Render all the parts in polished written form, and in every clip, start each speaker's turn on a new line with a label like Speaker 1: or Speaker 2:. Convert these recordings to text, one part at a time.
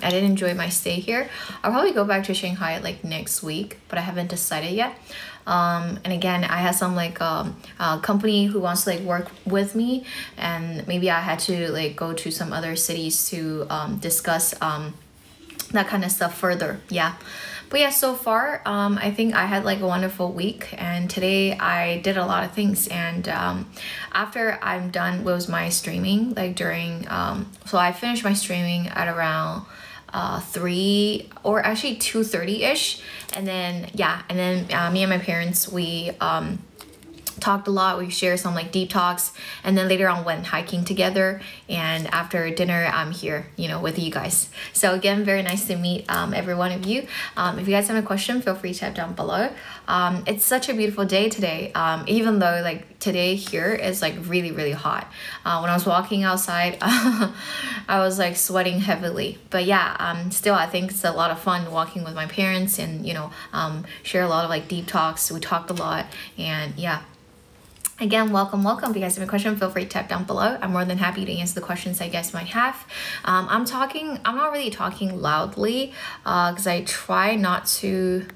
Speaker 1: I did enjoy my stay here. I'll probably go back to Shanghai like next week, but I haven't decided yet. And again, I had some like company who wants to like work with me, and maybe I had to like go to some other cities to discuss that kind of stuff further. Yeah. But yeah, so far, I think I had like a wonderful week, and today I did a lot of things. And after I'm done with my streaming, like during, so I finished my streaming at around 3 or actually 2:30ish, and then yeah, and then me and my parents, we talked a lot. We shared some like deep talks, and then later on went hiking together, and after dinner I'm here, you know, with you guys. So again, very nice to meet every one of you. If you guys have a question, feel free to type down below. It's such a beautiful day today, even though like today here is like really hot. When I was walking outside I was like sweating heavily, but yeah, still I think it's a lot of fun walking with my parents, and you know, share a lot of like deep talks. We talked a lot, and yeah. Again, welcome. If you guys have a question, feel free to type down below. I'm more than happy to answer the questions I guess might have. I'm not really talking loudly because I try not to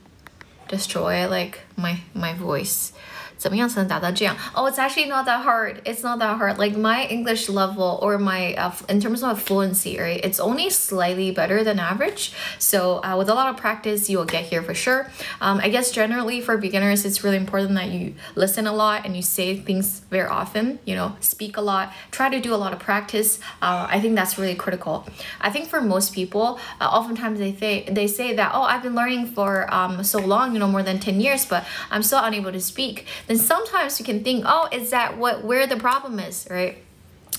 Speaker 1: destroy like my voice. 怎么样才能达到这样? Oh, it's actually not that hard. It's not that hard. Like my English level or my in terms of fluency, right? It's only slightly better than average. So with a lot of practice, you will get here for sure. I guess generally for beginners, it's really important that you listen a lot and you say things very often. You know, speak a lot. Try to do a lot of practice. I think that's really critical. I think for most people, oftentimes they say that, oh, I've been learning for so long, you know, more than 10 years, but I'm still unable to speak. Then sometimes you can think, oh, is that where the problem is, right?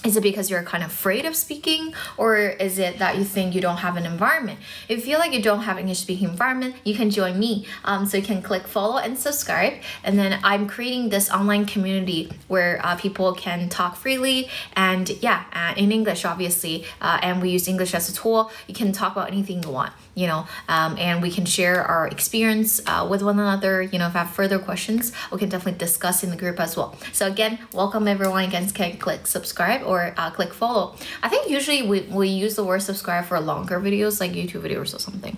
Speaker 1: Is it because you're kind of afraid of speaking, or is it that you think you don't have an environment? If you feel like you don't have an English speaking environment, you can join me. So you can click follow and subscribe. And then I'm creating this online community where people can talk freely, and yeah, in English obviously, and we use English as a tool. You can talk about anything you want, you know, and we can share our experience with one another. You know, if I have further questions, we can definitely discuss in the group as well. So again, welcome everyone. Again, can click subscribe or click follow. I think usually we use the word subscribe for longer videos like YouTube videos or something.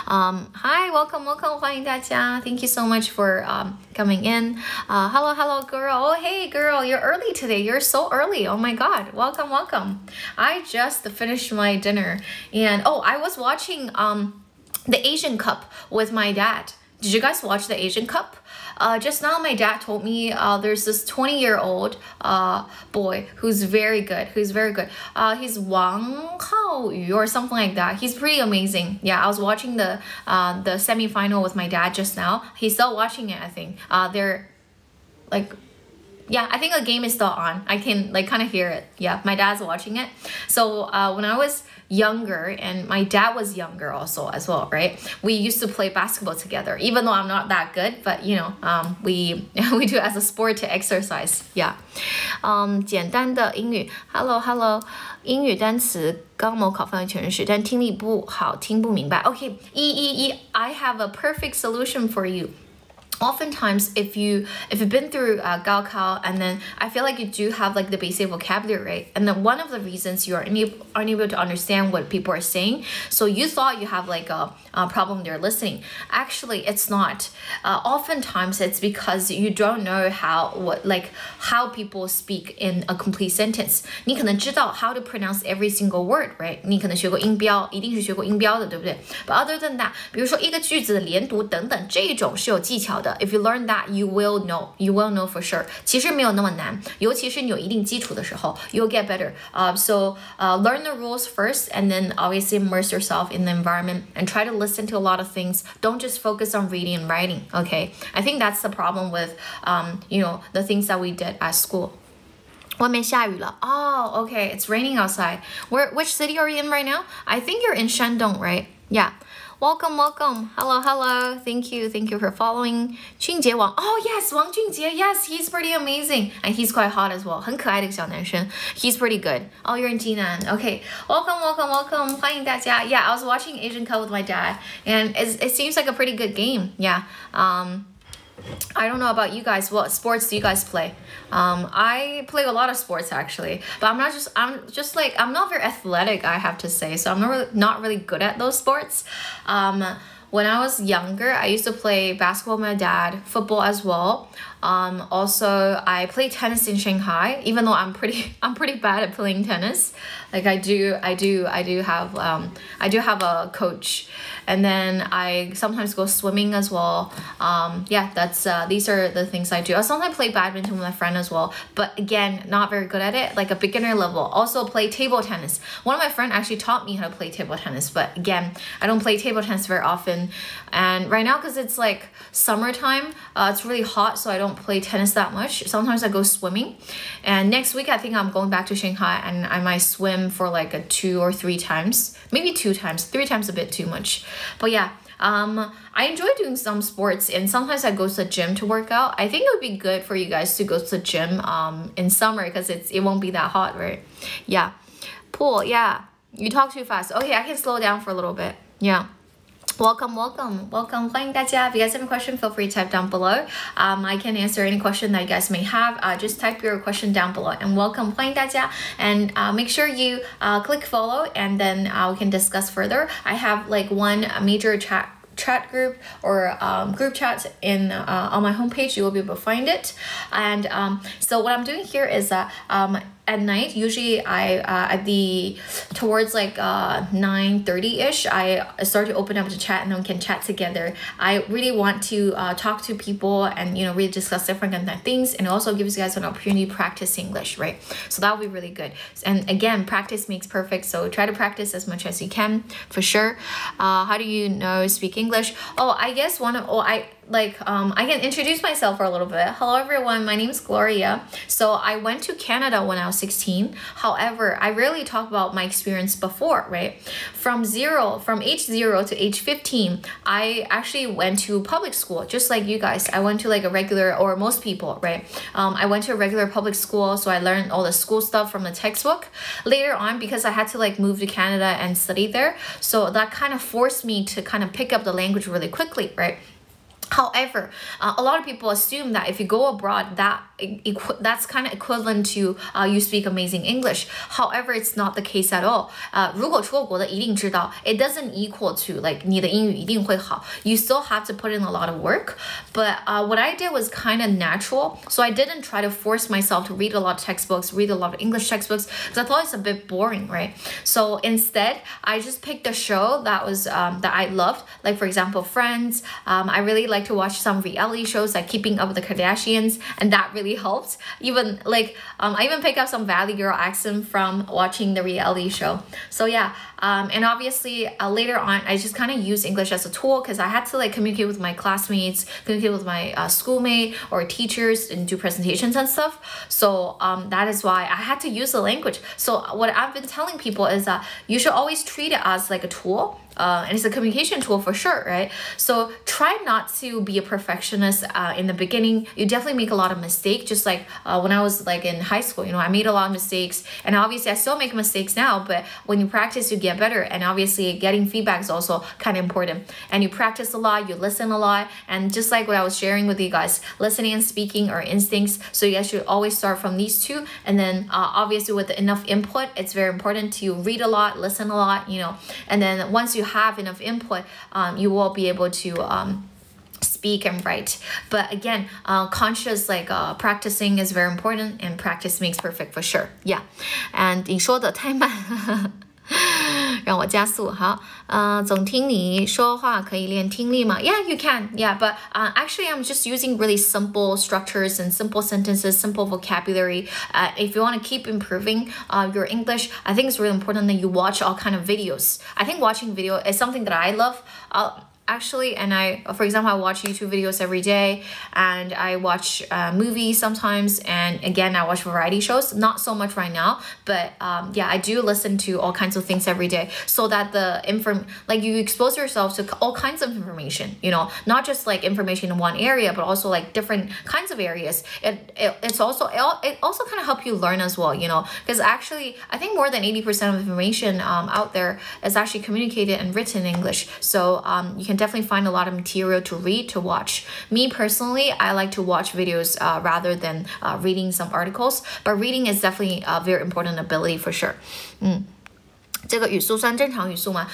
Speaker 1: Hi, welcome, 欢迎大家. Thank you so much for coming in. Hello girl. Oh hey girl, you're early today. You're so early. Oh my god. Welcome. I just finished my dinner, and oh, I was watching the Asian Cup with my dad. Did you guys watch the Asian Cup? Just now my dad told me there's this 20-year-old boy who's very good. He's Wang Haoyu or something like that. He's pretty amazing. Yeah, I was watching the semi-final with my dad just now. He's still watching it, I think. They're like, yeah, I think the game is still on. I can like kind of hear it. Yeah, my dad's watching it. So when I was younger, and my dad was younger also as well, right? We used to play basketball together, even though I'm not that good, but you know, we do it as a sport to exercise. Yeah. 简单的英语 Hello 英语单词刚某考分为全认识，但听力不好，听不明白。Okay, I have a perfect solution for you. Oftentimes, if you've been through Gaokao, and then I feel like you do have like the basic vocabulary, right? And then one of the reasons you are unable to understand what people are saying, so you thought you have like a problem there listening. Actually, it's not. Oftentimes, it's because you don't know how people speak in a complete sentence. 你可能知道 how to pronounce every single word, right? 你可能学过音标，一定是学过音标的，对不对？ But other than that, 比如说一个句子的连读等等，这种是有技巧的。If you learn that, you will know for sure. 其实没有那么难，尤其是你有一定基础的时候 you'll get better. So learn the rules first, and then obviously immerse yourself in the environment and try to listen to a lot of things. Don't just focus on reading and writing, okay? I think that's the problem with, you know, the things that we did at school. 外面下雨了. Oh, okay, it's raining outside. Which city are you in right now? I think you're in Shandong, right? Yeah. Welcome. Hello. Thank you for following. 俊杰王. Oh yes, Wang Junjie. Yes, he's pretty amazing. And he's quite hot as well. 很可爱的小男生. He's pretty good. Oh, you're in Jinan. Okay. Welcome. 欢迎大家. Yeah, I was watching Asian Cup with my dad, and it seems like a pretty good game. Yeah. I don't know about you guys. What sports do you guys play? I play a lot of sports actually, but I'm not very athletic, I have to say. So I'm not really good at those sports. When I was younger, I used to play basketball with my dad, football as well. Also, I play tennis in Shanghai, even though I'm pretty bad at playing tennis. Like I do have a coach, and then I sometimes go swimming as well. Yeah, these are the things I do. I sometimes play badminton with my friend as well, but again, not very good at it, like a beginner level. Also play table tennis. One of my friends actually taught me how to play table tennis, but again, I don't play table tennis very often. And right now, because it's like summertime, it's really hot, so I don't play tennis that much. Sometimes I go swimming, and next week I think I'm going back to Shanghai, and I might swim for like 2 or 3 times, maybe 2 times. 3 times a bit too much, but yeah. I enjoy doing some sports, and sometimes I go to the gym to work out. I think it would be good for you guys to go to the gym in summer, because it won't be that hot, right? Yeah. Pool, yeah. You talk too fast. Okay, I can slow down for a little bit. Yeah. Welcome. 欢迎大家. If you guys have a question, feel free to type down below. I can answer any question that you guys may have. Just type your question down below. And welcome. 欢迎大家. And make sure you click follow, and then we can discuss further. I have like one major chat group or group chat in on my homepage. You will be able to find it. And so what I'm doing here is at night, usually towards like 9:30ish, I start to open up the chat, and then we can chat together. I really want to talk to people and really discuss different kind of things, and it also gives you guys an opportunity to practice English, right? So that would be really good. And again, practice makes perfect, so try to practice as much as you can for sure. How do you know speak English? I guess I can introduce myself for a little bit. Hello everyone, my name is Gloria. So I went to Canada when I was 16. However, I rarely talk about my experience before, right? From age 0 to age 15, I actually went to public school, just like you guys. I went to like a regular, or most people, right? I went to a regular public school, so I learned all the school stuff from the textbook. Later on, because I had to like move to Canada and study there, so that kind of forced me to kind of pick up the language really quickly, right? However, a lot of people assume that if you go abroad, that's kind of equivalent to you speak amazing English. However, it's not the case at all. 如果出过国的一定知道, it doesn't equal to like 你的英语一定会好. You still have to put in a lot of work. But what I did was kind of natural. So I didn't try to force myself to read a lot of textbooks, read a lot of English textbooks, because I thought it's a bit boring, right? So instead, I just picked a show that was that I loved. Like for example, Friends. I really like to watch some reality shows like Keeping Up with the Kardashians, and that really helped. Even like I even pick up some Valley Girl accent from watching the reality show. So yeah, and obviously later on I just kind of use English as a tool, because I had to like communicate with my classmates, communicate with my schoolmate or teachers, and do presentations and stuff. So that is why I had to use the language. So what I've been telling people is that you should always treat it as like a tool. And it's a communication tool for sure, right? So try not to be a perfectionist in the beginning. You definitely make a lot of mistakes, just like when I was like in high school, I made a lot of mistakes, and obviously I still make mistakes now, but when you practice, you get better. And obviously getting feedback is also kind of important. And you practice a lot, you listen a lot, and just like what I was sharing with you guys, listening and speaking are instincts. So you guys should always start from these two, and then obviously with enough input, it's very important to read a lot, listen a lot, and then once you have enough input, you will be able to speak and write. But again, conscious practicing is very important, and practice makes perfect for sure. Yeah. And 你说的太慢让我加速。好，总听你说话可以练听力吗？ Yeah, you can. Yeah, but actually I'm just using really simple structures and simple sentences, simple vocabulary. If you want to keep improving your English, I think it's really important that you watch all kind of videos. I think watching video is something that I love. Actually, and for example, I watch YouTube videos every day, and I watch movies sometimes, and again, I watch variety shows. Not so much right now, but yeah, I do listen to all kinds of things every day, so that you expose yourself to all kinds of information. Not just like information in one area, but also like different kinds of areas. It also kind of help you learn as well. Because actually, I think more than 80% of information out there is actually communicated and written in English. So you can can definitely find a lot of material to read, to watch. Me personally, I like to watch videos rather than reading some articles, but reading is definitely a very important ability for sure. 这个语速算正常语速吗？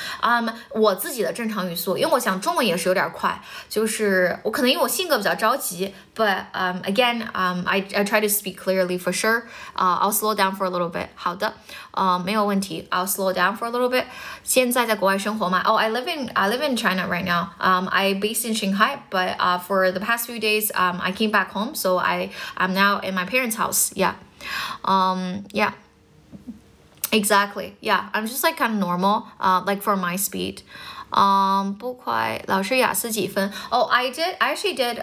Speaker 1: 我自己的正常语速，因为我想中文也是有点快，就是我可能因为我性格比较着急 ，but again I try to speak clearly for sure. I'll slow down for a little bit. 好的，没有问题。I'll slow down for a little bit. 现在在国外生活嘛？ I live in China right now. I based in Shanghai, but for the past few days, I came back home, so I'm now in my parents' house. Yeah. Exactly. Yeah, I'm just like kind of normal, like for my speed. 不快，老师雅思几分？ I actually did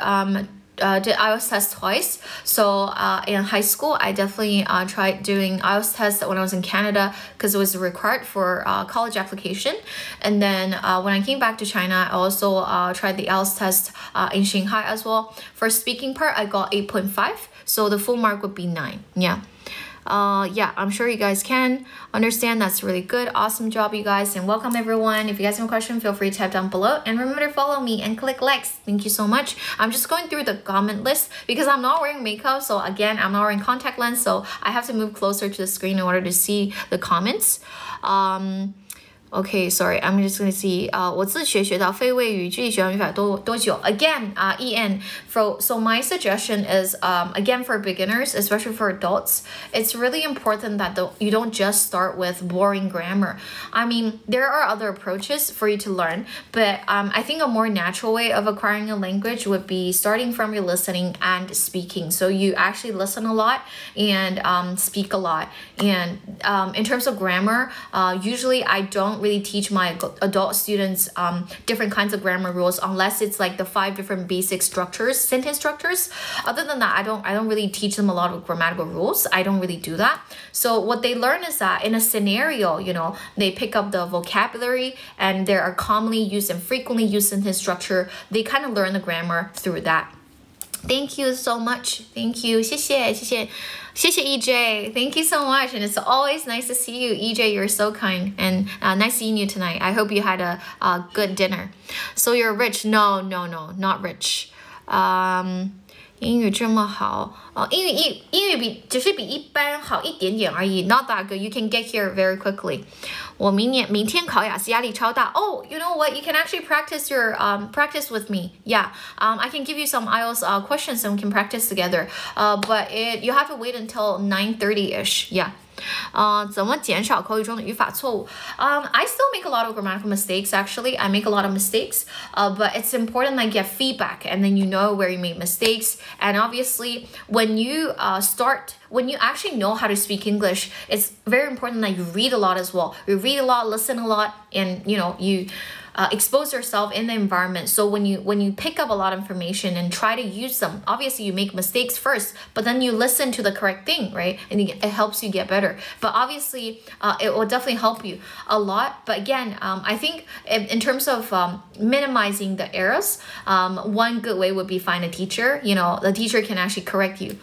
Speaker 1: IELTS test twice. So in high school, I definitely tried doing IELTS test when I was in Canada because it was required for college application. And then when I came back to China, I also tried the IELTS test in Shanghai as well. For speaking part, I got 8.5. So the full mark would be 9. Yeah. Yeah, I'm sure you guys can understand. That's really good. Awesome job, you guys, and welcome everyone. If you guys have a question, feel free to type down below, and remember to follow me and click likes. Thank you so much. I'm just going through the comment list because I'm not wearing makeup, so again, I'm not wearing contact lens, so I have to move closer to the screen in order to see the comments. Okay, sorry, I'm just gonna see. 我自学学到非谓语，具体学完语法多久 ？Again, Ian. So my suggestion is, again for beginners, especially for adults, it's really important that you don't just start with boring grammar. I mean, there are other approaches for you to learn, but I think a more natural way of acquiring a language would be starting from your listening and speaking. So you actually listen a lot and speak a lot. And in terms of grammar, usually I don't really teach my adult students different kinds of grammar rules unless it's like the 5 different basic structures, sentence structures. Other than that, I don't really teach them a lot of grammatical rules. I don't really do that. So what they learn is that in a scenario, you know, they pick up the vocabulary and there are commonly used and frequently used sentence structure. They kind of learn the grammar through that. Thank you so much. Thank you. 谢谢 EJ. Thank you so much. And it's always nice to see you. EJ, you're so kind. And nice seeing you tonight. I hope you had a good dinner. So you're rich. No, not rich. 英语这么好英语只是比一般好一点点而已 Not that good. You can get here very quickly. 我明天考雅思压力超大 Oh, you know what? You can actually practice your practice with me. Yeah. I can give you some IELTS questions and we can practice together. But you have to wait until 9:30ish. Yeah. 怎么减少口语中的语法错误 I still make a lot of grammatical mistakes actually. I make a lot of mistakes, but it's important I get feedback and then you know where you made mistakes. And obviously when you actually know how to speak English, it's very important that you read a lot as well. You read a lot, listen a lot, and you know, you expose yourself in the environment. So when you pick up a lot of information and try to use them, obviously you make mistakes first, but then you listen to the correct thing, right? And it helps you get better. But obviously it will definitely help you a lot. But again, I think in terms of minimizing the errors, one good way would be find a teacher. You know, the teacher can actually correct you.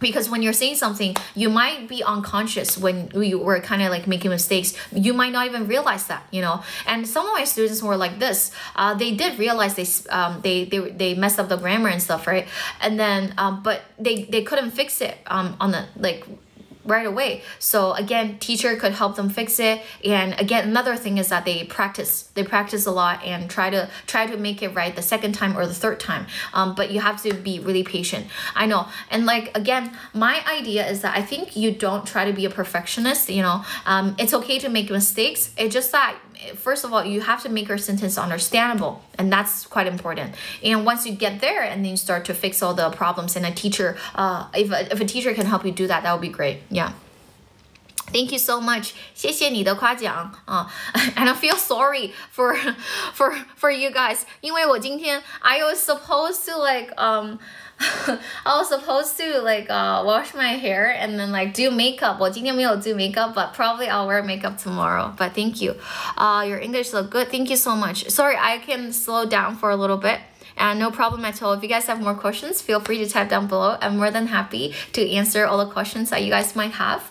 Speaker 1: Because when you're saying something, you might be unconscious when you were kind of like making mistakes. You might not even realize that, you know. And some of my students were like this. They did realize they messed up the grammar and stuff, right? And then, but they couldn't fix it on the like right away. So again, teacher could help them fix it. And again, another thing is that they practice a lot and try to make it right the second time or the third time. But you have to be really patient. I know. And like, again, my idea is that I think you don't try to be a perfectionist, you know. It's okay to make mistakes. It's just that first of all, you have to make your sentence understandable, and that's quite important. And once you get there and then you start to fix all the problems, and a teacher, if a teacher can help you do that, that would be great. Yeah. Thank you so much. 谢谢你的夸奖 And I feel sorry for you guys. 因为我今天 I was supposed to like wash my hair and then like do makeup. 我今天没有 do makeup, but probably I'll wear makeup tomorrow. But thank you. Your English look good. Thank you so much. Sorry, I can slow down for a little bit. And no problem at all. If you guys have more questions, feel free to type down below. I'm more than happy to answer all the questions that you guys might have.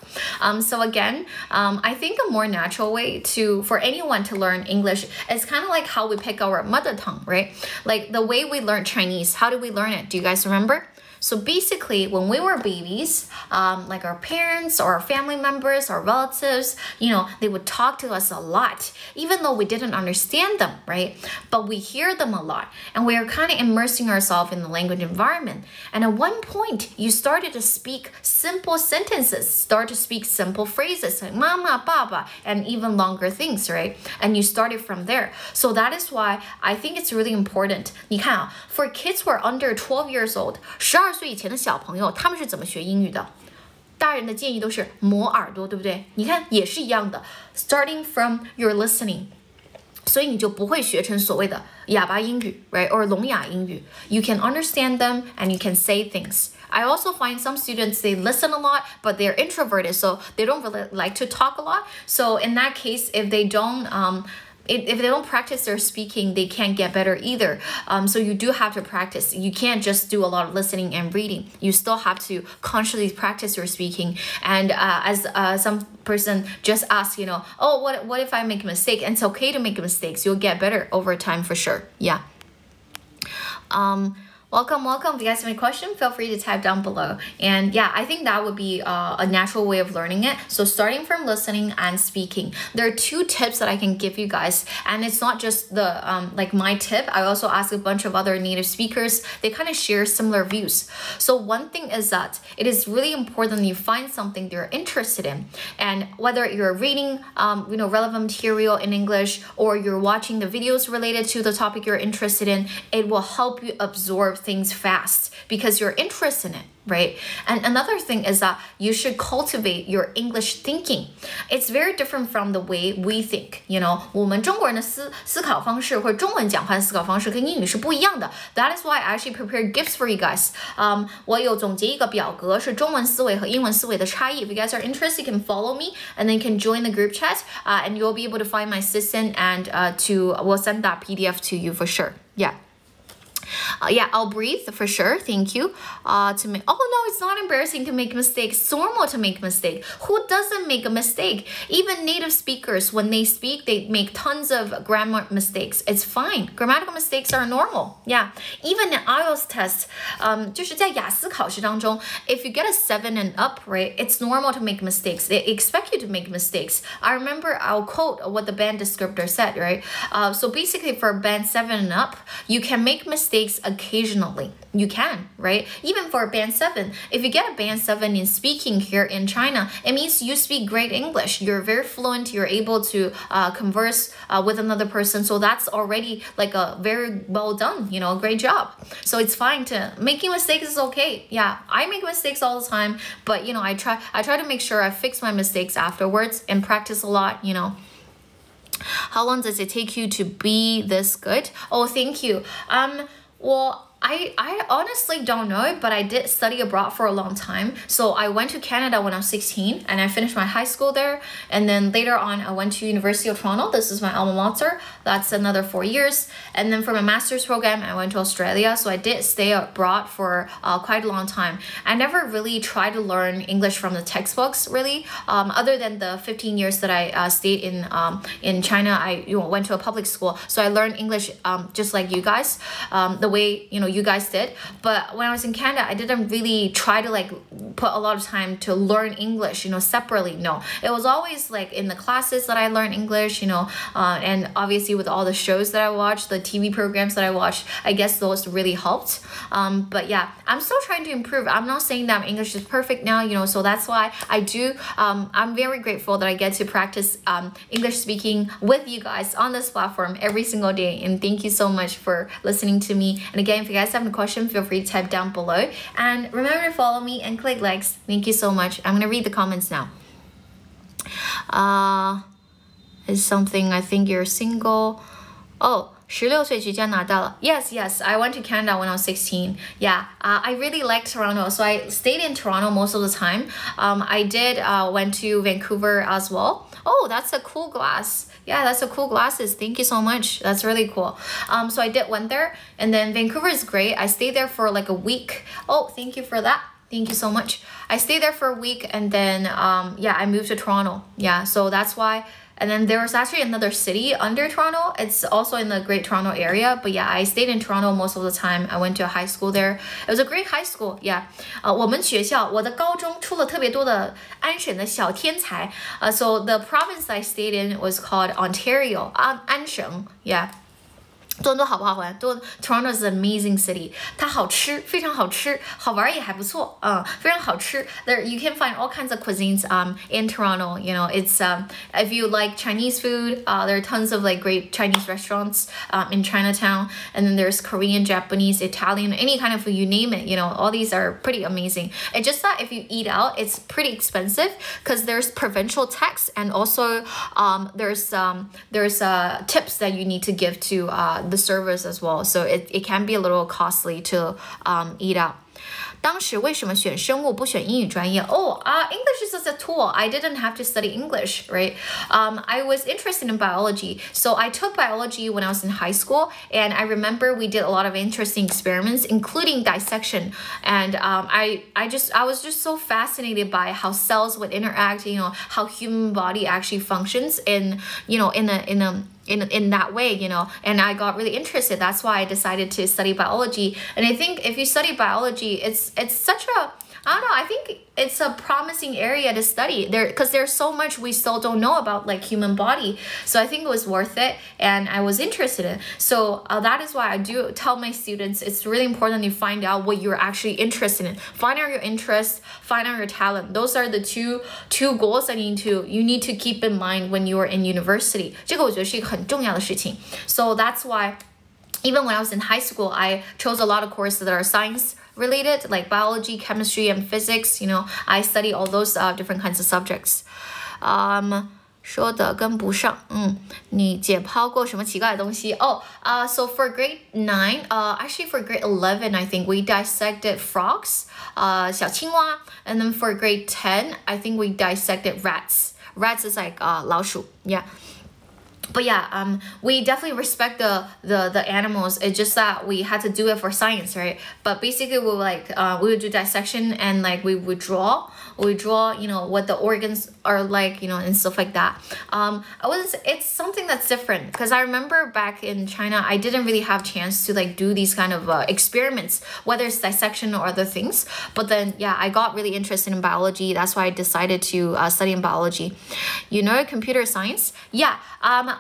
Speaker 1: So again, I think a more natural way for anyone to learn English is kind of like how we pick our mother tongue, right? Like the way we learn Chinese. How do we learn it? Do you guys remember? So basically, when we were babies, like our parents or our family members or relatives, they would talk to us a lot, even though we didn't understand them, right? But we hear them a lot, and we are kind of immersing ourselves in the language environment. And at one point, you started to speak simple sentences, start to speak simple phrases like mama, papa, and even longer things, right? And you started from there. So that is why I think it's really important. 你看啊, for kids who are under 12 years old, 12岁以前的小朋友，他们是怎么学英语的？大人的建议都是磨耳朵，对不对？你看也是一样的 ，starting from your listening， 所以你就不会学成所谓的哑巴英语 ，right？ or 聋哑英语。You can understand them and you can say things. I also find some students, they listen a lot, but they're introverted, so they don't really like to talk a lot. So in that case, if they don't if they don't practice their speaking, they can't get better either. So you do have to practice. You can't just do a lot of listening and reading. You still have to consciously practice your speaking. And as some person just asked, oh, what if I make a mistake? And it's okay to make mistakes. You'll get better over time for sure. Yeah. Welcome. If you guys have any questions, feel free to type down below. And yeah, I think that would be a natural way of learning it. So starting from listening and speaking, there are 2 tips that I can give you guys. And it's not just the like my tip. I also ask a bunch of other native speakers. They kind of share similar views. So one thing is that it is really important that you find something you're interested in. And whether you're reading relevant material in English or you're watching the videos related to the topic you're interested in, it will help you absorb things fast because you're interested in it, right? And another thing is that you should cultivate your English thinking. It's very different from the way we think. 我们中国人的思考方式或者中文讲话的思考方式跟英语是不一样的。That is why I actually prepared gifts for you guys. 我有总结一个表格是中文思维和英文思维的差异。If you guys are interested, you can follow me and then you can join the group chat and you'll be able to find my assistant and we'll send that PDF to you for sure. Yeah. I'll breathe for sure. Thank you. Oh no, it's not embarrassing to make mistakes. It's normal to make a mistake. Who doesn't make a mistake? Even native speakers, when they speak, they make tons of grammar mistakes. It's fine. Grammatical mistakes are normal. Yeah. Even in IELTS test, 就是在雅思考试当中, if you get a 7 and up, right, it's normal to make mistakes. They expect you to make mistakes. I remember I'll quote what the band descriptor said, right? So basically for band 7 and up, you can make mistakes occasionally. You can, right? Even for band 7, if you get a band 7 in speaking here in China, it means you speak great English. You're very fluent. You're able to converse with another person. So that's already like a very well done, great job. So it's fine to making mistakes is okay. Yeah, I make mistakes all the time, but I try to make sure I fix my mistakes afterwards and practice a lot, How long does it take you to be this good? Oh, thank you. Well, I honestly don't know, but I did study abroad for a long time. So I went to Canada when I was 16 and I finished my high school there. And then later on, I went to University of Toronto. This is my alma mater. That's another 4 years. And then for my master's program, I went to Australia. So I did stay abroad for quite a long time. I never really tried to learn English from the textbooks, really. Other than the 15 years that I stayed in China, I went to a public school. So I learned English just like you guys, the way, you guys did. But when I was in Canada, I didn't really try to put a lot of time to learn English, separately. No, it was always in the classes that I learned English, and obviously with all the shows that I watched, the TV programs that I watched, I guess those really helped. But yeah, I'm still trying to improve. I'm not saying that English is perfect now, so that's why I do. I'm very grateful that I get to practice English speaking with you guys on this platform every single day. And thank you so much for listening to me. And again, if you guys have a question, feel free to type down below. And remember to follow me and click likes. Thank you so much. I'm going to read the comments now. Is something, I think you're single. Oh, 16岁去加拿大了. Yes, I went to Canada when I was 16. Yeah, I really liked Toronto. So I stayed in Toronto most of the time. I did went to Vancouver as well. Oh, that's a cool glass. Yeah, that's a cool glasses. Thank you so much. That's really cool. So I went there, and then Vancouver is great. I stayed there for like a week. Oh, thank you for that. Thank you so much. I stayed there for a week, and then yeah, I moved to Toronto. Yeah, so that's why. And then there was actually another city under Toronto. It's also in the Great Toronto area. But yeah, I stayed in Toronto most of the time. I went to a high school there. It was a great high school. Yeah. 我们学校，我的高中出了特别多的安省的小天才。So the province I stayed in was called Ontario. 安省. Yeah. 多伦多好不好玩？Toronto is an amazing city. 它好吃，非常好吃，好玩也还不错，非常好吃。There you can find all kinds of cuisines in Toronto. You know, it's if you like Chinese food, there are tons of like great Chinese restaurants in Chinatown, and then there's Korean, Japanese, Italian, any kind of food, you name it. You know, all these are pretty amazing. It's just that if you eat out, it's pretty expensive because there's provincial tax, and also there's tips that you need to give to the servers as well, so it can be a little costly to eat out. 当时为什么选生物不选英语专业？English is just a tool. I didn't have to study English, right? I was interested in biology, so I took biology when I was in high school, and I remember we did a lot of interesting experiments, including dissection, and I was just so fascinated by how cells would interact, you know, how human body actually functions in that way, you know, and I got really interested. That's why I decided to study biology. And I think if you study biology, it's such a, I don't know, I think it's a promising area to study there because there's so much we still don't know about like human body. So I think it was worth it, and I was interested in. So that is why I do tell my students it's really important you find out what you're actually interested in. Find out your interests, find out your talent. Those are the two goals that you need to keep in mind when you are in university. 这个我觉得是一个很重要的事情. So that's why even when I was in high school, I chose a lot of courses that are science related, like biology, chemistry, and physics. You know, I study all those different kinds of subjects. 说的跟不上，你解剖过什么奇怪的东西？So for grade 9, actually for grade 11, I think we dissected frogs, 小青蛙, and then for grade 10, I think we dissected rats. Rats is like 老鼠, yeah. But yeah, we definitely respect the animals. It's just that we had to do it for science, right? But basically, we would do dissection, and like we would draw, you know, what the organs are like, you know, and stuff like that. It's something that's different because I remember back in China, I didn't really have chance to like do these kind of experiments, whether it's dissection or other things. But then, yeah, I got really interested in biology. That's why I decided to study in biology. You know, computer science? Yeah.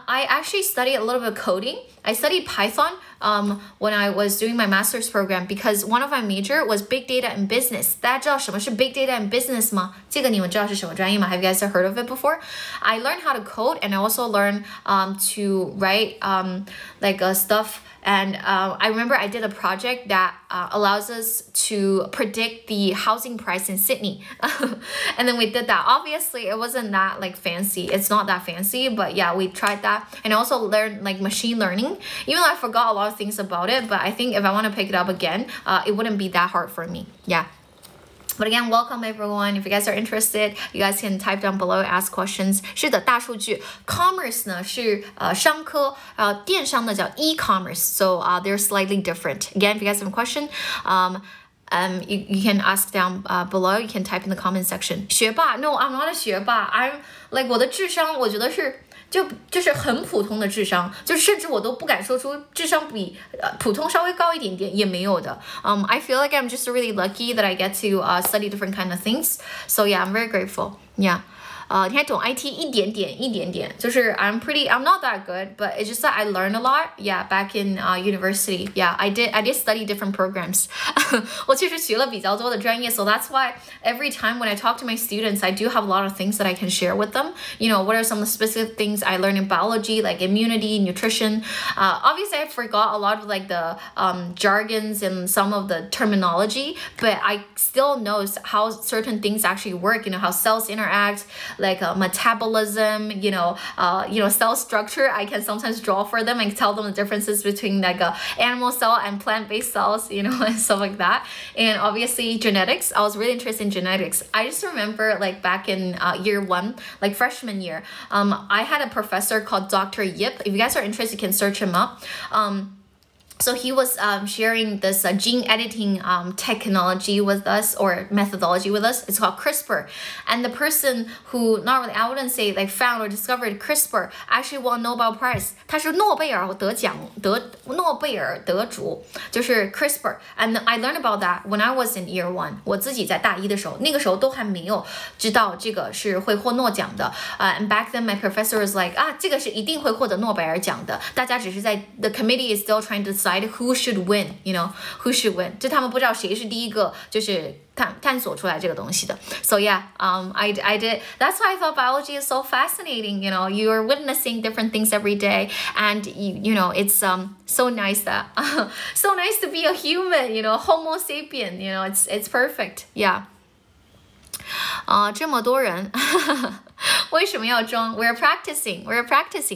Speaker 1: I actually studied a little bit of coding. I studied Python when I was doing my master's program because one of my major was big data and business. 大家知道什么是 big data and business 吗？这个你们知道是什么专业吗？ Have you guys heard of it before? I learned how to code, and I also learned to write like stuff. And I remember I did a project that allows us to predict the housing price in Sydney. And then we did that. Obviously, it wasn't that like fancy. It's not that fancy, but yeah, we tried that. And I also learned like machine learning, even though I forgot a lot of things about it. But I think if I want to pick it up again, it wouldn't be that hard for me. Yeah. But again, welcome everyone. If you guys are interested, you guys can type down below, ask questions. 是的，大数据 commerce 呢是商科，电商呢叫 e-commerce. So they're slightly different. Again, if you guys have a question, you can ask down below. You can type in the comment section. 学霸 No, I'm not a 学霸. I'm like 我的智商，我觉得是。就是很普通的智商，就是甚至我都不敢说出智商比普通稍微高一点点也没有的。I feel like I'm just really lucky that I get to study different kind of things. So yeah, I'm very grateful. Yeah. 你还懂 IT 一点点，就是 I'm not that good, but it's just that I learned a lot. Yeah, back in university. Yeah, I did study different programs. 我确实学了比较多的专业， so that's why every time when I talk to my students, I do have a lot of things that I can share with them. You know, what are some of the specific things I learned in biology, like immunity, nutrition. Obviously, I forgot a lot of like the jargons and some of the terminology, but I still know how certain things actually work. You know, how cells interact. like metabolism, cell structure, I can sometimes draw for them and tell them the differences between like a animal cell and plant-based cells, and stuff like that. And obviously genetics, I was really interested in genetics. I just remember like back in year 1, like freshman year, I had a professor called Dr. Yip. If you guys are interested, you can search him up. So he was sharing this gene editing technology with us, or methodology with us. It's called CRISPR. And the person who, not really, I wouldn't say like found or discovered CRISPR actually won Nobel Prize. 他是诺贝尔得主，就是 CRISPR. And I learned about that when I was in year 1. 我自己在大一的时候，那个时候都还没有知道这个是会获诺奖的。And back then my professor was like, 这个是一定会获得诺贝尔奖的。大家只是在 the committee is still trying to decide who should win, who should win. 就他们不知道谁是第一个就是探索出来这个东西的。So yeah, I did. That's why I thought biology is so fascinating. You are witnessing different things every day, and it's so nice that so nice to be a human. Homo sapien. It's perfect. Yeah. 这么多人为什么要装 We're practicing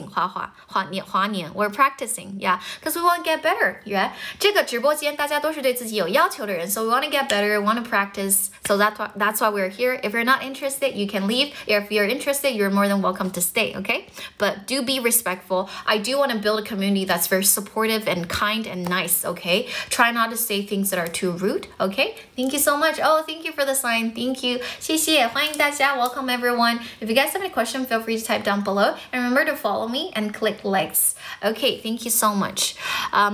Speaker 1: 滑年 We're practicing, yeah, because we want to get better, yeah. 这个直播间大家都是对自己有要求的人 so we want to get better, want to practice, so that's why we're here. If you're not interested, you can leave. If you're interested, you're more than welcome to stay, okay? But do be respectful. I do want to build a community that's very supportive and kind and nice, okay? Try not to say things that are too rude, okay? Thank you so much. Oh, thank you for the sign. Thank you. 谢谢，欢迎大家 Welcome everyone. If you guys have any question, feel free to type down below. And remember to follow me and click likes. Okay, thank you so much.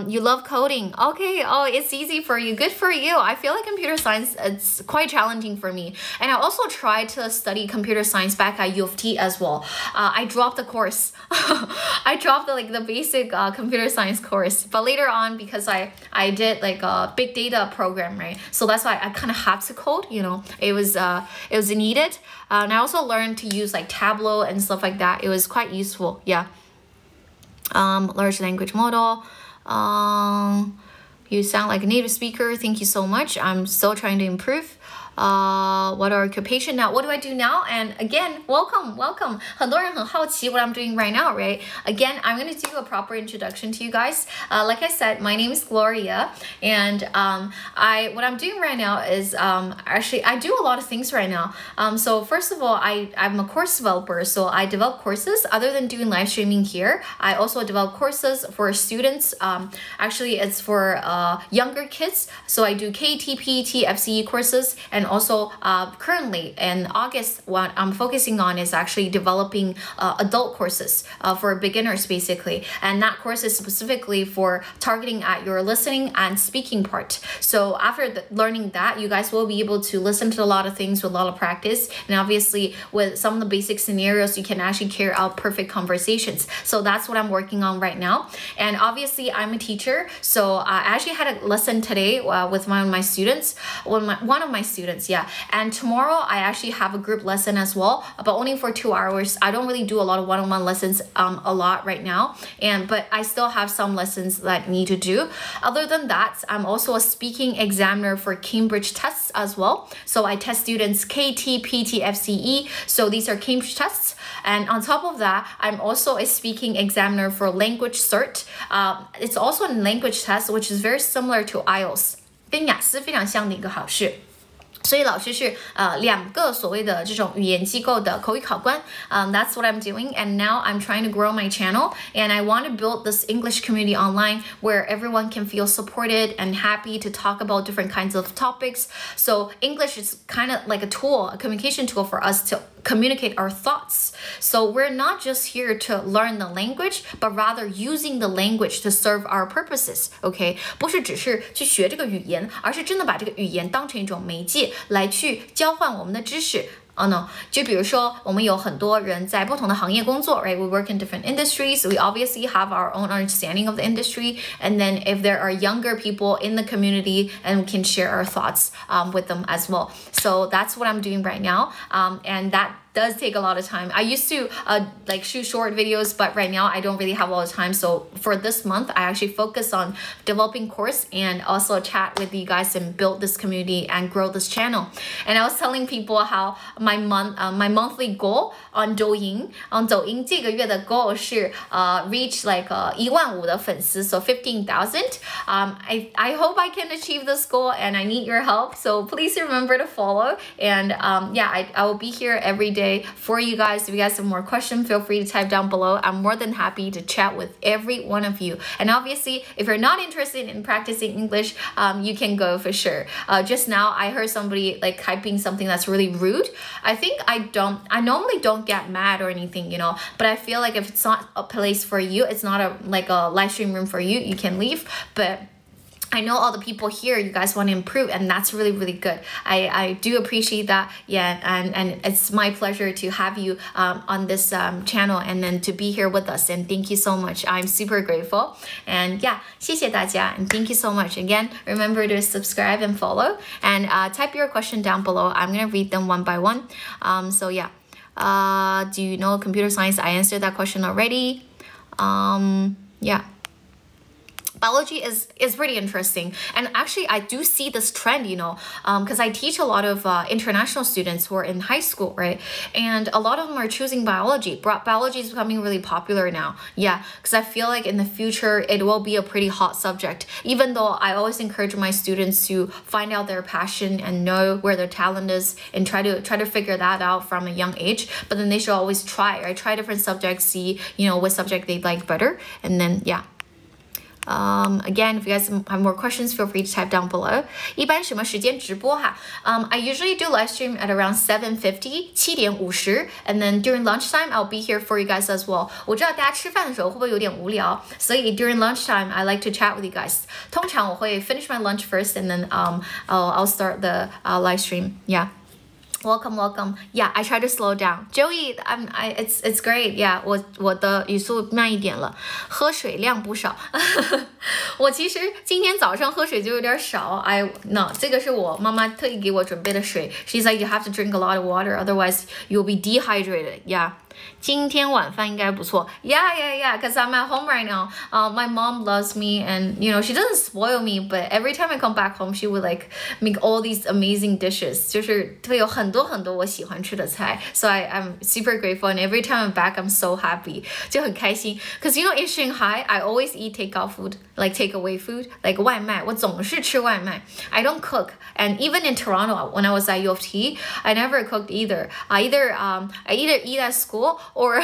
Speaker 1: You love coding. Okay, oh, it's easy for you. Good for you. I feel like computer science, it's quite challenging for me. And I also tried to study computer science back at U of T as well. I dropped the course. I dropped the basic computer science course. But later on, because I did like a big data program, right? So that's why I kind of had to code, It was needed. And I also learned to use like Tableau and stuff like that. It was quite useful, yeah. Large language model. You sound like a native speaker. Thank you so much. I'm still trying to improve. What our occupation now? What do I do now? And again, welcome. 很多人很好奇 what I'm doing right now, right? Again, I'm going to do a proper introduction to you guys. Like I said, my name is Gloria, and what I'm doing right now is actually I do a lot of things right now. So first of all, I'm a course developer, so I develop courses. Other than doing live streaming here, I also develop courses for students. Actually, it's for younger kids. So I do KT, PT, FCE courses, and also currently in August, what I'm focusing on is actually developing adult courses for beginners basically, and that course is specifically for targeting at your listening and speaking part. So after learning that, you guys will be able to listen to a lot of things with a lot of practice, and obviously with some of the basic scenarios you can actually carry out perfect conversations. So that's what I'm working on right now. And obviously I'm a teacher, so I actually had a lesson today with one of my students, yeah. And tomorrow I actually have a group lesson as well, but only for 2 hours. I don't really do a lot of one-on-one lessons a lot right now, but I still have some lessons that I need to do. Other than that, I'm also a speaking examiner for Cambridge tests as well. So I test students KT, PT, FCE. So these are Cambridge tests. And on top of that, I'm also a speaking examiner for language cert. It's also a language test, which is very similar to IELTS. 跟雅思非常像的一个考试。所以老师是2个所谓的这种语言机构的口语考官。That's what I'm doing, and now I'm trying to grow my channel, and I want to build this English community online where everyone can feel supported and happy to talk about different kinds of topics. So English is kind of like a tool, a communication tool for us to communicate our thoughts. So we're not just here to learn the language, but rather using the language to serve our purposes. Okay, 不是只是去学这个语言，而是真的把这个语言当成一种媒介来去交换我们的知识。no. 就比如说我们有很多人在不同的行业工作 right? We work in different industries. We obviously have our own understanding of the industry. And then if there are younger people in the community, and we can share our thoughts with them as well. So that's what I'm doing right now. And that does take a lot of time. I used to like shoot short videos, but right now I don't really have a lot of time. So for this month, I actually focus on developing course and also chat with you guys and build this community and grow this channel. And I was telling people how my monthly goal on 抖音这个月的 goal 是reach like 15000的粉丝 so 15,000. I hope I can achieve this goal and I need your help, so please remember to follow. And yeah, I will be here every day for you guys. If you guys have more questions, feel free to type down below. I'm more than happy to chat with every one of you. And obviously, if you're not interested in practicing English, you can go for sure. Just now I heard somebody like typing something that's really rude. I think I normally don't get mad or anything, you know, but I feel like if it's not a place for you, it's not a live stream room for you, you can leave. But I know all the people here, you guys want to improve, and that's really, really good. I do appreciate that. Yeah, and it's my pleasure to have you on this channel and then to be here with us. And thank you so much. I'm super grateful. And yeah, 谢谢大家, and thank you so much. Again, remember to subscribe and follow, and type your question down below. I'm going to read them one by one. So yeah, do you know computer science? I answered that question already. Yeah. Biology is pretty interesting, and actually I do see this trend, you know, because I teach a lot of international students who are in high school, right? And a lot of them are choosing biology. Biology is becoming really popular now. Yeah, because I feel like in the future it will be a pretty hot subject, even though I always encourage my students to find out their passion and know where their talent is and try to figure that out from a young age. But then they should always try, right? Try different subjects, see, you know, what subject they like better, and then yeah. Again, if you guys have more questions, feel free to type down below. 一般什么时间直播哈? I usually do live stream at around 7:50, 7:50, and then during lunchtime, I'll be here for you guys as well. 我知道大家吃饭的时候会不会有点无聊，所以 during lunchtime, I like to chat with you guys. 通常我会 finish my lunch first, and then I'll start the live stream. Yeah. Welcome. Yeah, I try to slow down. Joey, it's great. Yeah, 我的语速慢一点了，喝水量不少。我其实今天早上喝水就有点少。No, 这个是我妈妈特意给我准备的水。She's like, you have to drink a lot of water, otherwise you'll be dehydrated. Yeah. 今天晚饭应该不错。Yeah, because I'm at home right now. My mom loves me, and you know, she doesn't spoil me, but every time I come back home, she would like make all these amazing dishes. 就是会有很多我喜欢吃的菜. So I'm super grateful, and every time I'm back, I'm so happy. 就很开心. Because you know, in Shanghai, I always eat takeout food, like takeaway food, like 外卖. 我总是吃外卖. I don't cook. And even in Toronto, when I was at U of T, I never cooked either. I either eat at school or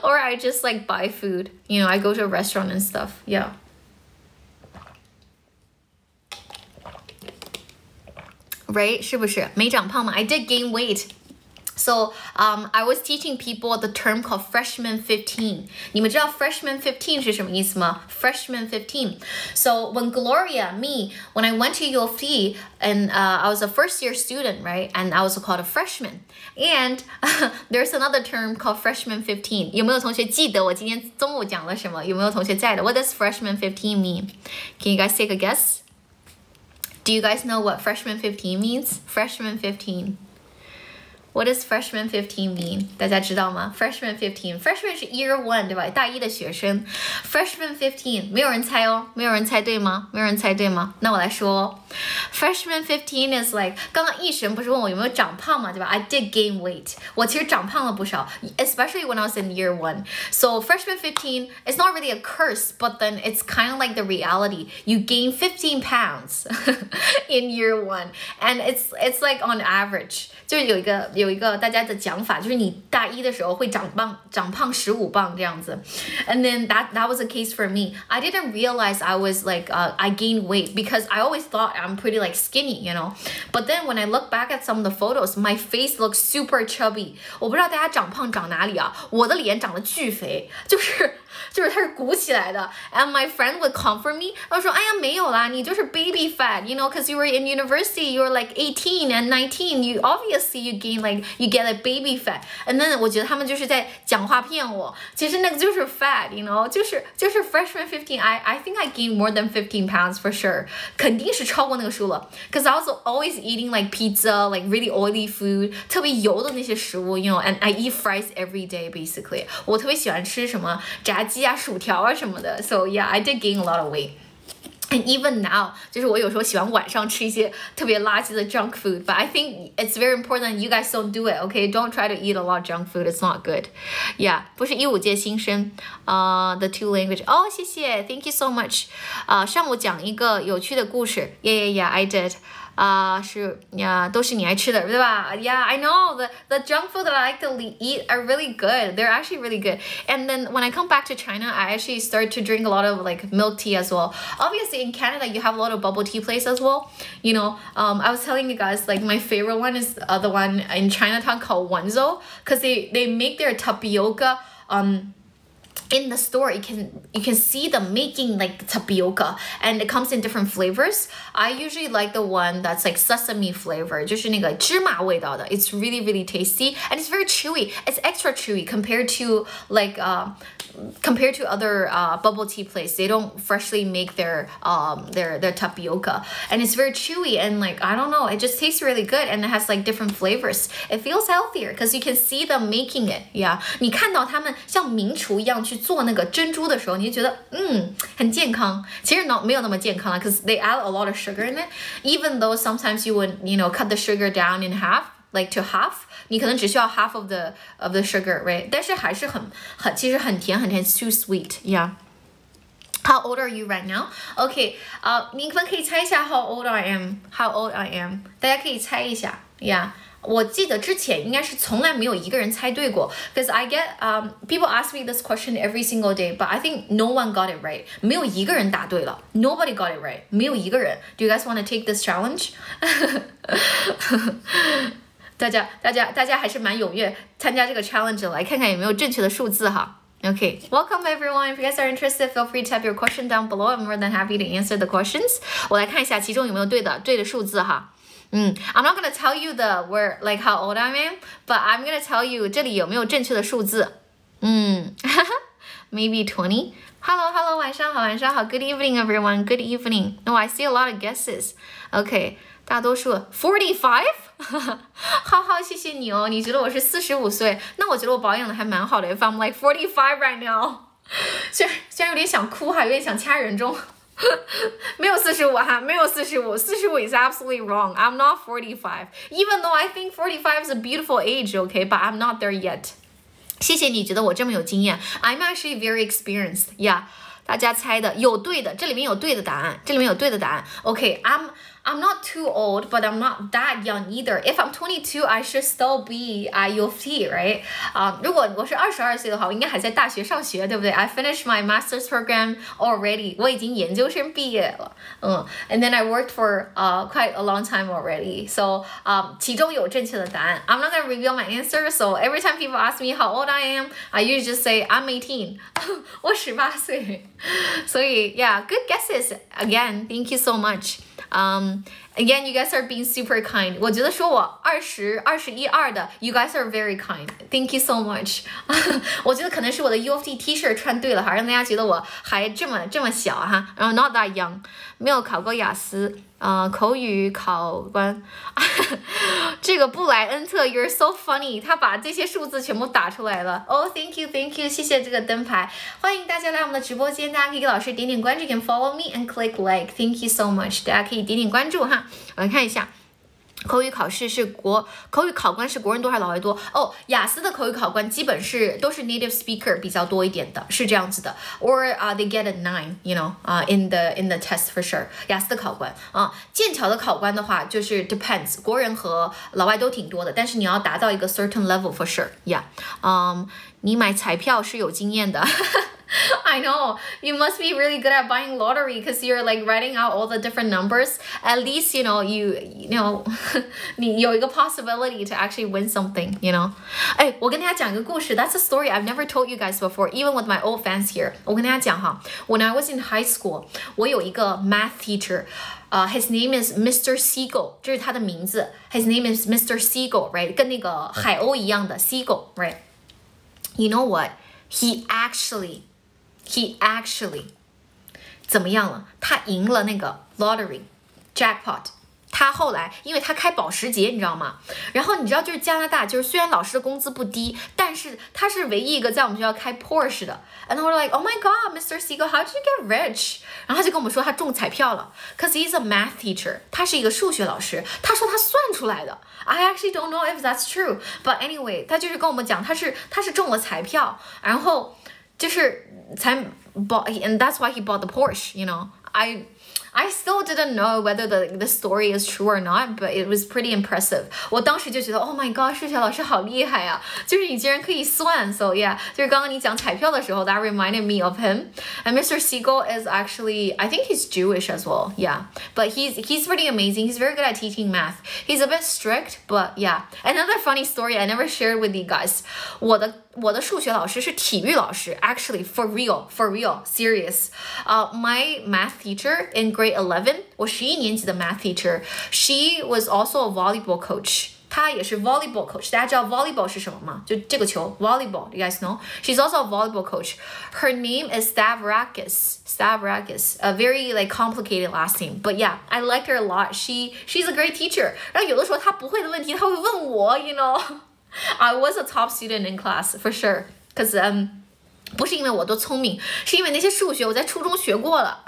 Speaker 1: I just like buy food. You know, I go to a restaurant and stuff. Yeah. Right? 是不是？没长胖吗？ I did gain weight. So I was teaching people the term called freshman 15. 你们知道 freshman 15是什么意思吗？ Freshman 15. So when Gloria, when I went to U of T, and I was a first year student, right? And I was called a freshman. And there's another term called freshman 15. 有没有同学记得我今天中午讲了什么？有没有同学在的？ What does freshman 15 mean? Can you guys take a guess? Do you guys know what freshman 15 means? Freshman 15. What does freshman 15 mean? 大家知道吗？ Freshman 15. Freshman 是 year 1, 对吧？大一的学生。Freshman 15. 没有人猜哦？没有人猜对吗？没有人猜对吗？那我来说。Freshman 15 is like 刚刚一神不是问我有没有长胖嘛，对吧？ I did gain weight. 我其实长胖了不少 especially when I was in year 1. So freshman 15 is not really a curse, but then it's kind of like the reality. You gain 15 pounds in year 1, and it's like on average. 就是有一个大家的讲法，就是你大一的时候会长胖15磅这样子。And then that was the case for me. I didn't realize I was like I gained weight because I always thought I'm pretty like skinny, you know. But then when I look back at some of the photos, my face looks super chubby. 我不知道大家长胖长哪里啊？我的脸长得巨肥，就是就是它是鼓起来的。And my friend would comfort me. 他说，哎呀，没有啦，你就是 baby fat, you know, because you were in university, you were like 18 and 19. You obviously you gain like you get a baby fat. And then 我觉得他们就是在讲话骗我，其实那个就是 fat, you know, 就是 freshman 15. I think I gained more than 15 pounds for sure. 肯定是超过那个数了。Because I was always eating like pizza, like really oily food, 特别油的那些食物 you know, and I eat fries every day basically. 我特别喜欢吃什么炸鸡啊、薯条啊什么的。So yeah, I did gain a lot of weight. And even now, 就是我有时候喜欢晚上吃一些特别垃圾的 junk food. But I think it's very important you guys don't do it, okay? Don't try to eat a lot of junk food. It's not good. Yeah, 不是15届新生the two language. 哦，谢谢 ，Thank you so much. 上午讲一个有趣的故事。Yeah, I did. 是呀，都是你爱吃的，对吧 ？Yeah, I know the junk food that I like to eat are really good. They're actually really good. And then when I come back to China, I actually start to drink a lot of like milk tea as well. Obviously, in Canada, you have a lot of bubble tea places as well. You know, I was telling you guys like my favorite one is the one in Chinatown called Wenzhou, because they make their tapioca. In the store, you can see them making like the tapioca, and it comes in different flavors. I usually like the one that's like sesame flavor, 就是那个芝麻味道的. It's really, really tasty, and it's very chewy. It's extra chewy compared to like compared to other bubble tea places. They don't freshly make their tapioca, and it's very chewy, and like I don't know, it just tastes really good, and it has like different flavors. It feels healthier because you can see them making it. Yeah, 你看到他们像名厨一样去做那个珍珠的时候，你就觉得很健康。其实没有那么健康啦 ，because they add a lot of sugar in it. Even though sometimes you would cut the sugar down in half, like to half. 你可能只需要 half of the sugar, right? 但是还是其实很甜， too sweet, yeah. How old are you right now? Okay, 你们可以猜一下 how old I am. How old I am? 大家可以猜一下 ，yeah. 我记得之前应该是从来没有一个人猜对过 ，because I get people ask me this question every single day, but I think no one got it right. 没有一个人答对了 ，Nobody got it right. 没有一个人。Do you guys want to take this challenge? 大家还是蛮踊跃参加这个 challenge 的，来看看有没有正确的数字哈。Okay, welcome everyone. If you guys are interested, feel free to type your question down below. I'm more than happy to answer the questions. 我来看一下其中有没有对的数字哈。I'm not gonna tell you where like how old I am, but I'm gonna tell you 这里有没有正确的数字。Maybe 20. Hello, 晚上好。Good evening, everyone. Good evening. Oh, I see a lot of guesses. Okay, 大多数 45. 好，谢谢你哦。你觉得我是45岁？那我觉得我保养的还蛮好的。If I'm like 45 right now. 虽然有点想哭哈，有点想掐人中。没有45哈，没有45 is absolutely wrong. I'm not 45. Even though I think 45 is a beautiful age, okay, but I'm not there yet. 谢谢你觉得我这么有经验。I'm actually very experienced. Yeah. 大家猜的有对的，这里面有对的答案。Okay, I'm not too old, but I'm not that young either. If I'm 22, I should still be at U of T, right? 如果我是22岁的话，我应该还在大学上学，对不对？ I finished my master's program already. 我已经研究生毕业了。And then I worked for quite a long time already. So 其中有正确的答案。I'm not going to reveal my answer. So every time people ask me how old I am, I usually just say I'm 18. 我18岁。所以 yeah, good guesses. Again, thank you so much. Again, you guys are being super kind. 我觉得说我20、21、2的 you guys are very kind. Thank you so much. 我觉得可能是我的 U of T T 恤穿对了哈，让大家觉得我还这么小哈。然后 not that young. 没有考过雅思。口语考官，这个布莱恩特 ，You're so funny， 他把这些数字全部打出来了。Oh, thank you, 谢谢这个灯牌，欢迎大家来我们的直播间，大家可以给老师点点关注 ，can follow me and click like. Thank you so much， 大家可以点点关注哈。我来看一下。口语考试是口语考官是国人多还是老外多？雅思的口语考官基本都是 native speaker 比较多一点的，是这样子的。Or they get a 9, you know, in the test for sure. 雅思的考官剑桥的考官的话就是 depends， 国人和老外都挺多的，但是你要达到一个 certain level for sure. Yeah. 你买彩票是有经验的。I know. You must be really good at buying lottery because you're like writing out all the different numbers. At least, you know,你有一个 possibility to actually win something, you know. 哎，我跟大家讲一个故事。That's a story I've never told you guys before, even with my old fans here. 我跟大家讲哈 When I was in high school, 我有一个 math teacher. His name is Mr. Seagull. 这是他的名字。His name is Mr. Seagull, right? 跟那个海鸥一样的 Seagull, right? You know what? He actually 怎么样了？他赢了那个 lottery jackpot。他后来，因为他开保时捷，你知道吗？然后你知道，就是加拿大，就是虽然老师的工资不低，但是他是唯一一个在我们学校开 Porsche 的。And we're like, oh my god, Mr. Seagull, how did you get rich? 然后他就跟我们说他中彩票了 ，cause he's a math teacher， 他是一个数学老师。他说他算出来的。I actually don't know if that's true, but anyway， 他就是跟我们讲他是中了彩票，然后就是才 and that's why he bought the Porsche, you know. I still didn't know whether the story is true or not, but it was pretty impressive. 我当时就觉得 ，Oh my god， 数学老师好厉害啊！就是你竟然可以算 ，so yeah， 就是刚刚你讲彩票的时候 ，that reminded me of him. And Mr. Seagull is actually, I think he's Jewish as well, yeah. But he's pretty amazing. He's very good at teaching math. He's a bit strict, but yeah. Another funny story I never shared with you guys. 我的数学老师是体育老师 ，actually for real, serious. My math teacher in grade 11, 我11年级的 math teacher, she was also a volleyball coach. 她也是 volleyball coach. 大家知道 volleyball 是什么吗？就这个球 volleyball. You guys know? She's also a volleyball coach. Her name is Stavrakis. A very like complicated last name. But yeah, I liked her a lot. She's a great teacher. 然后有的时候她不会的问题，她会问我 you know. I was a top student in class for sure, because 不是因为我多聪明，是因为那些数学我在初中学过了。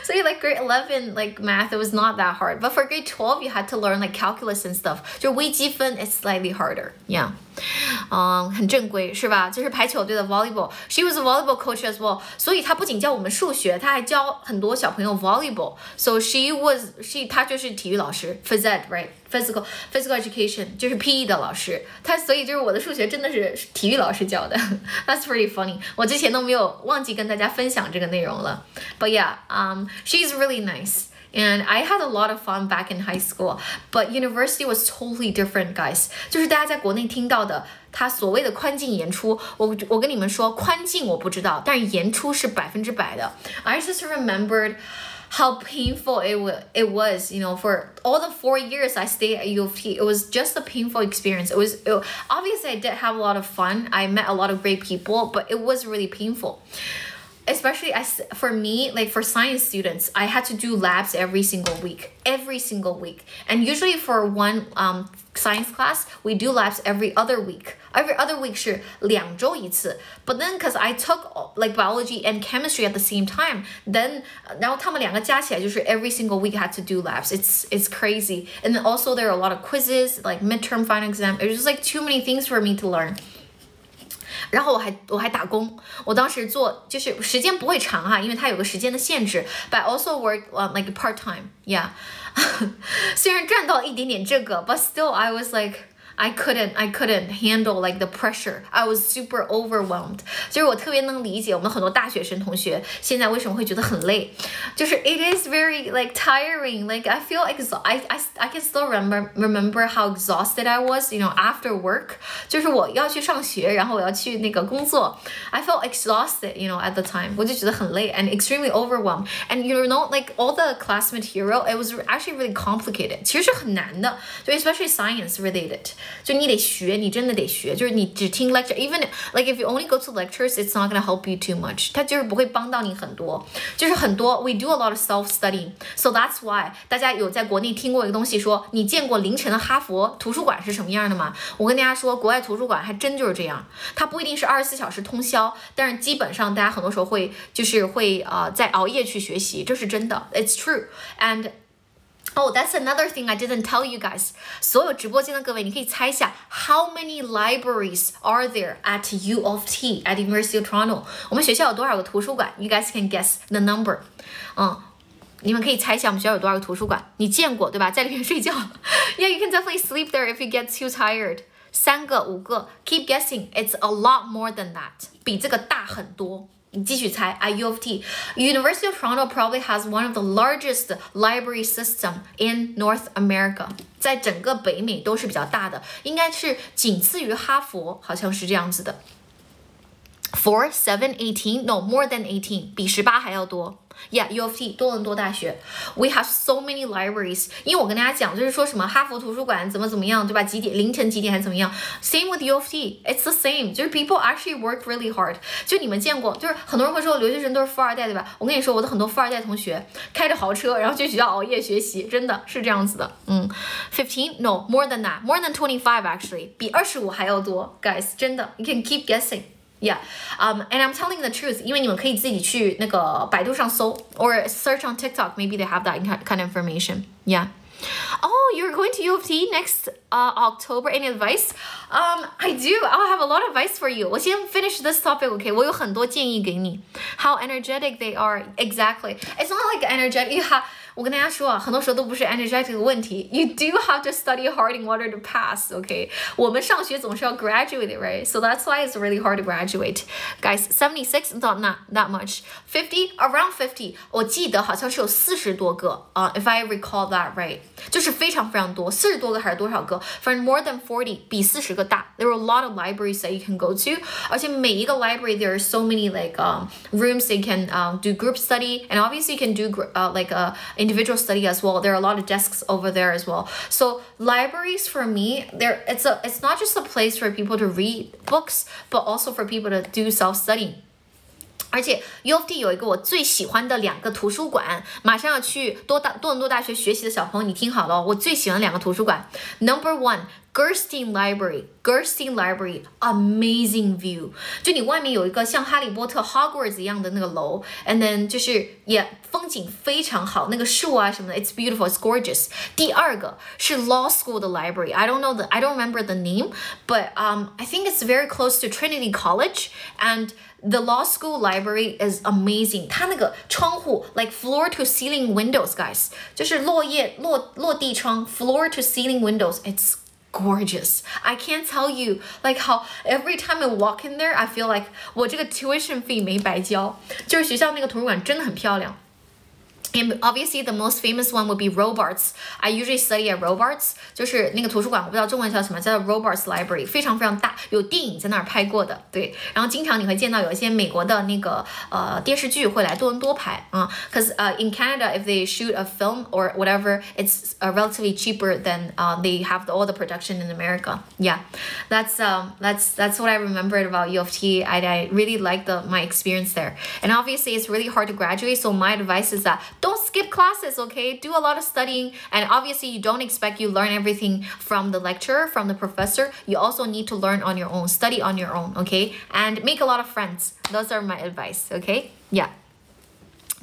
Speaker 1: So like grade 11 like math it was not that hard, but for grade 12 you had to learn like calculus and stuff. 就微积分 is slightly harder. Yeah. 很正规是吧？就是排球队的 volleyball. She was a volleyball coach as well. 所以她不仅教我们数学，她还教很多小朋友 volleyball. So她就是体育老师 phys ed, right? Physical education 就是 PE 的老师。所以就是我的数学真的是体育老师教的。That's pretty funny. 我之前都没有忘记跟大家分享这个内容了。But yeah, she's really nice. And I had a lot of fun back in high school, but university was totally different, guys. 就是大家在国内听到的，他所谓的宽进严出，我跟你们说，宽进我不知道，但是严出是100%的。I just remembered how painful it was, you know, for all the 4 years I stayed at U of T. It was just a painful experience. Obviously I did have a lot of fun. I met a lot of great people, but it was really painful. Especially for me, like for science students, I had to do labs every single week. And usually for one science class, we do labs every other week. Every other week 是2周一次. But then because I took like biology and chemistry at the same time, then 然后他们两个加起来就是 every single week I had to do labs. It's crazy. And then also there are a lot of quizzes, like midterm final exam. It was just like too many things for me to learn. 然后我还打工，我当时做就是时间不会长哈，因为它有个时间的限制。But I also work like part time, yeah. 虽然赚到一点点这个 ，but still I was like I couldn't handle like the pressure. I was super overwhelmed. 就是我特别能理解我们很多大学生同学现在为什么会觉得很累，就是 it is very like tiring. Like I feel I can still remember how exhausted I was, you know, after work. 就是我要去上学，然后我要去那个工作。I felt exhausted, you know, at the time. 我就觉得很累 and extremely overwhelmed. And you know, like all the class material, it was actually really complicated. 其实是很难的，就 especially science related. 就你得学，你真的得学，就是你只听 lecture, even like if you only go to lectures, it's not gonna help you too much. 它就是不会帮到你很多，就是很多 we do a lot of self-studying. So that's why 大家有在国内听过一个东西说，你见过凌晨的哈佛图书馆是什么样的吗？我跟大家说，国外图书馆还真就是这样，它不一定是24小时通宵，但是基本上大家很多时候会在熬夜去学习，这是真的 ，it's true. And oh, that's another thing I didn't tell you guys. 所有直播间的各位，你可以猜一下 how many libraries are there at U of T, at University of Toronto? 我们学校有多少个图书馆 ？You guys can guess the number. 你们可以猜一下我们学校有多少个图书馆？你见过对吧？在里面睡觉。Yeah, you can definitely sleep there if you get too tired. 3个、5个 ，keep guessing. It's a lot more than that. 比这个大很多。你继续猜 at U of T. University of Toronto probably has one of the largest library system in North America. 在整个北美都是比较大的，应该是仅次于哈佛，好像是这样子的。4, 7, 18, no, more than 18, 比18还要多。Yeah, U of T 多伦多大学 We have so many libraries 因为我跟大家讲就是说什么哈佛图书馆怎么样对吧几点凌晨几点还是怎么样 Same with U of T It's the same 就是 people actually work really hard 就你们见过就是很多人会说留学生都是富二代对吧我跟你说我的很多富二代同学开着豪车然后去学校熬夜学习真的是这样子的15 No, more than that More than 25 actually 比25还要多 Guys 真的 You can keep guessing Yeah, and I'm telling the truth. 因为你们可以自己去那个百度上搜 or search on TikTok. Maybe they have that kind of information. Yeah. Oh, you're going to U of T next October. Any advice? I do. I'll have a lot of advice for you. 我先 finish this topic, okay? 我有很多建议给你 How energetic they are. Exactly. It's not like energetic.我跟大家说啊，很多时候都不是 energetic 的问题 You do have to study hard in order to pass, okay? 我们上学总是要 graduate, right? So that's why it's really hard to graduate. Guys, 76, not that much. 50, around 50. 我记得好像是有40多个if I recall that right. 就是非常非常多40多个还是多少个 From more than 40比40个大 There are a lot of libraries that you can go to 而且每一个 library there are so many like rooms they can do group study and obviously you can do like individual study as well There are a lot of desks over there as well So libraries for me it's not just a place for people to read books but also for people to do self-studying而且 U of T 有一个我最喜欢的2个图书馆马上要去多伦多大学学习的小朋友你听好了我最喜欢的2个图书馆 Number 1 Gerstein Library amazing view 就你外面有一个像哈利波特 Hogwarts 一样的那个楼 and then 就是也风景非常好那个树啊什么的 It's beautiful, it's gorgeous 第2个是 Law School 的 library I don't remember the name but I think it's very close to Trinity College and The law school library is amazing 它那个窗户 like floor to ceiling windows guys 就是落地窗 floor to ceiling windows It's gorgeous I can't tell you like how every time I walk in there I feel like 我这个 tuition fee 没白交就是学校那个图书馆真的很漂亮And obviously the most famous one would be Robarts. I usually study at Robarts. 就是那个图书馆我不知道中文叫什么叫 Robarts Library 非常非常大有电影在那儿拍过的对然后经常你会见到有一些美国的那个电视剧会来多伦多拍Because in Canada if they shoot a film or whatever it's relatively cheaper than they have all the production in America. Yeah, that's what I remembered about U of T. I really liked my experience there. And obviously it's really hard to graduate so my advice is that don't skip classes, okay? Do a lot of studying. And obviously, you don't expect you learn everything from the lecturer, from the professor. You also need to learn on your own, study on your own, okay? And make a lot of friends. Those are my advice, okay? Yeah.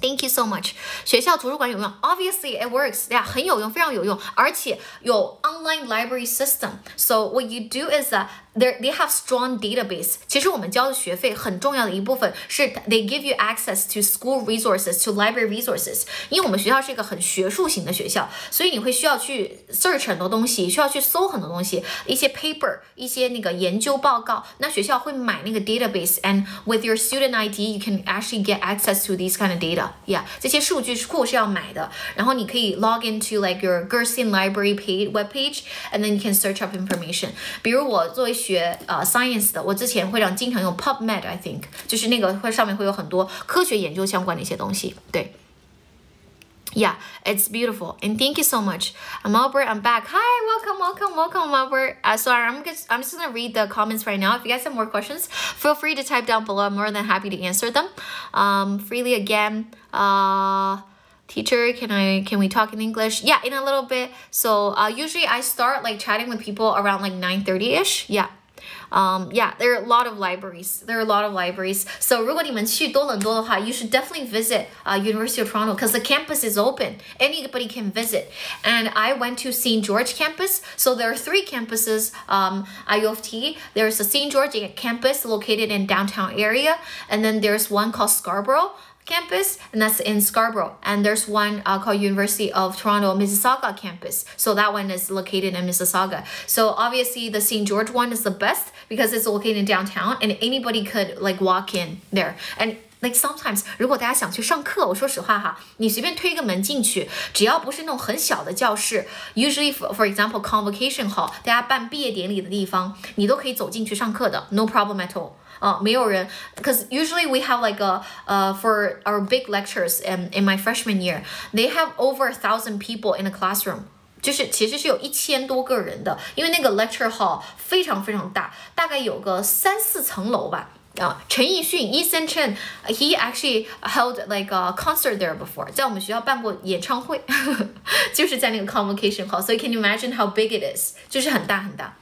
Speaker 1: Thank you so much. 学校图书馆有用 Obviously, it works. Yeah, 很有用，非常有用，而且有 online library system. So what you do is that they have strong database. 其实我们交的学费很重要的一部分是 they give you access to school resources, to library resources. 因为我们学校是一个很学术型的学校，所以你会需要去 search 很多东西，需要去搜很多东西，一些 paper, 一些那个研究报告。那学校会买那个 database, and with your student ID, you can actually get access to these kind of data. Yeah, 这些数据库是要买的，然后你可以 log into like your Gerstein Library web page, and then you can search up information. 比如我作为学science 的，我之前会经常用 PubMed, I think, 就是那个会上面会有很多科学研究相关的一些东西，对。Yeah, it's beautiful. And thank you so much. I'm Albert. I'm back. Hi, welcome, Albert. So I'm just going to read the comments right now. If you guys have more questions, feel free to type down below. I'm more than happy to answer them. Freely again. Teacher, can we talk in English? Yeah, in a little bit. So usually I start like chatting with people around like 9:30ish. Yeah. Yeah, there are a lot of libraries. So 如果你们去多伦多的话 you should definitely visit University of Toronto because the campus is open. Anybody can visit. And I went to St. George campus. So there are 3 campuses at U of T. There's a St. George campus located in downtown area. And then there's one called Scarborough campus, and that's in Scarborough. And there's one called University of Toronto Mississauga campus. So that one is located in Mississauga. So obviously the St. George one is the best because it's located in downtown and anybody could like walk in there. And like sometimes 如果大家想去上课，我说实话哈，你随便推个门进去，只要不是那种很小的教室 ，usually for example convocation hall， 大家办毕业典礼的地方，你都可以走进去上课的 ，no problem at all。没有人 because usually we have like for our big lectures in my freshman year, they have over 1,000 people in a classroom. 就是其实是有1000多个人的，因为那个 lecture hall 非常非常大，大概有个3-4层楼吧。陈奕迅 Eason Chen, he actually held like a concert there before. 在我们学校办过演唱会，就是在那个 convocation hall. So you can imagine how big it is. 就是很大很大。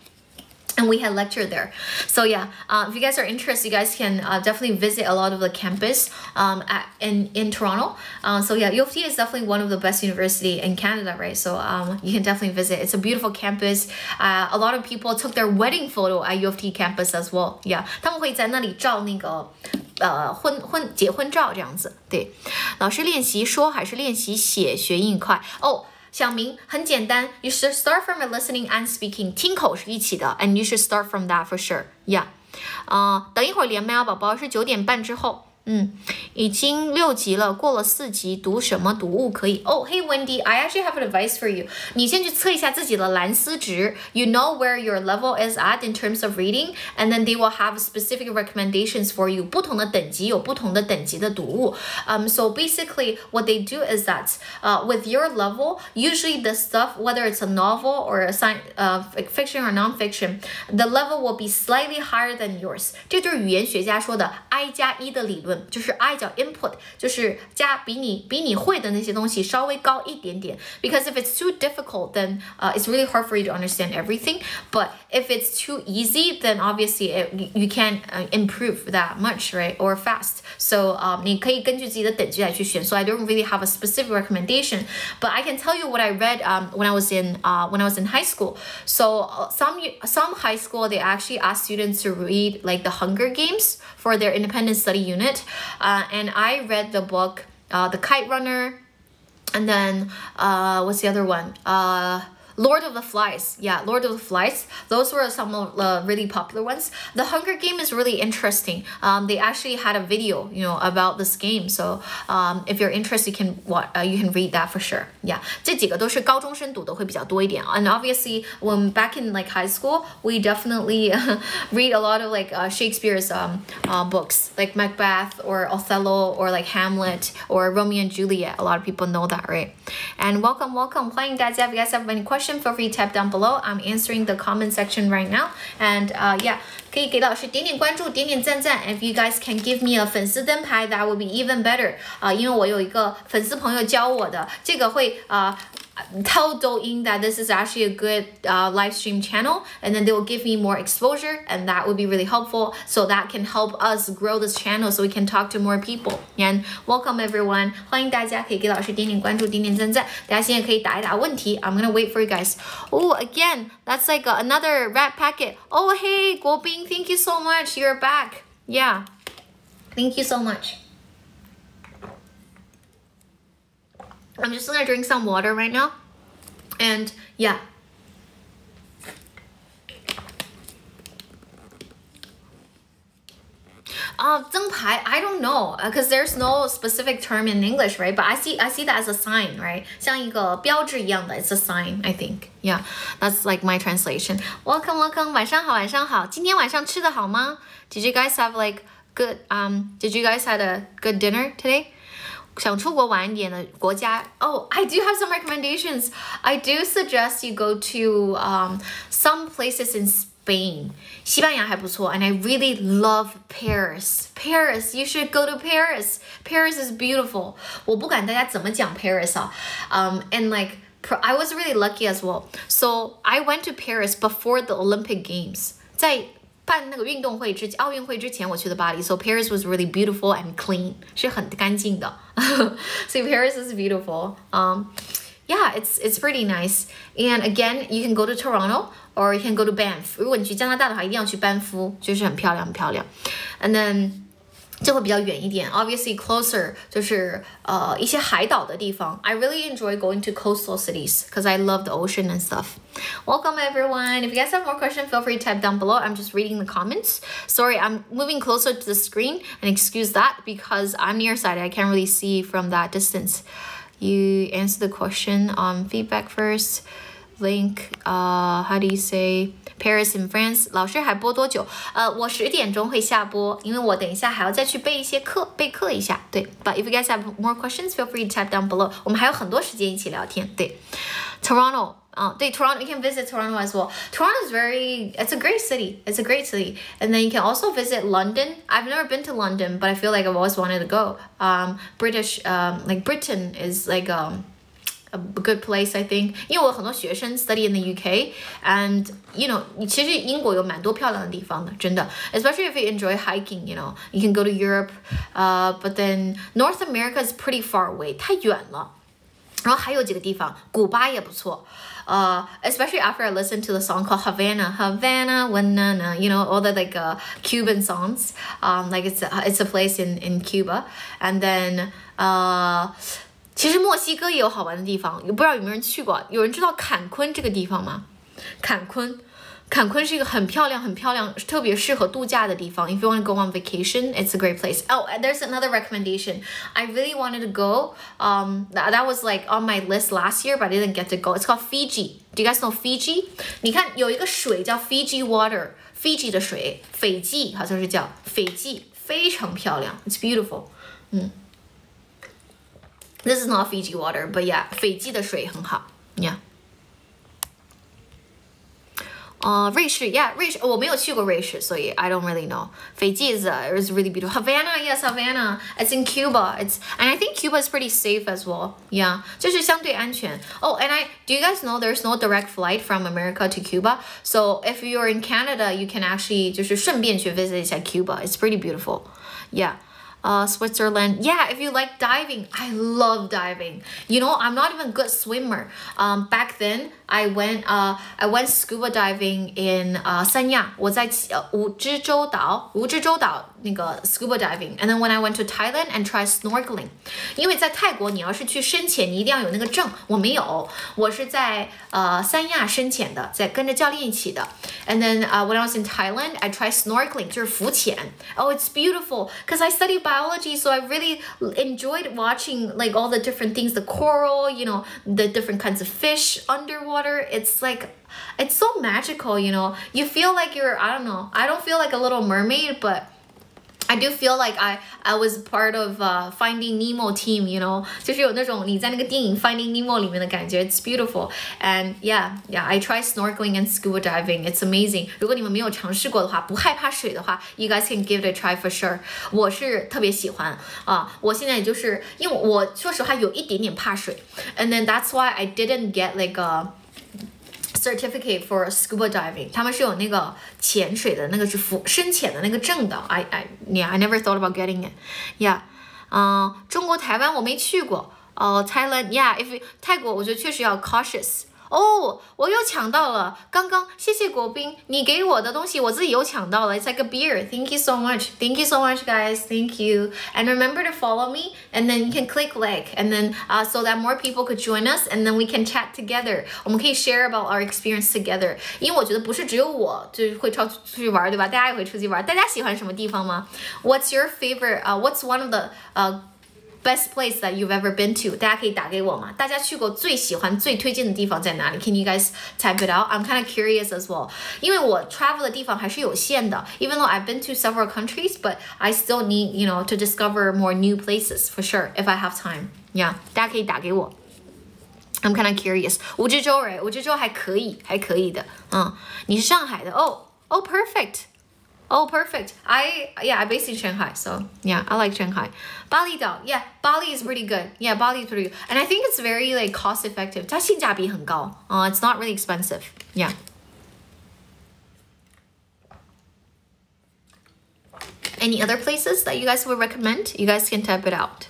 Speaker 1: And we had lecture there. So yeah, if you guys are interested, you guys can definitely visit a lot of the campus in Toronto. So yeah, U of T is definitely one of the best university in Canada, right? So you can definitely visit. It's a beautiful campus. A lot of people took their wedding photo at U of T campus as well. Yeah, 他们会在那里照那个结婚照这样子。对，老师练习说还是练习写学英语快哦。小明很简单 ，you should start from a listening and speaking， 听口是一起的 ，and you should start from that for sure。Yeah， 等一会儿连麦啊，宝宝是9点半之后。已经6级了，过了4级，读什么读物可以？Hey Wendy, I actually have an advice for you. 你先去测一下自己的蓝思值 ，you know where your level is at in terms of reading, and then they will have specific recommendations for you. 不同的等级有不同的等级的读物。So basically, what they do is that, with your level, usually the stuff, whether it's a novel or a fiction or non-fiction, the level will be slightly higher than yours. 这就是语言学家说的 I+1 的理论。就是 I 叫 input， 就是加比你会的那些东西稍微高一点点。Because if it's too difficult, then it's really hard for you to understand everything. But if it's too easy, then obviously you can't improve that much, right? Or fast. So 你可以根据自己的等级来去选。So I don't really have a specific recommendation, but I can tell you what I read when I was in high school. So some high school they actually ask students to read like the Hunger Games for their independent study unit. And I read the book, The Kite Runner, and then what's the other one? Lord of the Flies. Yeah, Lord of the Flies. Those were some of the really popular ones. The Hunger Game is really interesting. They actually had a video, about this game. So if you're interested, you can read that for sure. Yeah, 这几个都是高中生读的会比较多一点。And obviously, when back in like high school, we definitely read a lot of like Shakespeare's books, like Macbeth or Othello or like Hamlet or Romeo and Juliet. A lot of people know that, right? And welcome. 欢迎大家. If you guys have any questions, feel free to tap down below. I'm answering the comment section right now. And yeah, 可以给老师点点关注，点点赞赞。If you guys can give me a 粉丝灯牌, that would be even better. 因为我有一个粉丝朋友教我的，这个会tell Douyin that this is actually a good live stream channel, and then they will give me more exposure, and that would be really helpful. So that can help us grow this channel so we can talk to more people. And welcome everyone. 欢迎大家可以给老师点点关注，点点赞赞。大家现在可以打一打问题。I'm gonna wait for you guys. Oh, again, that's like another rat packet. Oh, hey, Guo Bing, thank you so much. You're back. Yeah, thank you so much. I'm just gonna drink some water right now. And yeah. Zheng Pai, I don't know, because there's no specific term in English, right? But I see that as a sign, right? 像一个标志一样的 it's a sign, I think. Yeah, that's like my translation. Welcome. 晚上好。今天晚上吃得好吗? Did you guys have like did you guys had a good dinner today? 想出国玩一点的国家 I do have some recommendations. I do suggest you go to some places in Spain. 西班牙还不错 and I really love Paris. Paris, you should go to Paris. Paris is beautiful. 我不管大家怎么讲 Paris 啊 and like I was really lucky as well. So I went to Paris before the Olympic Games. 在办那个奥运会之前我去的巴黎 so Paris was really beautiful and clean 是很干净的so Paris is beautiful yeah it's pretty nice and again you can go to Toronto or you can go to Banff 如果你去加拿大的话一定要去班夫就是很漂亮 and then 就会比较远一点 ，obviously closer 就是一些海岛的地方。I really enjoy going to coastal cities because I love the ocean and stuff. Welcome everyone. If you guys have more questions, feel free to type down below. I'm just reading the comments. Sorry, I'm moving closer to the screen, and excuse that because I'm nearsighted. I can't really see from that distance. You answer the question on feedback first. Link, how do you say Paris in France? 老师还播多久？我10点钟会下播，因为我等一下还要再去备课一下。对 ，But if you guys have more questions, feel free to type down below. 我们还有很多时间一起聊天。对 ，Toronto. 对 Toronto, you can visit Toronto as well. Toronto is it's a great city. It's a great city. And then you can also visit London. I've never been to London, but I feel like I've always wanted to go. Like Britain is like a good place, I think. 因为我有很多学生 study in the UK, and you know, 其实英国有蛮多漂亮的地方的，真的。Especially if you enjoy hiking, you know, you can go to Europe, but then North America is pretty far away, 太远了。然后还有几个地方，古巴也不错。Especially after I listened to the song called Havana, Wanana, you know, all the like Cuban songs. Like it's a place in Cuba, and then其实墨西哥也有好玩的地方，不知道有没有人去过？有人知道坎昆这个地方吗？坎昆是一个很漂亮、特别适合度假的地方。If you want to go on vacation, it's a great place. Oh, and there's another recommendation. I really wanted to go. That was like on my list last year, but I didn't get to go. It's called Fiji. Do you guys know Fiji? 你看有一个水叫 Fiji water, Fiji 的水，斐济好像是叫斐济，非常漂亮。It's beautiful. This is not Fiji water, but yeah, 斐济的水很好。Yeah. 瑞士 ，Yeah， 瑞士我没有去过瑞士，所以 I don't really know. 斐济 is really beautiful. Havana, yes, Havana. It's in Cuba. And I think Cuba is pretty safe as well. Yeah, 就是相对安全。Oh, and do you guys know there's no direct flight from America to Cuba? So if you're in Canada, you can actually 就是顺便去 visit 一下 Cuba. It's pretty beautiful. Yeah. Switzerland. Yeah, if you like diving, I love diving. You know, I'm not even a good swimmer. Back then, I went scuba diving in 三亚。我在蜈支洲岛那个 scuba diving. And then when I went to Thailand and tried snorkeling. 因为在泰国你要是去深潜，你一定要有那个证，我没有。我是在三亚深潜的，在跟着教练一起的。And then when I was in Thailand, I tried snorkeling, 就是浮潜。Oh, it's beautiful because I study biology, so I really enjoyed watching like all the different things, the coral, you know, the different kinds of fish underwater. It's so magical, you know. You feel like I don't know. I don't feel like a little mermaid, but I do feel like I was part of Finding Nemo team, you know. 就是有那种你在那个电影 Finding Nemo 里面的感觉 It's beautiful. And yeah, I try snorkeling and scuba diving. It's amazing. 如果你们没有尝试过的话，不害怕水的话 you guys can give it a try for sure. 我是特别喜欢我现在也就是因为我说实话有一点点怕水 and then that's why I didn't get like a certificate for scuba diving. 他们是有那个潜水的那个是深潜的那个证的。I never thought about getting it. Yeah. 中国台湾我没去过。Thailand, yeah. If 泰国我觉得确实要 cautious. 我又抢到了，刚刚谢谢国宾，你给我的东西我自己又抢到了。It's like a beer. Thank you so much. Thank you so much, guys. Thank you. And remember to follow me, and then you can click like, and then so that more people could join us, and then we can chat together. 我们可以 share about our experience together. 因为我觉得不是只有我就会出去玩，对吧？大家也会出去玩。大家喜欢什么地方吗？ What's your favorite? What's one of the best place that you've ever been to? 大家可以打给我嘛。大家去过最喜欢、最推荐的地方在哪里 ？Can you guys type it out? I'm kind of curious as well. 因为我 travel 的地方还是有限的。Even though I've been to several countries, but I still need, you know, to discover more new places for sure if I have time. Yeah, 大家可以打给我。I'm kind of curious. 蜈支洲人，蜈支洲还可以的。你是上海的？Oh, perfect. Oh, perfect. I based in Shanghai, so yeah, I like Shanghai. Bali 岛 yeah, Bali is pretty good. Yeah, Bali is pretty good. And I think it's very like cost effective. 它性价比很高. It's not really expensive. Yeah. Any other places that you guys would recommend? You guys can type it out.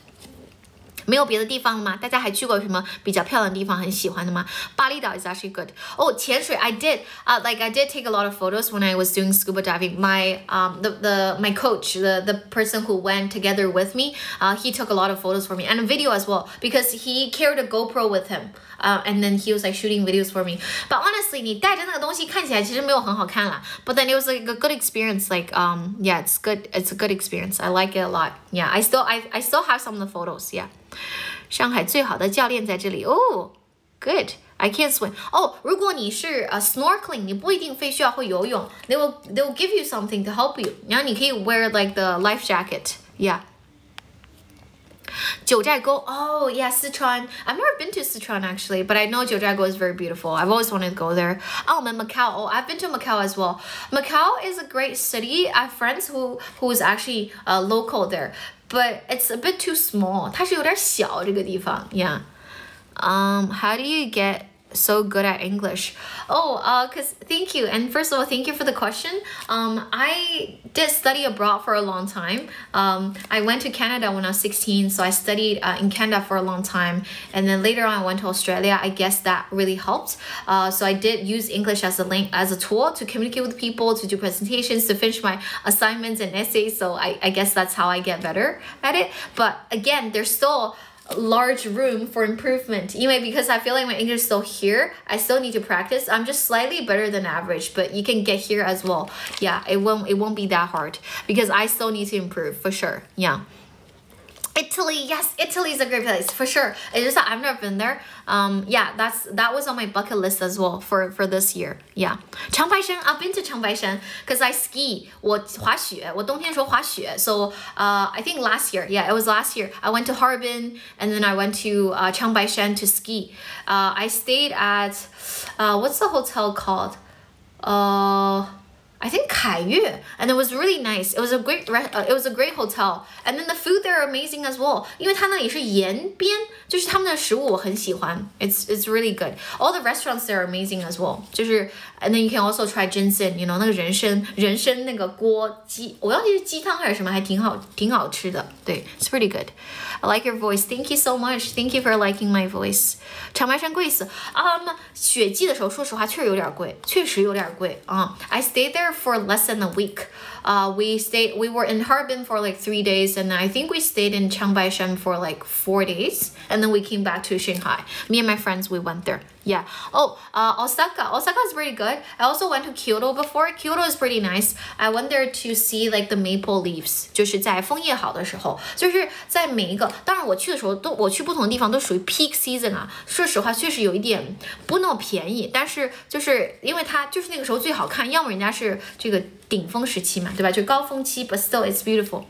Speaker 1: 没有别的地方了吗？大家还去过什么比较漂亮的地方很喜欢的吗？巴厘岛 is actually good. Oh, 潜水 I did take a lot of photos when I was doing scuba diving. My my coach, the person who went together with me, he took a lot of photos for me and a video as well because he carried a GoPro with him. And then he was like shooting videos for me. But honestly, 你带着那个东西看起来其实没有很好看啦。But then it was like a good experience. Like yeah, it's good. It's a good experience. I like it a lot. Yeah, I still have some of the photos. Yeah. 上海最好的教练在这里。Oh, good. I can't swim. 哦，如果你是snorkeling， 你不一定非需要会游泳。They will give you something to help you. 然后你可以 wear like the life jacket. Yeah. 九寨沟 oh yeah, Sichuan. I've never been to Sichuan actually, but I know 九寨沟 is very beautiful. I've always wanted to go there. And Macau. Oh, I've been to Macau as well. Macau is a great city. I have friends who's actually local there, but it's a bit too small. 它是有点小这个地方 Yeah. How do you get so good at English? Cause thank you. And first of all, thank you for the question. I did study abroad for a long time. I went to Canada when I was 16, so I studied in Canada for a long time. And then later on, I went to Australia. I guess that really helped. So I did use English as a tool to communicate with people, to do presentations, to finish my assignments and essays. So I guess that's how I get better at it. But again, there's still large room for improvement. Because I feel like my English is still here, I still need to practice. I'm just slightly better than average, but you can get here as well. Yeah, it won't be that hard because I still need to improve for sure. Yeah. Italy, yes, Italy is a great place for sure. It's just that I've never been there. Yeah, that was on my bucket list as well for this year. Yeah, 长白山 I've been to 长白山 because I ski. 我滑雪，我冬天的时候滑雪. So I think last year, yeah, it was last year. I went to Harbin and then I went to 长白山 to ski. I stayed at what's the hotel called? I think 凯悦 and it was really nice. It was a great hotel. And then the food there are amazing as well. 因为它那里是沿边，就是他们的食物我很喜欢. It's really good. All the restaurants there are amazing as well. 就是 and then you can also try ginseng, 那个人参那个锅鸡，我忘记是鸡汤还是什么，还挺好吃的。对 ，it's pretty good. I like your voice. Thank you so much. Thank you for liking my voice. 长白山贵死。雪季的时候，说实话确实有点贵。I stayed there for less than a week. We were in Harbin for like 3 days, and I think we stayed in Chiangbai-shan for like 4 days, and then we came back to Shanghai. Me and my friends, we went there. Yeah. Osaka is pretty good. I also went to Kyoto before. Kyoto is pretty nice. I went there to see like the maple leaves. 就是在枫叶好的时候，就是在每一个，当然我去的时候我去不同的地方都属于 peak season 啊。说实话，确实有一点不那么便宜，但是就是因为它就是那个时候最好看，要么人家是这个顶峰时期嘛，对吧？就高峰期 ，but still it's beautiful。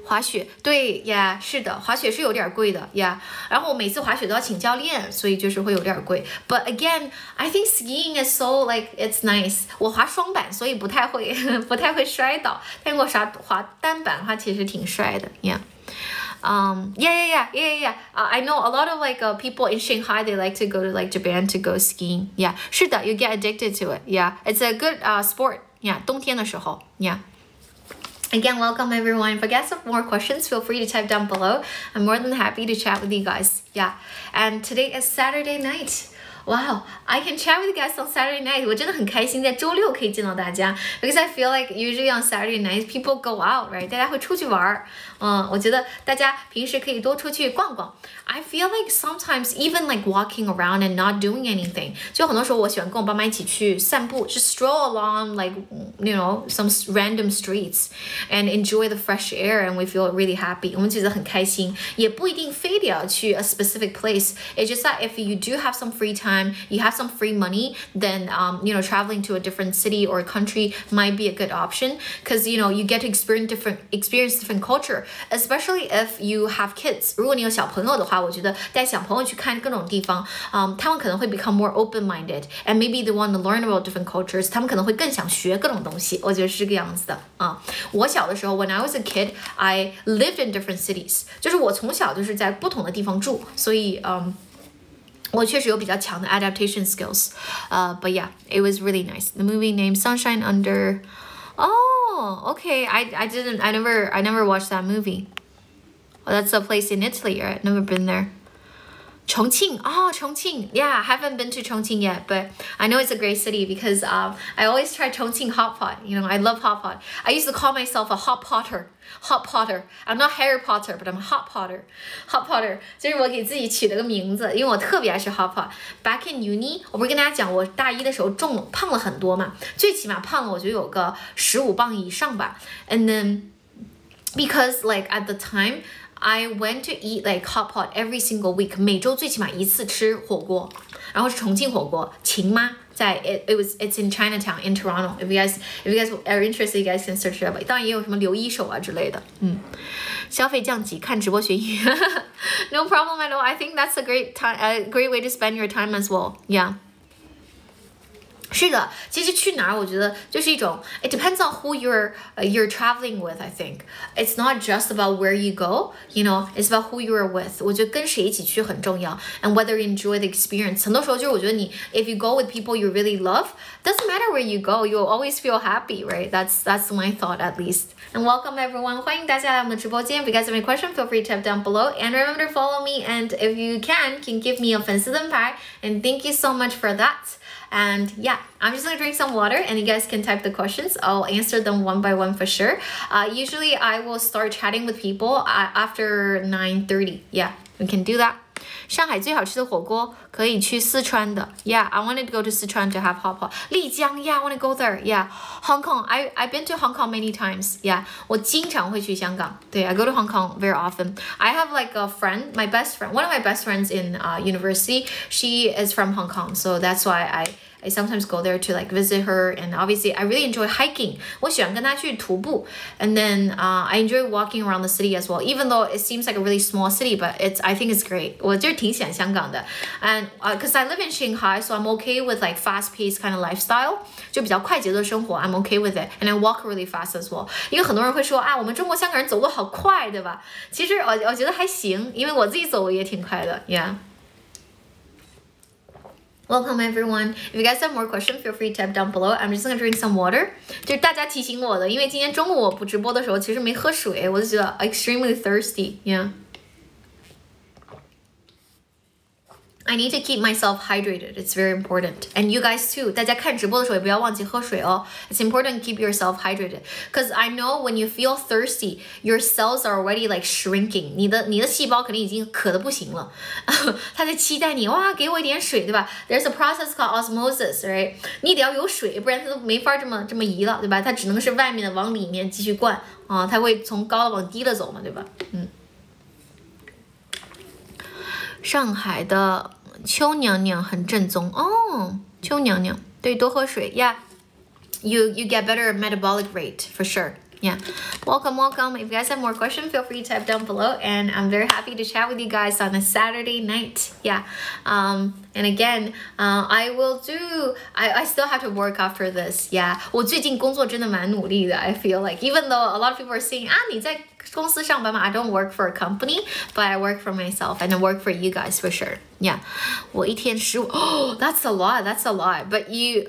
Speaker 1: 滑雪对呀，是的，滑雪是有点贵的呀。然后每次滑雪都要请教练，所以就是会有点贵。But again, I think skiing is so like it's nice. 我滑双板，所以不太会摔倒。但如果滑单板的话，其实挺帅的呀。Yeah. I know a lot of like people in Shanghai, they like to go to like Japan to go skiing. Yeah, 是的 you get addicted to it. Yeah, it's a good sport. Yeah, 冬天的时候 Yeah. Again, welcome everyone. If I get some more questions, feel free to type down below. I'm more than happy to chat with you guys. Yeah. And today is Saturday night. Wow, I can chat with you guys on Saturday night. 我真的很开心在周六可以见到大家 because I feel like usually on Saturday nights people go out, right? 大家会出去玩我觉得大家平时可以多出去逛逛 I feel like sometimes even like walking around and not doing anything 就很多时候我喜欢跟我爸妈一起去散步 just stroll along like some random streets and enjoy the fresh air and we feel really happy 我们觉得很开心也不一定非得要去 a specific place it's just that if you do have some free time you have some free money then traveling to a different city or country might be a good option because you get to experience different culture especially if you have kids 如果你有小朋友的话我觉得带小朋友去看各种地方他们可能会 become more open-minded and maybe they want to learn about different cultures 他们可能会更想学各种东西我觉得是这个样子的我小的时候 when I was a kid I lived in different cities 就是我从小就是在不同的地方住所以我确实有比较强的 adaptation skills but yeah it was really nice the movie named Sunshine Under Oh, okay. I never watched that movie. Oh, that's a place in Italy, right? Never been there. Chongqing. Oh, Chongqing. Yeah, I haven't been to Chongqing yet, but I know it's a great city because I always try Chongqing hot pot. You know, I love hot pot. I used to call myself a hot potter. Hot Potter. I'm not Harry Potter, but I'm a hot potter. Hot Potter 就是我给自己取了个名字，因为我特别爱吃 hot pot. Back in uni, 我不是跟大家讲，我大一的时候胖了很多嘛，最起码胖了，我觉得有个15磅以上吧。And then because like at the time, I went to eat like hot pot every single week. 每周最起码一次吃火锅，然后是重庆火锅，秦妈。It's in Chinatown in Toronto. If you guys are interested, you guys can search it up. 当然也有什么刘一手啊之类的。消费降级，看直播学英语。No problem at all. I think that's a great way to spend your time as well. Yeah. 是的，其实去哪儿，我觉得就是一种 it depends on who you're traveling with. I think it's not just about where you go, you know, it's about who you're with. 我觉得跟谁一起去很重要 ，and whether you enjoy the experience. 很多时候就是我觉得你 if you go with people you really love, doesn't matter where you go, you'll always feel happy, right? That's my thought at least. And welcome everyone. 欢迎大家来我们的直播间。If you guys have any question, feel free to type down below. And remember to follow me. And if you can give me a 粉丝灯牌. And thank you so much for that. And yeah, I'm just gonna drink some water and you guys can type the questions. I'll answer them one by one for sure. Usually I will start chatting with people after 9:30. Yeah, we can do that. 上海最好吃的火锅可以去四川的 Yeah, I wanted to go to Sichuan to have hot pot. 丽江 Yeah, I want to go there. Yeah, Hong Kong. I've been to Hong Kong many times. Yeah, 我经常会去香港。对 I go to Hong Kong very often. I have like a friend, my best friend, one of my best friends in university. She is from Hong Kong, so that's why I sometimes go there to like visit her, and obviously I really enjoy hiking. 我喜欢跟她去徒步 and then I enjoy walking around the city as well, even though it seems like a really small city, but I think it's great. 我就是挺喜欢香港的 and because I live in Shanghai, so I'm okay with like fast-paced kind of lifestyle. 就比较快节奏的生活 I'm okay with it, and I walk really fast as well. 因为很多人会说我们中国香港人走路好快，对吧？其实我觉得还行，因为我自己走路也挺快的 Yeah. Welcome everyone. If you guys have more questions, feel free to type down below. I'm just gonna drink some water. 就是大家提醒我的，因为今天中午我不直播的时候，其实没喝水，我就觉得 extremely thirsty. Yeah. I need to keep myself hydrated. It's very important. And you guys too. 大家看直播的时候也不要忘记喝水哦。It's important to keep yourself hydrated. Because I know when you feel thirsty, your cells are already like shrinking. 你的细胞肯定已经渴得不行了。它在期待你，哇，给我一点水，对吧？ There's a process called osmosis, right? 你得要有水，不然它都没法这么移了，对吧？它只能是外面的往里面继续灌啊，它会从高了往低了走嘛，对吧？上海的邱娘娘很正宗哦，邱娘娘对，多喝水 Yeah, you get better metabolic rate for sure. Yeah, welcome. If you guys have more questions, feel free to type down below, and I'm very happy to chat with you guys on a Saturday night. Yeah, and again, I still have to work after this. Yeah, 我最近工作真的蛮努力的 I feel like, even though a lot of people are saying 你在公司上班嘛 I don't work for a company, but I work for myself and I work for you guys for sure. Yeah, 我一天15 that's a lot. But you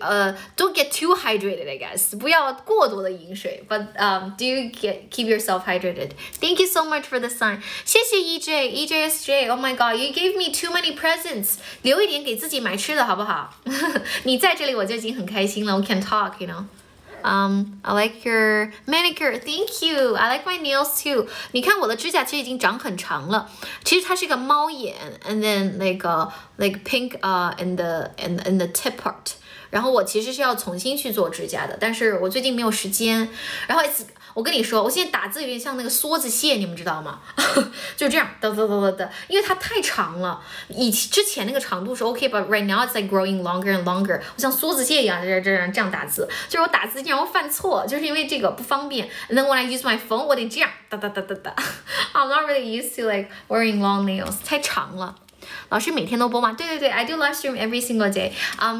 Speaker 1: don't get too hydrated, I guess. 不要过多的饮水 but do keep yourself hydrated. Thank you so much for the sign. 谢谢 EJSJ. Oh my god, you gave me too many presents. 留一点给自己买吃的好不好？你在这里我就已经很开心了。We can talk, you know. I like your manicure. Thank you. I like my nails too. 你看我的指甲其实已经长很长了。其实它是一个猫眼 and then like pink in the tip part. 然后我其实是要重新去做指甲的，但是我最近没有时间。然后我跟你说，我现在打字有点像那个梭子蟹，你们知道吗？就这样的，因为它太长了。之前那个长度是 OK，but right now it's like growing longer and longer。我像梭子蟹一样这样打字，就是我打字经常会犯错，就是因为这个不方便。And then when I use my phone， 我得这样哒。I'm not really used to like wearing long nails， 太长了。老师每天都播吗？对 I do live stream every single day.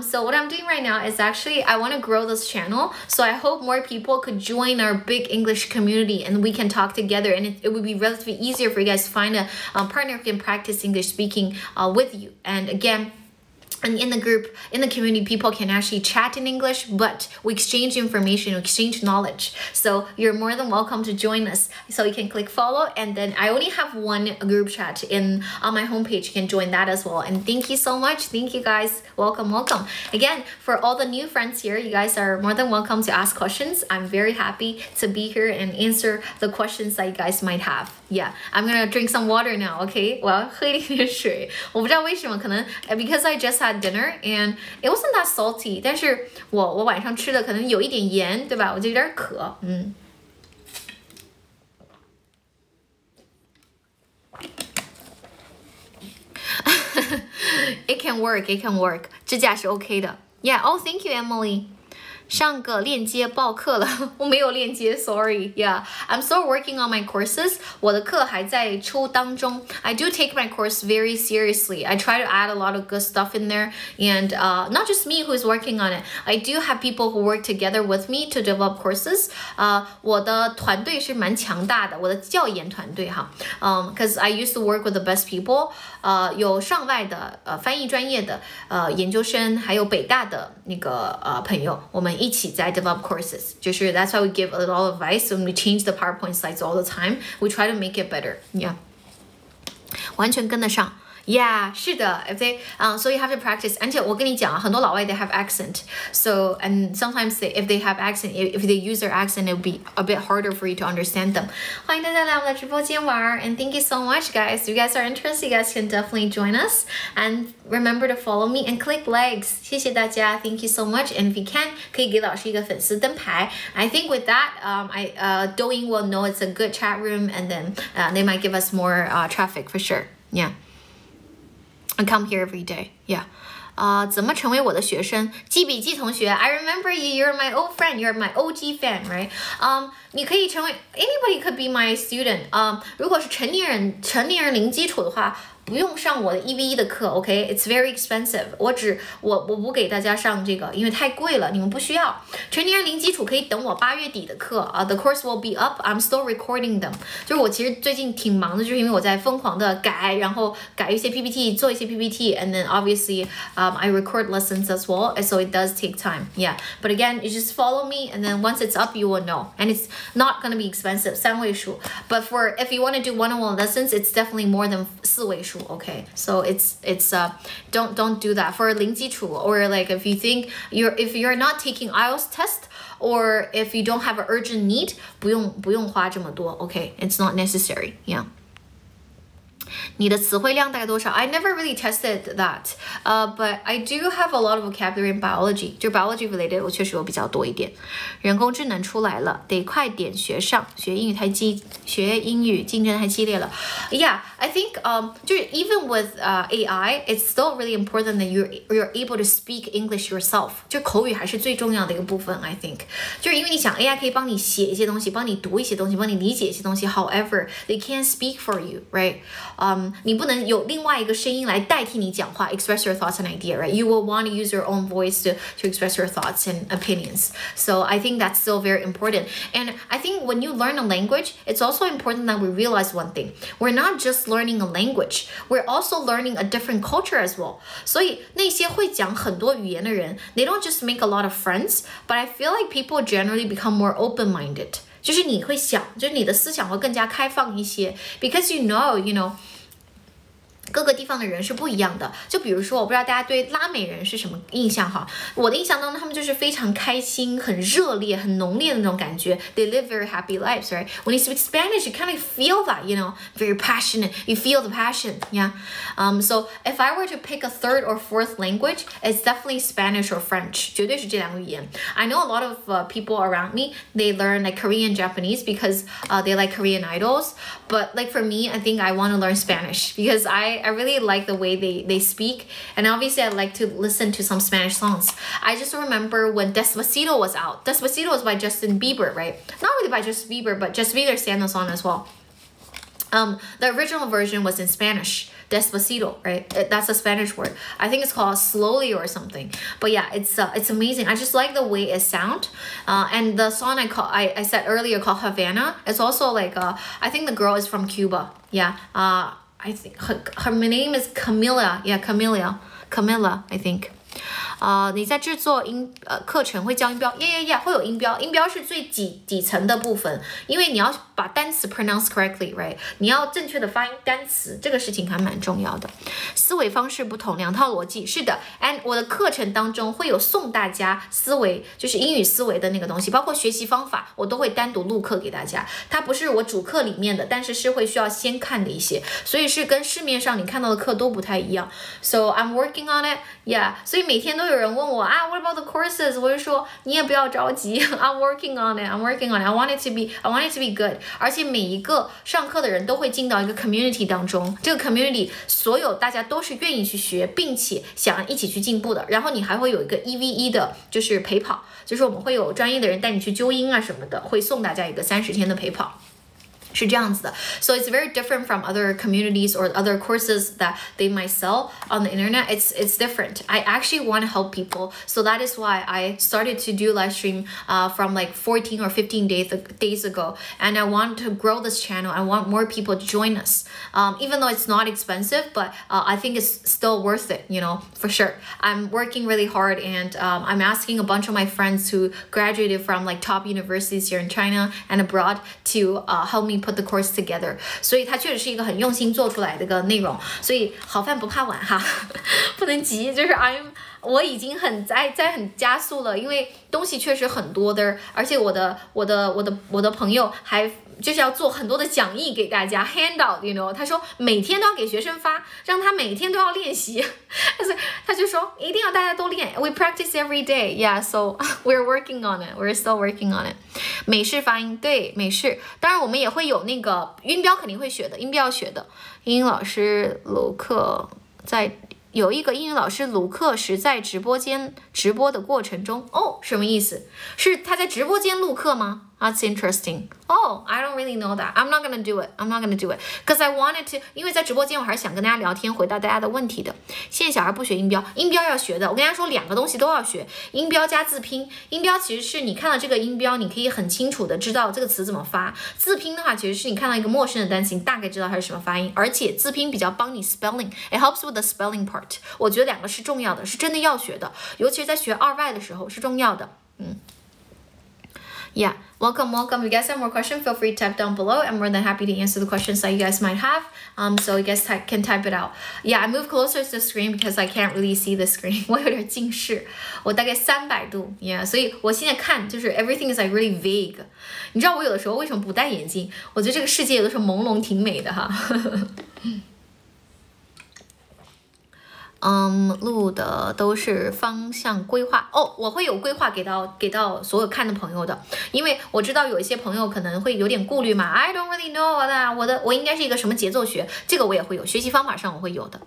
Speaker 1: So what I'm doing right now is actually I want to grow this channel, so I hope more people could join our big English community and we can talk together, and it would be relatively easier for you guys to find a partner who can practice English speaking with you. And again, And in the group, in the community, people can actually chat in English, but we exchange information, we exchange knowledge. So you're more than welcome to join us. So you can click follow, and then I only have one group chat on my homepage. You can join that as well. And thank you so much. Thank you guys. Welcome, welcome. Again, for all the new friends here, you guys are more than welcome to ask questions. I'm very happy to be here and answer the questions that you guys might have. Yeah, I'm gonna drink some water now, okay? 我要喝一点水。我不知道为什么，可能 because I just had dinner and it wasn't that salty. 但是我晚上吃的可能有一点盐，对吧？我就有点渴，It can work, it can work. 指甲是 OK 的。Yeah, oh, thank you, Emily. 上个链接报课了，我没有链接 ，sorry. Yeah, I'm still working on my courses. 我的课还在抽当中。I do take my course very seriously. I try to add a lot of good stuff in there, and not just me who's working on it. I do have people who work together with me to develop courses. 我的团队是蛮强大的，我的教研团队哈。Because I used to work with the best people. 有上外的翻译专业的研究生，还有北大的那个朋友，我们一起在 develop courses， 就是 that's why we give a lot of advice when we change the PowerPoint slides all the time. We try to make it better. Yeah， 完全跟得上。Yeah， 是的 ，if they so you have to practice. 而且我跟你讲啊，很多老外 they have accent. So and sometimes if they have accent, if they use their accent, it will be a bit harder for you to understand them. 欢迎大家来我们的直播间玩 ，and thank you so much, guys. If you guys are interested, you guys can definitely join us. And remember to follow me and click likes. 谢谢大家 ，thank you so much. And if you can, 可以给老师一个粉丝灯牌。I think with that, Douyin will know it's a good chat room, and then they might give us more traffic for sure. Yeah. I come here every day. Yeah. 怎么成为我的学生？记笔记同学 I remember you. You're my old friend. You're my OG fan, right? 你可以成为 anybody could be my student. 如果是成年人零基础的话，不用上我的1v1的课 ，OK？ It's very expensive. 我不给大家上这个，因为太贵了，你们不需要。成年人零基础可以等我8月底的课The course will be up. I'm still recording them. 就是我其实最近挺忙的，就是因为我在疯狂的改，然后改一些 PPT， 做一些 PPT，and then obviously I record lessons as well, and so it does take time. Yeah, but again, you just follow me, and then once it's up, you will know, and it's not gonna be expensive. 3位数 but if you want to do one-on-one lessons, it's definitely more than 4位数。Okay, so it's don't do that for 零基础 or like if you think if you're not taking IELTS test or if you don't have an urgent need, 不用花这么多 Okay, it's not necessary. Yeah. 你的词汇量大概多少 I never really tested that, but I do have a lot of vocabulary in biology. 就 biology related 我确实有比较多一点。人工智能出来了，得快点学上，学英语竞争太激烈了。Yeah, I think 就是 even with AI, it's still really important that you're able to speak English yourself. 就口语还是最重要的一个部分 I think. 就是因为你想 AI 可以帮你写一些东西，帮你读一些东西，帮你理解一些东西。However, they can't speak for you, right? 你不能有另外一个声音来代替你讲话 express your thoughts and idea, right? You will want to use your own voice to express your thoughts and opinions. So I think that's still very important. And I think when you learn a language, it's also important that we realize one thing. We're not just learning a language. We're also learning a different culture as well. 所以那些会讲很多语言的人 they don't just make a lot of friends, but I feel like people generally become more open-minded. 就是你会想，就是你的思想会更加开放一些 because you know, 各个地方的人是不一样的，就比如说，我不知道大家对拉美人是什么印象哈？我的印象当中，他们就是非常开心、很热烈、很浓烈的那种感觉。They live very happy lives, right? When you speak Spanish, you kind of feel that, very passionate. You feel the passion, yeah. So if I were to pick a third or fourth language, it's definitely Spanish or French. 绝对是这两个语言。I know a lot of people around me, they learn like Korean, Japanese because they like Korean idols. But like for me, I think I want to learn Spanish because I really like the way they speak, and obviously I like to listen to some Spanish songs. I just remember when Despacito was out. Despacito was by Justin Bieber, right? Not really by Justin Bieber, but Justin Bieber sang the song as well. The original version was in Spanish, Despacito, right? That's a Spanish word. I think it's called slowly or something. But yeah, it's amazing. I just like the way it sounds. And the song I said earlier called Havana. It's also like I think the girl is from Cuba. Yeah. I think her name is Camila. Yeah, Camila. Camilla I think。你在制作课程会教音标 ，yeah， 会有音标，音标是最底层的部分，因为你要把单词 pronounce correctly，right？ 你要正确的发音单词，这个事情还蛮重要的。思维方式不同，两套逻辑，是的。and 我的课程当中会有送大家思维，就是英语思维的那个东西，包括学习方法，我都会单独录课给大家。它不是我主课里面的，但是是会需要先看的一些，所以是跟市面上你看到的课都不太一样。So I'm working on it，yeah。所以每天都有人问我啊 ，What about the courses？ 我就说你也不要着急 ，I'm working on it，I'm working on it，I want it to be good。而且每一个上课的人都会进到一个 community 当中，这个 community 所有大家都是愿意去学，并且想一起去进步的。然后你还会有一个1v1的，就是陪跑，就是我们会有专业的人带你去纠音啊什么的，会送大家一个30天的陪跑。是这样子的 ，so it's very different from other communities or other courses that they might sell on the internet. It's different. I actually want to help people, so that is why I started to do live stream from like 14 or 15 days ago, and I want to grow this channel. I want more people to join us. Even though it's not expensive, but I think it's still worth it. You know, for sure. I'm working really hard, and I'm asking a bunch of my friends who graduated from like top universities here in China and abroad to help me put the course together， 所以它确实是一个很用心做出来的一个内容，所以好饭不怕晚哈，不能急，就是我已经很加速了，因为东西确实很多的，而且我的朋友还就是要做很多的讲义给大家 handout，you know， 他说每天都要给学生发，让他每天都要练习，他就说一定要大家都练 ，we practice every day，yeah，so we're working on it，we're still working on it。美式发音对美式，当然我们也会有那个音标肯定会学的，音标要学的。英语老师鲁克有一个英语老师鲁克时在直播的过程中，什么意思？是他在直播间录课吗？ That's interesting. Oh, I don't really know that. I'm not gonna do it. Because I wanted to. 因为在直播间我还是想跟大家聊天，回答大家的问题的。现在小孩不学音标，音标要学的。我跟大家说2个东西都要学，音标加字拼。音标其实是你看到这个音标，你可以很清楚的知道这个词怎么发。字拼的话，其实是你看到一个陌生的单词，你大概知道它是什么发音。而且字拼比较帮你 spelling. It helps with the spelling part. 我觉得2个是重要的，是真的要学的，尤其是在学2外的时候是重要的。Yeah, welcome. If you guys have more questions, feel free to type down below. I'm more than happy to answer the questions that you guys might have. So you guys can type it out. Yeah, I moved closer to the screen because I can't really see the screen. 我有点近视，我大概300度。Yeah, 所以我现在看就是 everything is like really vague. 你知道我有的时候为什么不戴眼镜？我觉得这个世界有的时候朦胧挺美的哈。录的都是方向规划我会有规划给到所有看的朋友的，因为我知道有一些朋友可能会有点顾虑嘛 ，I don't really know 我应该是一个什么节奏学，这个我也会有，学习方法上我会有的，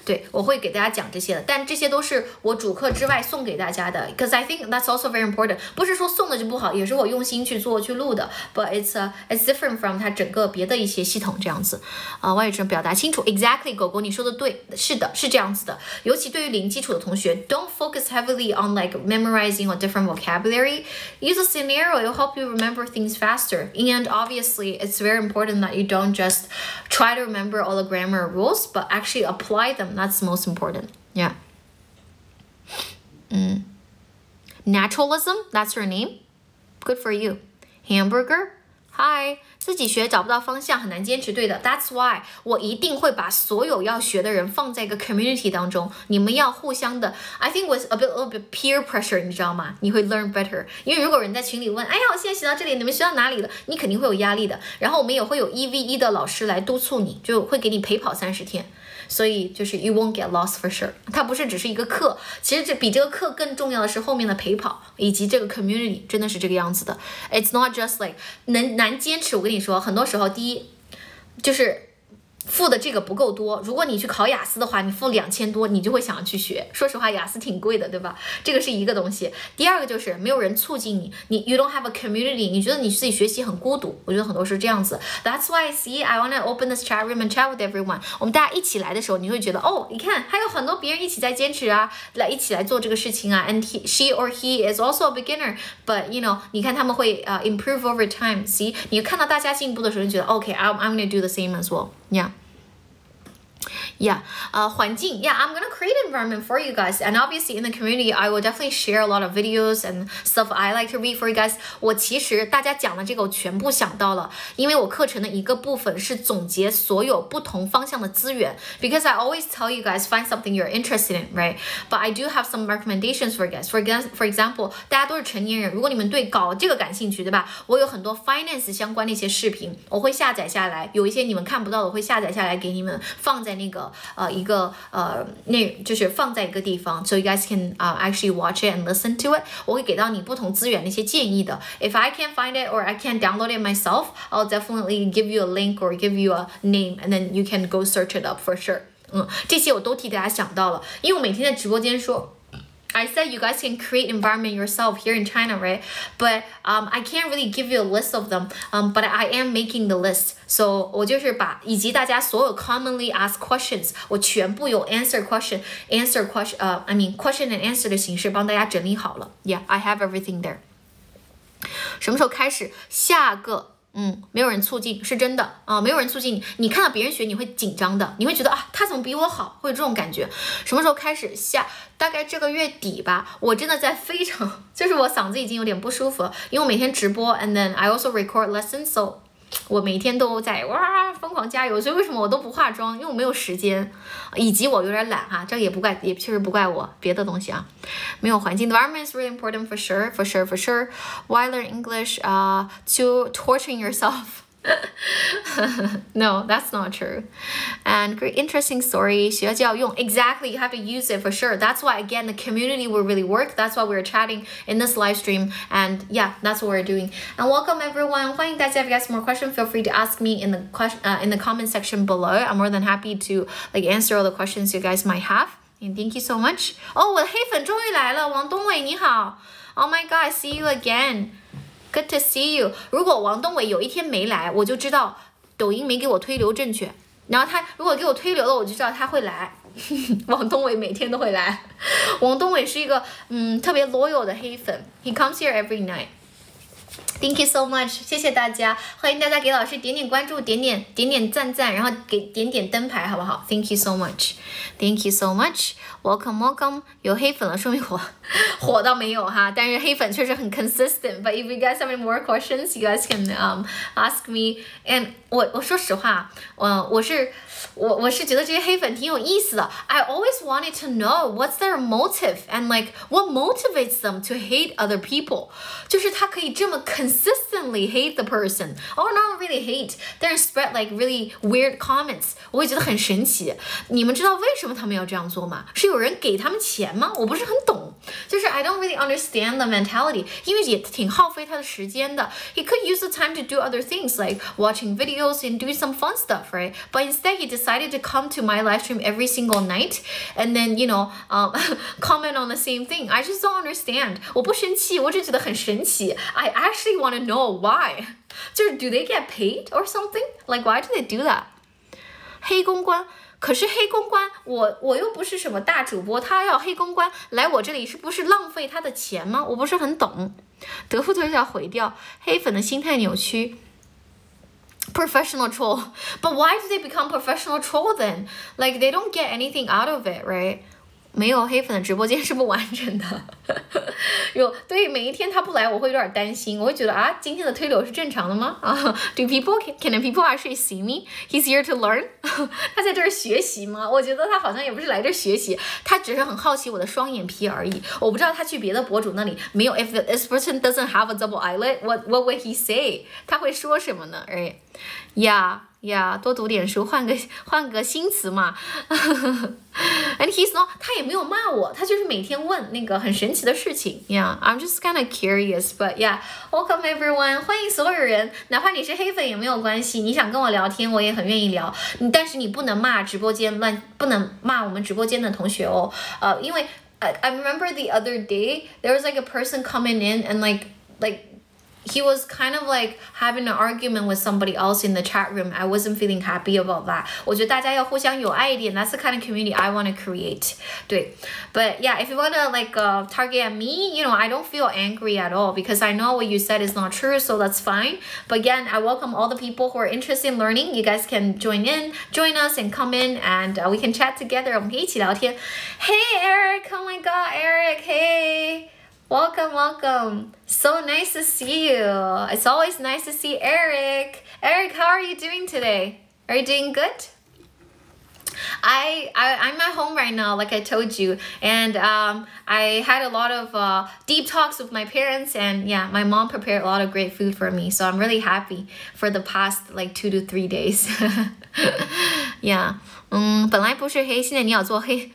Speaker 1: 对，我会给大家讲这些的，但这些都是我主课之外送给大家的 ，because I think that's also very important， 不是说送的就不好，也是我用心去做去录的 ，but it's different from 它整个别的一些系统这样子，外语中表达清楚 ，exactly， 狗狗你说的对，是的，是这样子的。尤其对于零基础的同学 ，don't focus heavily on like memorizing or different vocabulary. Use a scenario; it'll help you remember things faster. And obviously, it's very important that you don't just try to remember all the grammar rules, but actually apply them. That's the most important. Yeah. Naturalism. That's her name. Good for you. Hamburger. Hi. 自己学找不到方向很难坚持，对的 ，That's why 我一定会把所有要学的人放在一个 community 当中，你们要互相的 ，I think with a little bit peer pressure， 你知道吗？你会 learn better， 因为如果有人在群里问，哎呀，我现在写到这里，你们学到哪里了？你肯定会有压力的。然后我们也会有1v1的老师来督促你，就会给你陪跑30天。所以就是 you won't get lost for sure， 它不是只是一个课，其实比这个课更重要的是后面的陪跑以及这个 community， 真的是这个样子的。It's not just like 难坚持，我跟你说，很多时候第一就是付的这个不够多，如果你去考雅思的话，你付2000多，你就会想要去学。说实话，雅思挺贵的，对吧？这个是一个东西。第二个就是没有人促进你 you don't have a community， 你觉得你自己学习很孤独。我觉得很多是这样子。That's why I want to open this chat room and chat with everyone。我们大家一起来的时候，你会觉得你看还有很多别人一起在坚持啊，一起来做这个事情啊。And she or he is also a beginner，but you know， 你看他们会improve over time。See， 你看到大家进步的时候，你觉得OK，I'm gonna do the same as well。Yeah. Yeah, 环境 Yeah, I'm gonna create an environment for you guys, and obviously in the community I will definitely share a lot of videos and stuff I like to read for you guys. 我其实大家讲的这个我全部想到了，因为我课程的一个部分是总结所有不同方向的资源 because I always tell you guys find something you're interested in, right? But I do have some recommendations for you guys. For example, 大家都是成年人，如果你们对搞这个感兴趣，对吧？我有很多 finance 相关的一些视频，我会下载下来，有一些你们看不到的我会下载下来给你们放在那个就是放在一个地方 so you guys can actually watch it and listen to it. 我会给到你不同资源的一些建议的。If I can't find it or I can't download it myself, I'll definitely give you a link or give you a name and then you can go search it up for sure. 这些我都替大家想到了，因为我每天在直播间说I said you guys can create environment yourself here in China, right? But I can't really give you a list of them. But I am making the list. So 我就是把以及大家所有 commonly asked questions, 我全部有 question and answer 的形式帮大家整理好了。Yeah, I have everything there. 什么时候开始？下个。没有人促进是真的啊，没有人促进你。你看到别人学，你会紧张的，你会觉得啊，他怎么比我好，会有这种感觉。什么时候开始下？大概这个月底吧。我真的在非常，就是我嗓子已经有点不舒服了，因为我每天直播 ，and then I also record lessons, so 我每天都在疯狂加油。所以为什么我都不化妆？因为我没有时间，以及我有点懒哈，这个也确实不怪我，别的东西啊，没有环境。The environment is really important for sure. Why learn English? To torturing yourself. No, that's not true. And great interesting story. 学就要用 Exactly, you have to use it for sure. That's why again the community will really work. That's why we're chatting in this live stream. And yeah, that's what we're doing. And welcome everyone. 欢迎大家 If you guys have more questions, feel free to ask me in the comment section below. I'm more than happy to answer all the questions you guys might have. And thank you so much. 我的黑粉终于来了，王东伟你好。Oh my God, see you again.Good to see you. 如果王东伟有一天没来，我就知道抖音没给我推流正确。然后他如果给我推流了，我就知道他会来。王东伟每天都会来。王东伟是一个特别 loyal 的黑粉。He comes here every night. Thank you so much. 谢谢大家，欢迎大家给老师点点关注，点点赞，然后点点灯牌，好不好 ？Thank you so much. Thank you so much. Welcome. 有黑粉了，说明火倒没有哈，但是黑粉确实很 consistent. But if you guys have any more questions, you guys can ask me. And 我说实话，我是觉得这些黑粉挺有意思的。I always wanted to know what's their motive and what motivates them to hate other people. 就是他可以这么 consistently hate the person. Oh, not really hate, 但是 spread really weird comments. 我会觉得很神奇。你们知道为什么他们要这样做吗？是有人给他们钱吗？我不是很懂。就是 I don't really understand the mentality. 因为也挺耗费他的时间的。He could use the time to do other things like watching videos and doing some fun stuff, right? But instead he decided to come to my live stream every single night and then, comment on the same thing. I just don't understand. 我不生气，我只觉得很神奇。I actually want to know why. 就是 do they get paid or something? Why do they do that? 黑公关，可是黑公关，我又不是什么大主播，他要黑公关来我这里，是不是浪费他的钱吗？我不是很懂。德芙特要毁掉，黑粉的心态扭曲。Professional troll. But why do they become professional troll then? They don't get anything out of it, right? 没有黑粉的直播间是不完整的。对，每一天他不来，我会有点担心，我会觉得今天的推流是正常的吗？Do people can people actually see me? He's here to learn. 他在这儿学习吗？我觉得他好像也不是来这儿学习，他只是很好奇我的双眼皮而已。我不知道他去别的博主那里没有。If this person doesn't have a double eyelid, what would he say? 他会说什么呢 ？Right? Yeah, 多读点书，换个新词嘛。And he's not, 他也没有骂我，他就是每天问那个很神奇的事情。Yeah, I'm just kind of curious, but yeah, welcome everyone. 欢迎所有人，哪怕你是黑粉也没有关系，你想跟我聊天，我也很愿意聊。但是你不能骂直播间不能骂我们直播间的同学哦。因为I remember the other day there was a person coming in and he was kind of like having an argument with somebody else in the chat room. I wasn't feeling happy about that. 我觉得大家要互相友爱一点. That's the kind of community I want to create. 对 But yeah, if you want to like target at me, I don't feel angry at all because I know what you said is not true, so that's fine. But again, I welcome all the people who are interested in learning. You guys can join us and come in and we can chat together. 我们可以一起聊天. Hey Eric, oh my god, Eric, hey. Welcome. So nice to see you. It's always nice to see Eric. Eric, how are you doing today? Are you doing good? I'm at home right now, like I told you, and I had a lot of deep talks with my parents, and yeah, my mom prepared a lot of great food for me, so I'm really happy for the past like 2 to 3 days. Yeah. 本来不是黑，现在你要做黑，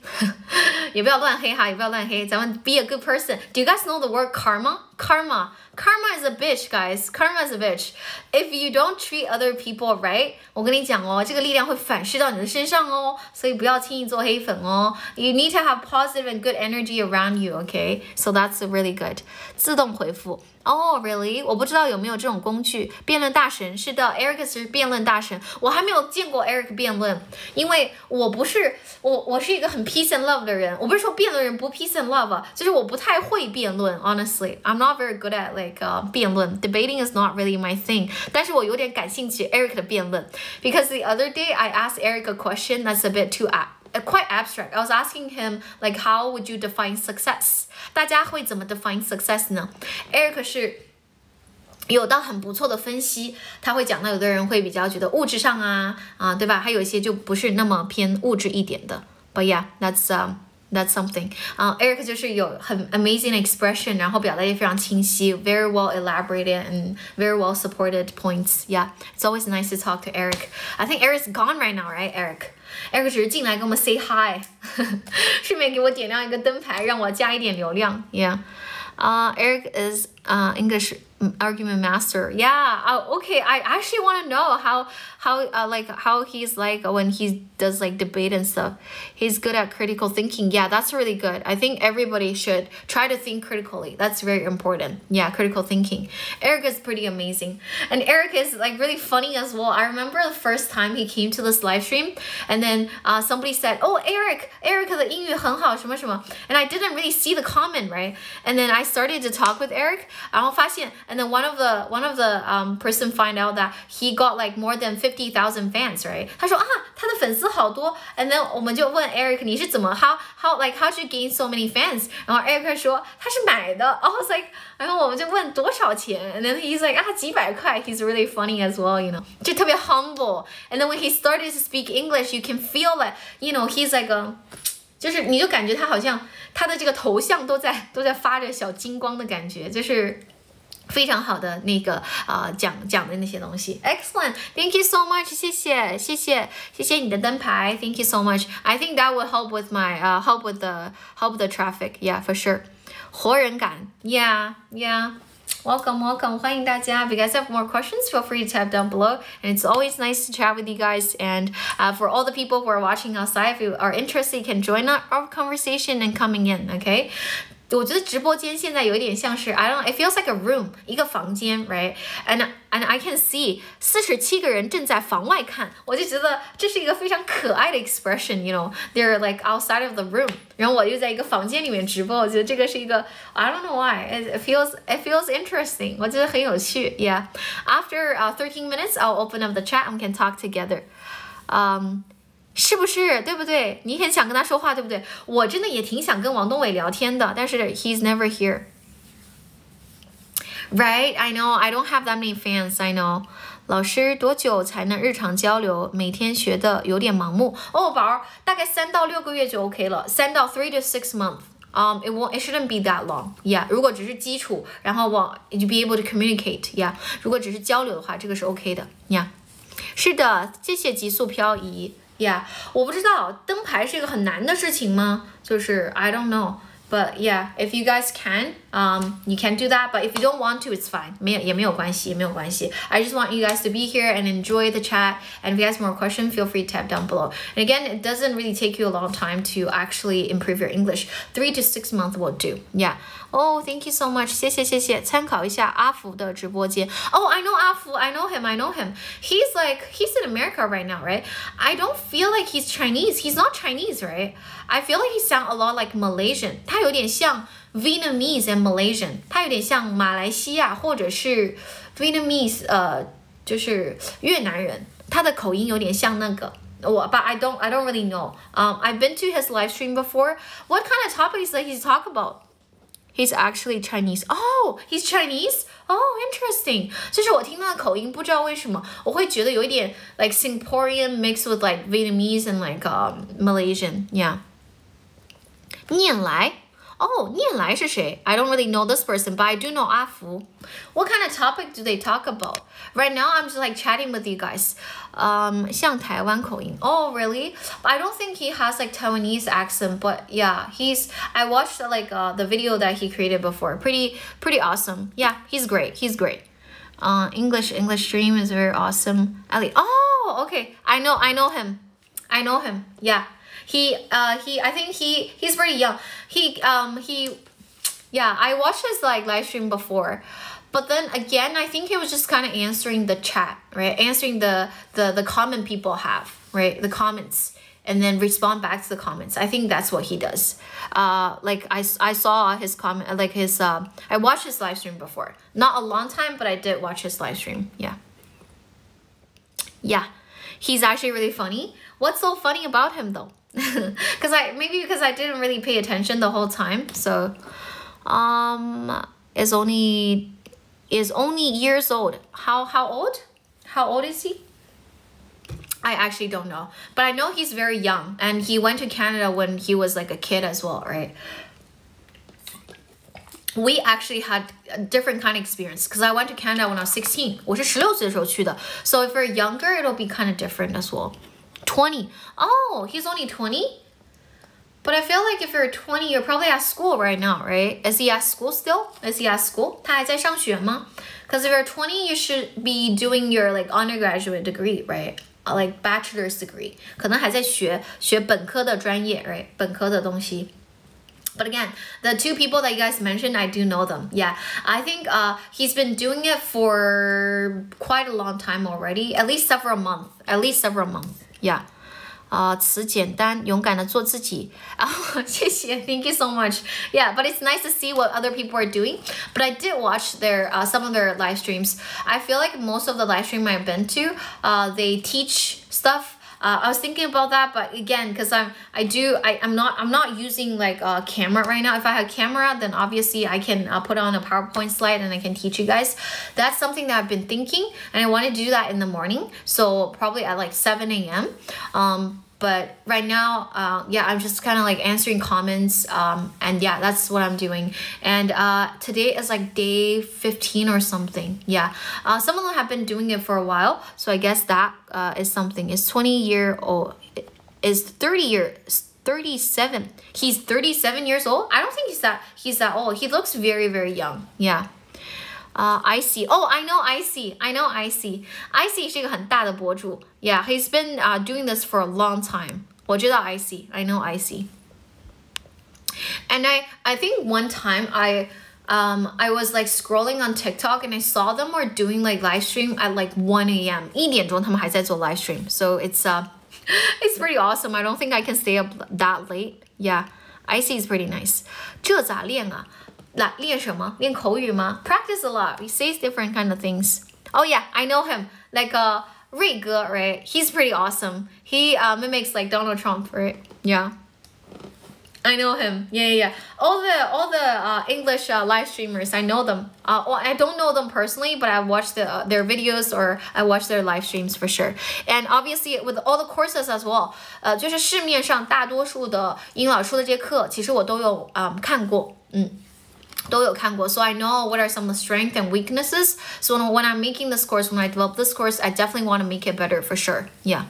Speaker 1: 也不要乱黑哈，也不要乱黑。咱们 be a good person. Do you guys know the word karma? Karma is a bitch, guys. Karma is a bitch. If you don't treat other people right, 我跟你讲哦，这个力量会反噬到你的身上哦，所以不要轻易做黑粉哦。You need to have positive and good energy around you, okay? So that's really good. 自动回复。Oh, really? 我不知道有没有这种工具。辩论大神，是的 ，Eric 是辩论大神。我还没有见过 Eric 辩论，因为我是一个很 peace and love 的人。我不是说辩论人不 peace and love，就是我不太会辩论。Honestly, I'm not very good at like 辩论。Debating is not really my thing. 但是我有点感兴趣 Eric 的辩论 ，because the other day I asked Eric a question that's a bit too quite abstract. I was asking him like, how would you define success? 大家会怎么 define success 呢 ？Eric 是有到很不错的分析，他会讲到有的人会比较觉得物质上对吧？还有一些就不是那么偏物质一点的。But yeah, that's something. Eric 就是有很 amazing expression， 然后表达也非常清晰 ，very well elaborated and very well supported points. Yeah, it's always nice to talk to Eric. I think Eric's gone right now, right, Eric?Eric 只是进来跟我们 say hi， 顺便给我点亮一个灯牌，让我加一点流量。Yeah, Eric is English argument master. Yeah. Okay. I actually want to know how he's like when he does like debate and stuff. He's good at critical thinking. Yeah, that's really good. I think everybody should try to think critically. That's very important. Yeah, critical thinking. Eric is pretty amazing, and Eric is like really funny as well. I remember the first time he came to this live stream, and then somebody said, "Oh, Eric 的英语很好，什么什么." And I didn't really see the comment, right? And then I started to talk with Eric. 然后发现 and then one of the person find out that he got like more than 50,000 fans, right? 他说他的粉丝好多 and then 我们就问 Eric 你是怎么 how'd you gain so many fans? 然后 Eric 说他是买的 I was like 然后我们就问多少钱 and then he's like 几百块 he's really funny as well,就特别 humble and then when he started to speak English you can feel that, he's like a就是你就感觉他好像他的这个头像都在发着小金光的感觉，就是非常好的那个讲的那些东西 Excellent, thank you so much. 谢谢你的灯牌 Thank you so much. I think that will help with my help with the traffic. Yeah, for sure. 活人感 Yeah. Welcome. 欢迎大家 If you guys have more questions, feel free to type down below. And it's always nice to chat with you guys. And for all the people who are watching outside, if you are interested, you can join our conversation and coming in, okay? 我觉得直播间现在有一点像是 it feels like a room 一个房间 right and I can see 47个人正在房外看我就觉得这是一个非常可爱的 expression they're like outside of the room 然后我又在一个房间里面直播我觉得这个是一个 I don't know why it feels interesting 我觉得很有趣 yeah after 13 minutes I'll open up the chat and we can talk together 是不是对不对你很想跟他说话对不对我真的也挺想跟王东伟聊天的但是 he's never here right I know I don't have that many fans I know 老师多久才能日常交流每天学的有点盲目宝儿大概3到6个月就 OK 了3到3 to 6 months it shouldn't be that long yeah 如果只是基础然后you be able to communicate yeah 如果只是交流的话这个是 OK 的 yeah 是的谢谢极速漂移Yeah, 我不知道灯牌是一个很难的事情吗？就是 I don't know, but yeah, if you guys can, You can do that, but if you don't want to, it's fine. 也没有关系 I just want you guys to be here and enjoy the chat. And if you have more questions, feel free to type down below. And again, it doesn't really take you a long time to actually improve your English. 3 to 6 months will do. Yeah. Oh, thank you so much. 谢谢。参考一下阿福的直播间。Oh, I know 阿福. I know him. He's in America right now, right? I don't feel like he's Chinese. He's not Chinese, right? I feel like he sounds a lot like Malaysian. 他有点像 Vietnamese and Malaysian. 他有点像马来西亚或者是 Vietnamese 就是越南人。他的口音有点像那个。But I don't really know. I've been to his live stream before. What kind of topics does he talk about? He's actually Chinese. Oh, he's Chinese? Oh, interesting. 就是我听他的口音，不知道为什么我会觉得有一点 like Singaporean mixed with like Vietnamese and like Malaysian. Yeah. 念来 Oh, 念来是谁? I don't really know this person, but I do know 阿福. What kind of topic do they talk about? Right now, I'm just like chatting with you guys. 像台湾口音. Oh, really? I don't think he has like Taiwanese accent, but yeah, I watched like the video that he created before. Pretty awesome. Yeah, he's great. English stream is very awesome. Ali. Oh, okay. I know him. Yeah. I think he's pretty young. Yeah, I watched his like live stream before, but then again, I think he was just kind of answering the chat, right? Answering the comment people have, right? The comments, and then respond back to the comments. I think that's what he does. Like I saw his comment, like his I watched his live stream before. Not a long time, but I did watch his live stream. Yeah, he's actually really funny. What's so funny about him though? because I didn't really pay attention the whole time. So is only years old. How old is he? I actually don't know, but I know he's very young, and he went to Canada when he was like a kid as well, right? We actually had a different kind of experience because I went to Canada when I was 16. 我是16岁的时候去的. So if you're younger, it'll be kind of different as well. 20. Oh, he's only 20? But I feel like if you're 20, you're probably at school right now, right? Is he at school still? 他还在上学吗? Because if you're 20, you should be doing your like undergraduate degree, right? Like bachelor's degree. 可能还在学本科的专业, right? 本科的东西. But again, the two people that you guys mentioned, I do know them. Yeah, I think he's been doing it for quite a long time already. At least several months. Yeah. 词简单，勇敢的做自己。谢谢 Thank you so much. Yeah, but it's nice to see what other people are doing. But I did watch their some of their live streams. I feel like most of the live stream I've been to, they teach stuff. I was thinking about that, but again, because I'm not using like a camera right now. If I had a camera, then obviously I can put on a PowerPoint slide and I can teach you guys. That's something that I've been thinking, and I want to do that in the morning. So probably at like 7 a.m. But right now, yeah, I'm just kind of like answering comments, and yeah, that's what I'm doing. And today is like day 15 or something. Yeah, some of them have been doing it for a while, so I guess that is something. Is 20-year-old, is 37. He's 37 years old. I don't think he's that old. He looks very, very young. Yeah. Icy. Oh, I know Icy. Icy 是一个很大的博主. Yeah, he's been doing this for a long time. 我知道 Icy. I know Icy. And I think one time I was like scrolling on TikTok and I saw them were doing like live stream at like 1 a.m. 1点钟他们还在做 live stream. So it's pretty awesome. I don't think I can stay up that late. Yeah, Icy is pretty nice. 这咋练啊? 练什么? 练口语吗? Practice a lot. He says different kind of things. Oh yeah, I know him. Like Ray哥, right? He's pretty awesome. He mimics like Donald Trump, right? Yeah. I know him. Yeah. All the English live streamers, I know them. Well, I don't know them personally, but I watched their videos or I watch their live streams for sure. And obviously with all the courses as well. 就是市面上大多数的英老师的这些课，其实我都有看过。都有看过, so I know what are some of the strengths and weaknesses. So when I'm making this course, when I develop this course, I definitely want to make it better for sure. Yeah.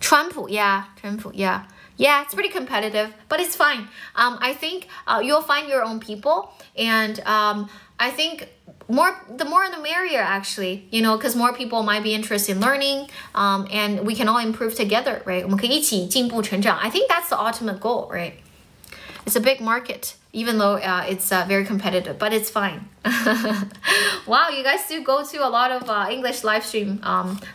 Speaker 1: 川普 yeah. Yeah, it's pretty competitive, but it's fine. I think you'll find your own people, and I think the more the merrier, actually, you know, because more people might be interested in learning, and we can all improve together, right? 我们可以一起进步成长. I think that's the ultimate goal, right? It's a big market, even though it's very competitive, but it's fine. Wow, you guys do go to a lot of English live stream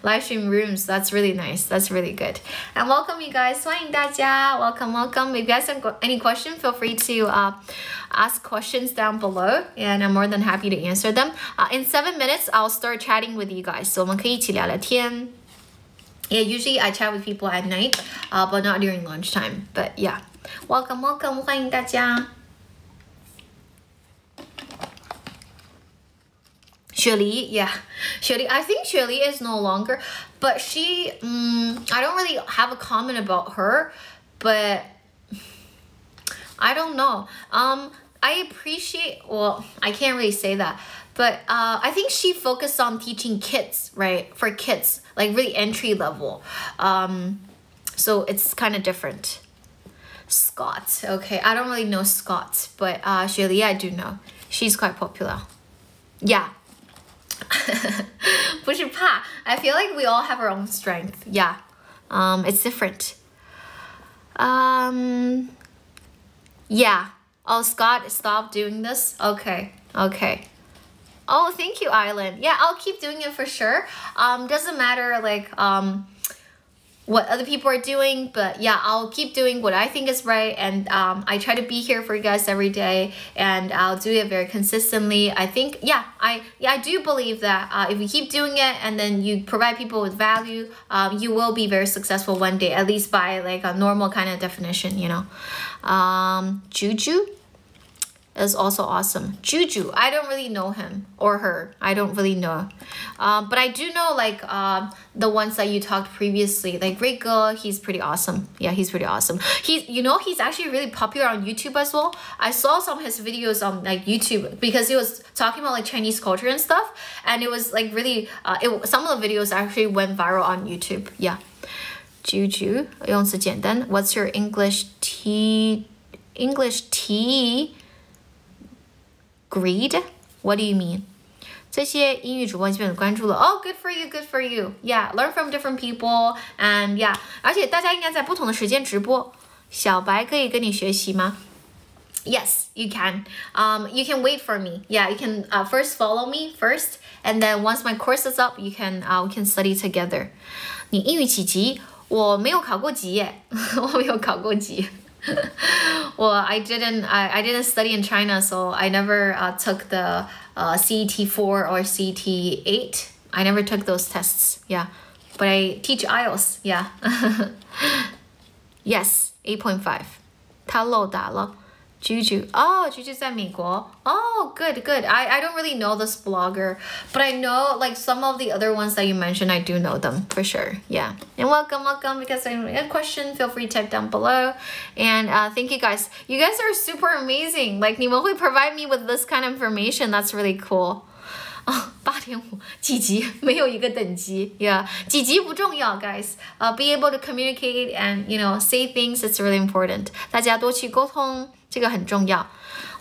Speaker 1: rooms. That's really nice. That's really good. And welcome, you guys. 欢迎大家. Welcome. If you guys have any question, feel free to ask questions down below, and I'm more than happy to answer them. In 7 minutes, I'll start chatting with you guys. So 我们可以一起聊聊天. Yeah, usually I chat with people at night, but not during lunchtime. But yeah. Welcome, 欢迎大家。雪梨, yeah. 雪梨, I think 雪梨 is no longer, but she, I don't really have a comment about her, but I don't know. I appreciate, well, I can't really say that, but I think she focused on teaching kids, right? For kids, like really entry level. So it's kind of different. Scott, okay, I don't really know Scott, but Shirley, I do know. She's quite popular. Yeah. 不是怕, I feel like we all have our own strength. Yeah. It's different. Yeah. Oh, Scott, stop doing this. Okay. Oh, thank you, Island. Yeah, I'll keep doing it for sure. Doesn't matter like what other people are doing, but yeah, I'll keep doing what I think is right, and I try to be here for you guys every day, and I'll do it very consistently. I think, yeah, I do believe that if you keep doing it and then you provide people with value, you will be very successful one day, at least by like a normal kind of definition, you know. Juju is also awesome. Juju, I don't really know him or her. I don't really know. But I do know like the ones that you talked previously. Like Rico, he's pretty awesome. Yeah, he's pretty awesome. He's actually really popular on YouTube as well. I saw some of his videos on like YouTube because he was talking about like Chinese culture and stuff. And it was like really, some of the videos actually went viral on YouTube. Yeah. Juju, 用词简单. What's your English tea greed? What do you mean? 这些英语主播基本关注了. Oh, good for you. Yeah, learn from different people. And yeah, 而且大家应该在不同的时间直播. 小白可以跟你学习吗? Yes, you can. You can wait for me. Yeah, you can first follow me first, and then once my course is up, we can study together. 你英语几级? 我没有考过级耶. 我没有考过级. Well, I didn't study in China, so I never took the CET4 or CET8. I never took those tests. Yeah, but I teach IELTS. Yeah. Yes, 8.5. 他漏打了. Juju. Oh, Juju 在美国. Oh, good. I don't really know this blogger, but I know like some of the other ones that you mentioned, I do know them for sure. Yeah. And welcome. Because I have a question, feel free to type down below. And thank you guys. You guys are super amazing. Like 你们会 provide me with this kind of information. That's really cool. 8.5几级没有一个等级 yeah 几级不重要 guys be able to communicate and you know say things, it's really important 大家多去沟通这个很重要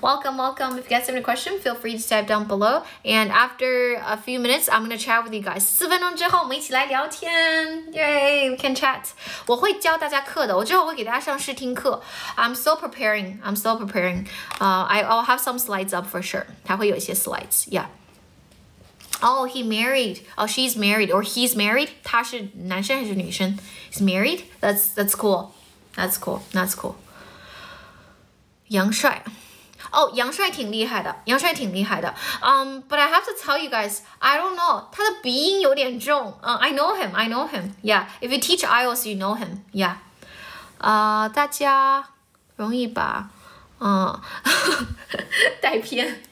Speaker 1: welcome if you guys have any question feel free to type down below and after a few minutes I'm gonna chat with you guys 4分钟之后我们一起来聊天 yay we can chat 我会教大家课的我之后会给大家上试听课 I'm still preparing I'll have some slides up for sure 还会有一些 slides yeah Oh, he married. Oh, she's married or he's married. 他是男生还是女生? He's married. That's cool. That's cool. 杨帅. Oh, 杨帅挺厉害的. But I have to tell you guys, I don't know. 他的鼻音有点重. I know him. Yeah. If you teach IELTS, you know him. Yeah. 大家容易把带偏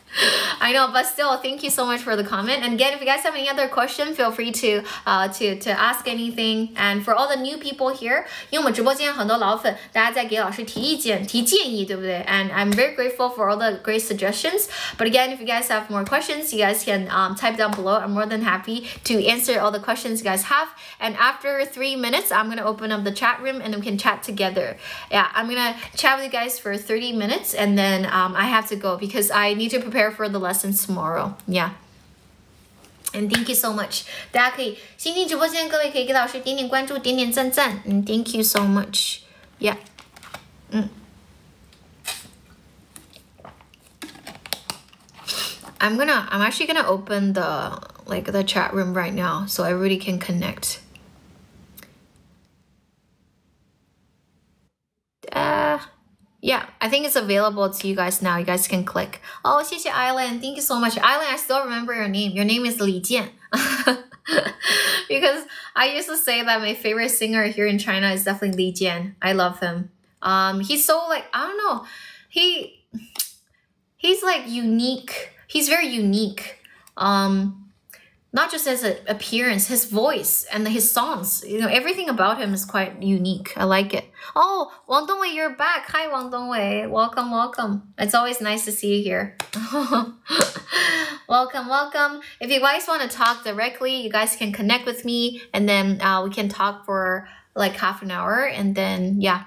Speaker 1: I know, but still, thank you so much for the comment. And again, if you guys have any other question, feel free to ask anything. And for all the new people here, 因为我们直播间很多老粉，大家在给老师提意见、提建议，对不对？ And I'm very grateful for all the great suggestions. But again, if you guys have more questions, you guys can type down below. I'm more than happy to answer all the questions you guys have. And after 3 minutes, I'm gonna open up the chat room and we can chat together. Yeah, I'm gonna chat with you guys for 30 minutes, and then I have to go because I need to prepare for the lessons tomorrow. Yeah. And thank you so much. 大家可以新进直播间，各位可以给老师点点关注，点点赞赞。And thank you so much. Yeah. I'm actually gonna open the chat room right now so everybody can connect. Yeah, I think it's available to you guys now. You guys can click. Oh, 谢谢 Island. Thank you so much. Island, I still remember your name. Your name is Li Jian. Because I used to say that my favorite singer here in China is definitely Li Jian. I love him. He's so like, I don't know. He's like unique. He's very unique. Not just as an appearance, his voice and his songs, you know, everything about him is quite unique. I like it. Oh, Wang Dongwei, you're back. Hi, Wang Dongwei. Welcome, welcome. It's always nice to see you here. Welcome, welcome. If you guys want to talk directly, you guys can connect with me, and then we can talk for like half an hour, and then, yeah.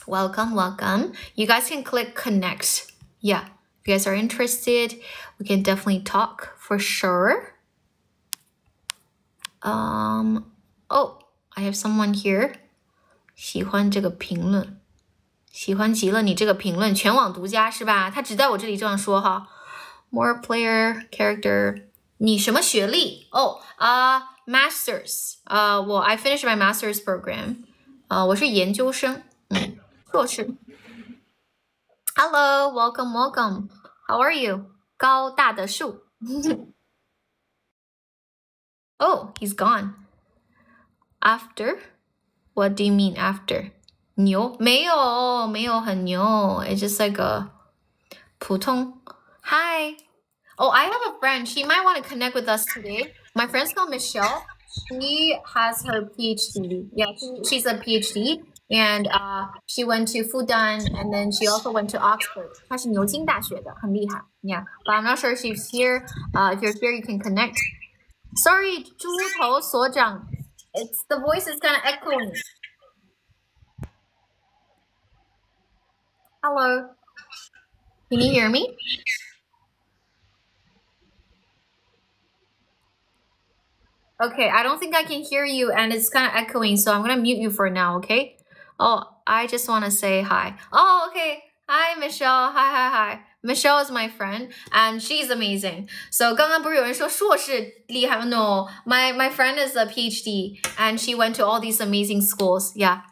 Speaker 1: Welcome, welcome. You guys can click connect. Yeah, if you guys are interested, we can definitely talk for sure. Oh, I have someone here. 喜欢这个评论，喜欢极了你这个评论，全网独家是吧？他只在我这里这样说哈。More player character， 你什么学历？哦，Masters， I finished my Masters program， 我是研究生，硕士。Hello, welcome, welcome. How are you? 高大的树。Oh, he's gone. After? What do you mean after? 牛？没有很牛。It's just like a 普通。Hi. Oh, I have a friend. She might want to connect with us today. My friend's called Michelle. She has her PhD. Yeah, she's a PhD. And she went to Fudan, and then she also went to Oxford. 她是牛津大学的，很厉害。Yeah, but I'm not sure if she's here. If you're here, you can connect. Sorry, 猪头所长. The voice is kind of echoing. Hello. Can you hear me? Okay, I don't think I can hear you, and it's kind of echoing, so I'm going to mute you for now, okay? Oh, I just want to say hi. Oh, okay. Hi, Michelle. Hi. Michelle is my friend, and she's amazing. So, 刚刚不是有人说硕士厉害? No, my friend is a PhD, and she went to all these amazing schools. Yeah.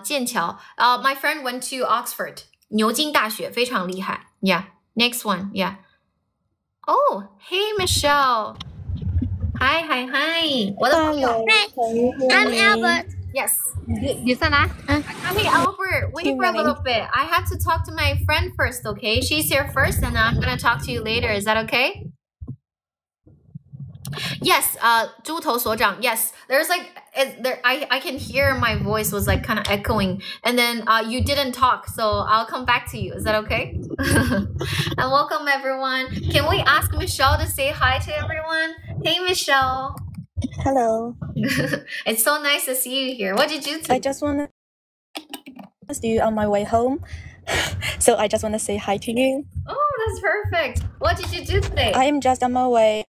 Speaker 1: 剑桥. My friend went to Oxford. 牛津大学非常厉害. Yeah. Next one. Yeah. Oh, hey, Michelle. Hi. 我的朋友.
Speaker 2: I'm Albert.
Speaker 1: Yes.
Speaker 2: 你在哪?
Speaker 1: Hey, Albert, wait for a little bit. I have to talk to my friend first, okay? She's here first, and then I'm going to talk to you later. Is that okay? Yes, 猪头所长. Yes, there's like, I can hear my voice was like kind of echoing, and then you didn't talk, so I'll come back to you. Is that okay? And welcome, everyone. Can we ask Michelle to say hi to everyone? Hey, Michelle.
Speaker 3: Hello.
Speaker 1: It's so nice to see you here. What did you do?
Speaker 3: I just want to see you on my way home. So I just want to say hi to you.
Speaker 1: Oh, that's perfect. What did you do today?
Speaker 3: I am just on my way.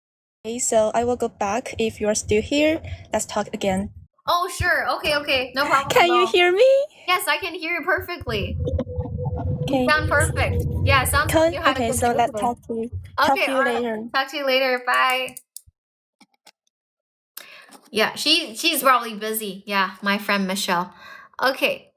Speaker 3: So I will go back. If you are still here, let's talk again.
Speaker 1: Oh, sure. Okay. No problem.
Speaker 3: Can you hear me?
Speaker 1: Yes, I can hear you perfectly.
Speaker 3: Okay.
Speaker 1: You sound perfect. Yeah, sounds like you had a good
Speaker 3: so
Speaker 1: day
Speaker 3: let's
Speaker 1: today.
Speaker 3: talk to you.
Speaker 1: Okay,
Speaker 3: Talk to you
Speaker 1: all right.
Speaker 3: later.
Speaker 1: Talk to you later. Bye. Yeah, she's probably busy. Yeah, my friend Michelle. Okay.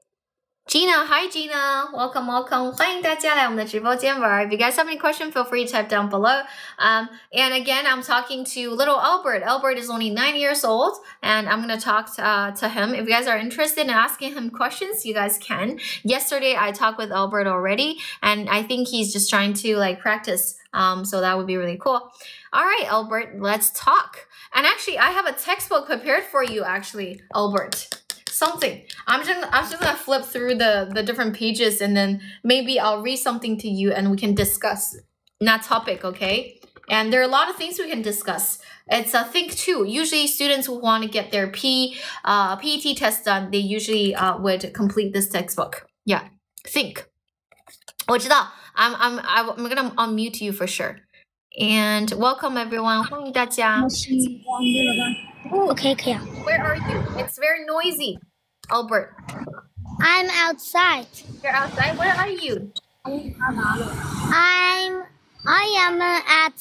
Speaker 1: Gina, hi Gina, welcome, welcome. 欢迎大家来我们的直播间玩。If you guys have any question, feel free to type down below. And again, I'm talking to little Albert. Albert is only 9 years old, and I'm going to talk to him. If you guys are interested in asking him questions, you guys can. Yesterday, I talked with Albert already, and I think he's just trying to like practice. So that would be really cool. All right, Albert, let's talk. And actually, I have a textbook prepared for you, actually, Albert. Something. I'm just gonna flip through the different pages and then maybe I'll read something to you and we can discuss that topic, okay? And there are a lot of things we can discuss. It's a think too. Usually students who want to get their PET test done, they usually would complete this textbook. Yeah, think. 我知道. I'm gonna unmute you for sure. And welcome everyone. 欢迎大家.
Speaker 2: Okay, okay.
Speaker 1: Where are you? It's very noisy. Albert.
Speaker 2: I'm outside.
Speaker 1: You're outside? Where are you?
Speaker 2: I am at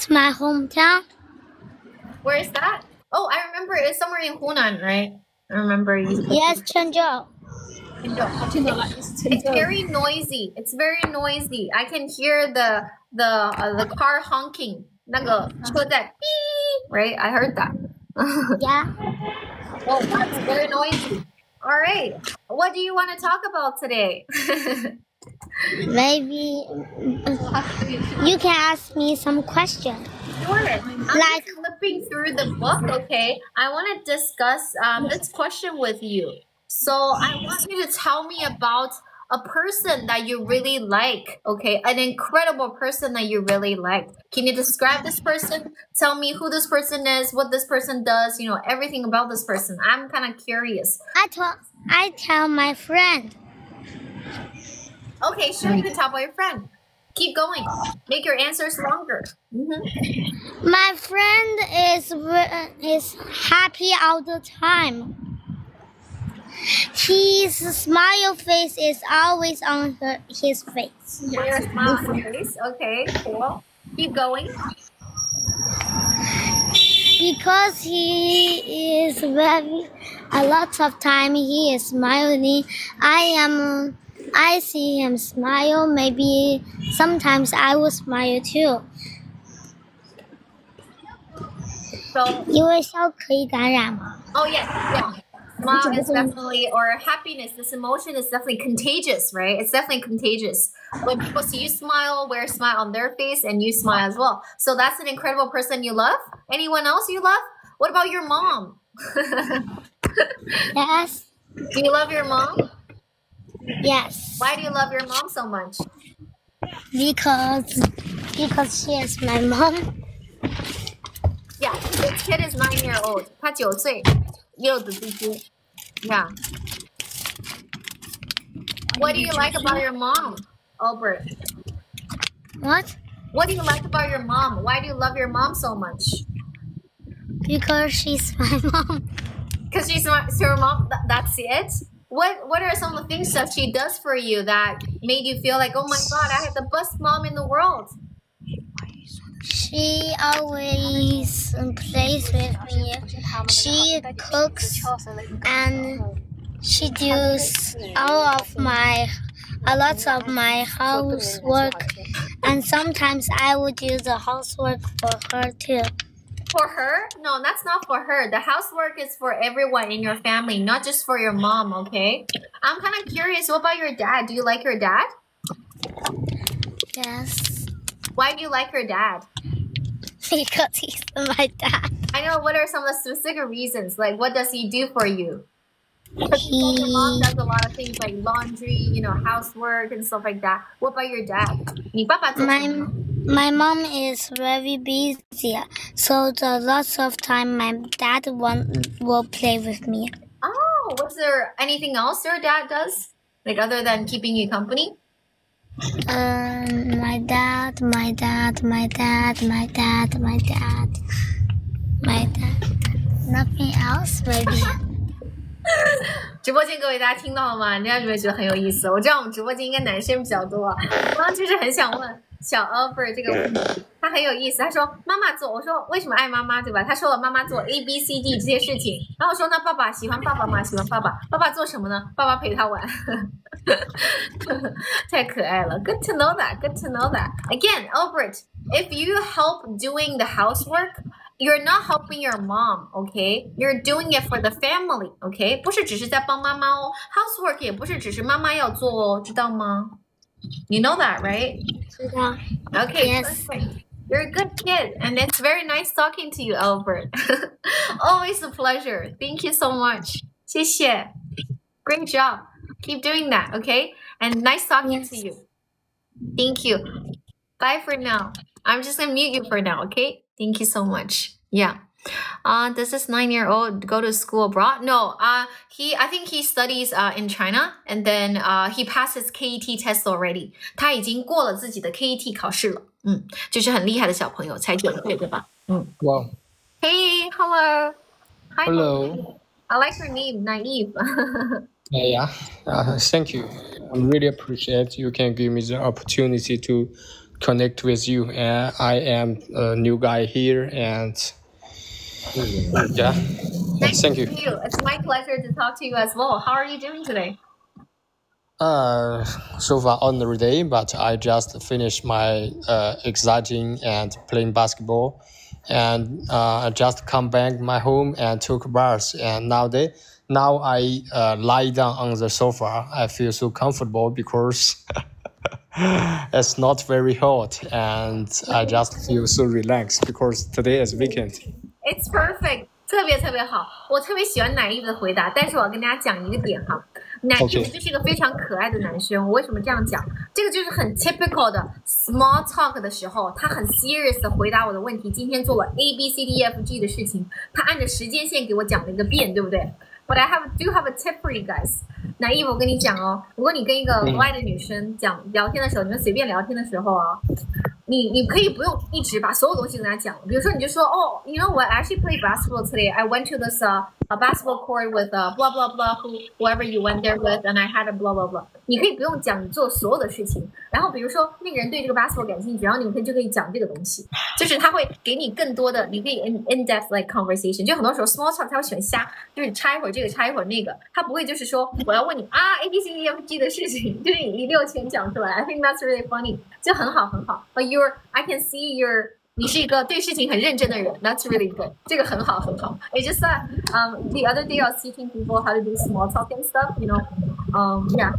Speaker 2: my hometown.
Speaker 1: Where is that? Oh, I remember it's somewhere in Hunan, right? I remember you.
Speaker 2: Yes, Chenzhou.
Speaker 1: It's very noisy. It's very noisy. I can hear the car honking. 那个车在 beep, right? I heard that.
Speaker 2: Yeah.
Speaker 1: Well, that's very noisy. All right. What do you want to talk about today?
Speaker 2: Maybe you can ask me some questions.
Speaker 1: Sure. I'm like flipping through the book, okay? I want to discuss this question with you. So I want you to tell me about a person that you really like, okay? An incredible person that you really like. Can you describe this person? Tell me who this person is, what this person does, you know, everything about this person. I'm kind of curious.
Speaker 2: I tell my friend.
Speaker 1: Okay, sure, you can tell about your friend. Keep going. Make your answers longer.
Speaker 2: My friend is happy all the time. His smile face is always on his face.
Speaker 1: Your smile face. Okay, cool. Keep going.
Speaker 2: Because he is a lot of time he is smiling. I see him smile. Maybe sometimes I will smile too.
Speaker 1: So,
Speaker 2: 因为笑可以感染吗？
Speaker 1: oh yeah. Smile is definitely, or happiness, this emotion is definitely contagious, right? It's definitely contagious. When people see you smile, wear a smile on their face, and you smile as well. So that's an incredible person you love. Anyone else you love? What about your mom?
Speaker 2: Yes.
Speaker 1: Do you love your mom?
Speaker 2: Yes.
Speaker 1: Why do you love your mom so much?
Speaker 2: Because she is my mom.
Speaker 1: Yeah, this kid is 9 years old. 他9岁，6的嘟嘟。Yeah. What do you like about your mom, Albert?
Speaker 2: What?
Speaker 1: What do you like about your mom? Why do you love your mom so much?
Speaker 2: Because she's my mom.
Speaker 1: Because she's your mom. That's it. What are some of the things that she does for you that made you feel like, oh my God, I have the best mom in the world?
Speaker 2: She always plays with me. She cooks and she does a lot of my housework. And sometimes I would do the housework for her too.
Speaker 1: For her? No, that's not for her. The housework is for everyone in your family, not just for your mom, okay? I'm kind of curious, what about your dad? Do you like your dad?
Speaker 2: Yes.
Speaker 1: Why do you like your dad?
Speaker 2: Because he's my dad.
Speaker 1: I know, what are some of the specific reasons? Like, what does he do for you? Because your mom does a lot of things like laundry, you know, housework and stuff like that. What about your dad?
Speaker 2: My mom is very busy, so lots of time my dad will play with me.
Speaker 1: Oh, was there anything else your dad does? Like other than keeping you company?
Speaker 2: My dad. Nothing else, maybe.
Speaker 1: 直播间各位大家听到了吗？大家有没有觉得很有意思？我知道我们直播间应该男生比较多，我刚刚就是很想问，小 Albert 这个问题，他很有意思。他说妈妈做，我说为什么爱妈妈，对吧？他说了妈妈做 ABCD 这些事情，然后我说那爸爸喜欢爸爸吗？喜欢爸爸。爸爸做什么呢？爸爸陪他玩。太可爱了。Good to know that. Good to know that. Again, Albert, if you help doing the housework.You're not helping your mom, okay? You're doing it for the family, okay? 不是只是在帮妈妈哦 ，housework 也不是只是妈妈要做哦，知道吗？ You know that, right?
Speaker 2: 知道。
Speaker 1: Okay,
Speaker 2: Yes.
Speaker 1: perfect. You're a good kid, and it's very nice talking to you, Albert. Always a pleasure. Thank you so much. 谢谢. Great job. Keep doing that, okay? And nice talking to you. Thank you. Bye for now. I'm just gonna mute you for now, okay? Thank you so much. Yeah. Does this 9-year-old go to school abroad? No. I think he studies in China, and then he passed his KET test already. 他已经过了自己的 KET 考试了。就是很厉害的小朋友，才9岁，对吧
Speaker 4: ？Wow.
Speaker 1: Hey, hello. Hi.
Speaker 4: Hello.
Speaker 1: I like your name, Naive.
Speaker 4: Yeah. Thank you. I really appreciate you can give me the opportunity to connect with you. And I am a new guy here, and yeah,
Speaker 1: nice
Speaker 4: thank
Speaker 1: to
Speaker 4: you.
Speaker 1: meet you. It's my pleasure to talk to you as well. How are you doing today?
Speaker 4: So far ordinary day, but I just finished my exciting and playing basketball, and I just come back my home and took a bath, and now I lie down on the sofa. I feel so comfortable because it's not very hot, and I just feel so relaxed because today is weekend.
Speaker 1: It's perfect. 特别特别好，我特别喜欢Naive的回答，但是我要跟大家讲一个点哈，Naive就是一个非常可爱的男生。我为什么这样讲？这个就是很 typical 的 small talk 的时候，他很 serious 的回答我的问题。今天做了 A B C D E F G 的事情，他按着时间线给我讲了一个遍，对不对？But I do have a tip for you guys. Naive，我跟你讲哦，如果你跟一个国外的女生聊天的时候，你们随便聊天的时候啊，你可以不用一直把所有东西跟她讲，比如说你就说哦 ，you know what? I actually played basketball today. I went to this a basketball court with blah blah blah whoever you went there with, and I had a blah blah blah. 你可以不用讲你做所有的事情，然后比如说那个人对这个 basketball 感兴趣，然后你们就可以讲这个东西，就是他会给你更多的，你可以 in depth like conversation。就很多时候 small talk 他会喜欢瞎，就是插一会儿这个插一会儿那个，他不会就是说我要问你啊 A B C D E F G 的事情，就是你一溜全讲出来。I think that's really funny， 就很好很好。But I can see你是一个对事情很认真的人 ，That's really good， 这个很好很好。It's just that the other day I was teaching people how to do small talk and stuff, you know, yeah.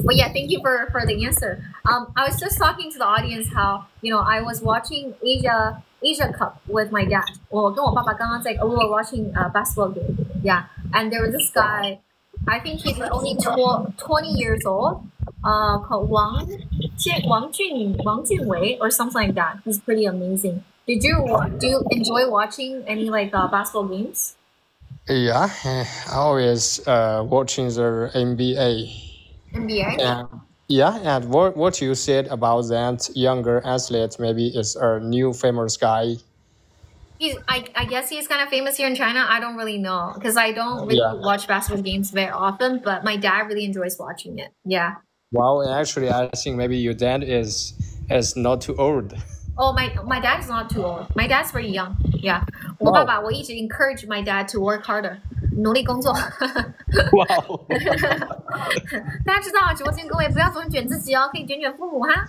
Speaker 1: But yeah, thank you for the answer. I was just talking to the audience how I was watching Asia Cup with my dad. 我跟我爸爸刚刚在 we were watching a basketball game, yeah. And there was this guy, I think he's only 20 years old. Called Wang Junwei or something like that. He's pretty amazing. Do you enjoy watching any like basketball games?
Speaker 4: Yeah, I always watching the NBA.
Speaker 1: NBA?
Speaker 4: Yeah, and what you said about that younger athlete, maybe is a new famous guy.
Speaker 1: I guess he's kind of famous here in China. I don't really know because I don't really watch basketball games very often, but my dad really enjoys watching it. Yeah.
Speaker 4: Well, actually, I think maybe your dad is not too old.
Speaker 1: Oh, my dad's not too old. My dad's very young. Yeah. 我爸爸我一直 encourage my dad to work harder. 努力工作。
Speaker 4: Wow.
Speaker 1: 大家知道直播间各位不要总卷自己哦，可以卷卷父母哈。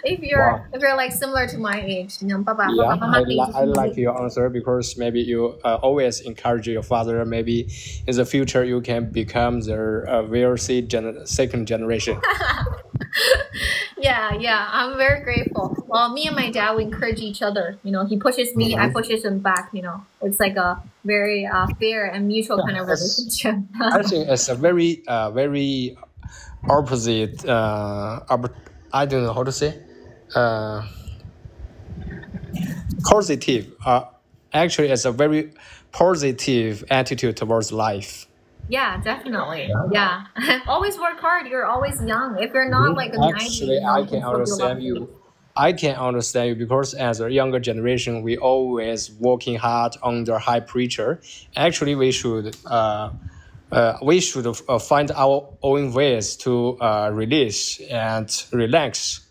Speaker 1: If you're like similar to my age, 爸爸妈妈可以。
Speaker 4: I like your answer because maybe you always encourage your father. Maybe in the future you can become the wealthy second generation.
Speaker 1: Yeah, I'm very grateful. Well, me and my dad, we encourage each other. He pushes me, I pushes him back. It's like a very fair and mutual kind of relationship.
Speaker 4: I think it's a very, very opposite. I don't know how to say. Positive. Actually, it's a very positive attitude towards life.
Speaker 1: Yeah, definitely. Yeah. Always work hard. You're always young. If you're not like a 90,
Speaker 4: actually, I can understand you. I can understand you because as a younger generation, we always working hard under high pressure. Actually, we should find our own ways to release and relax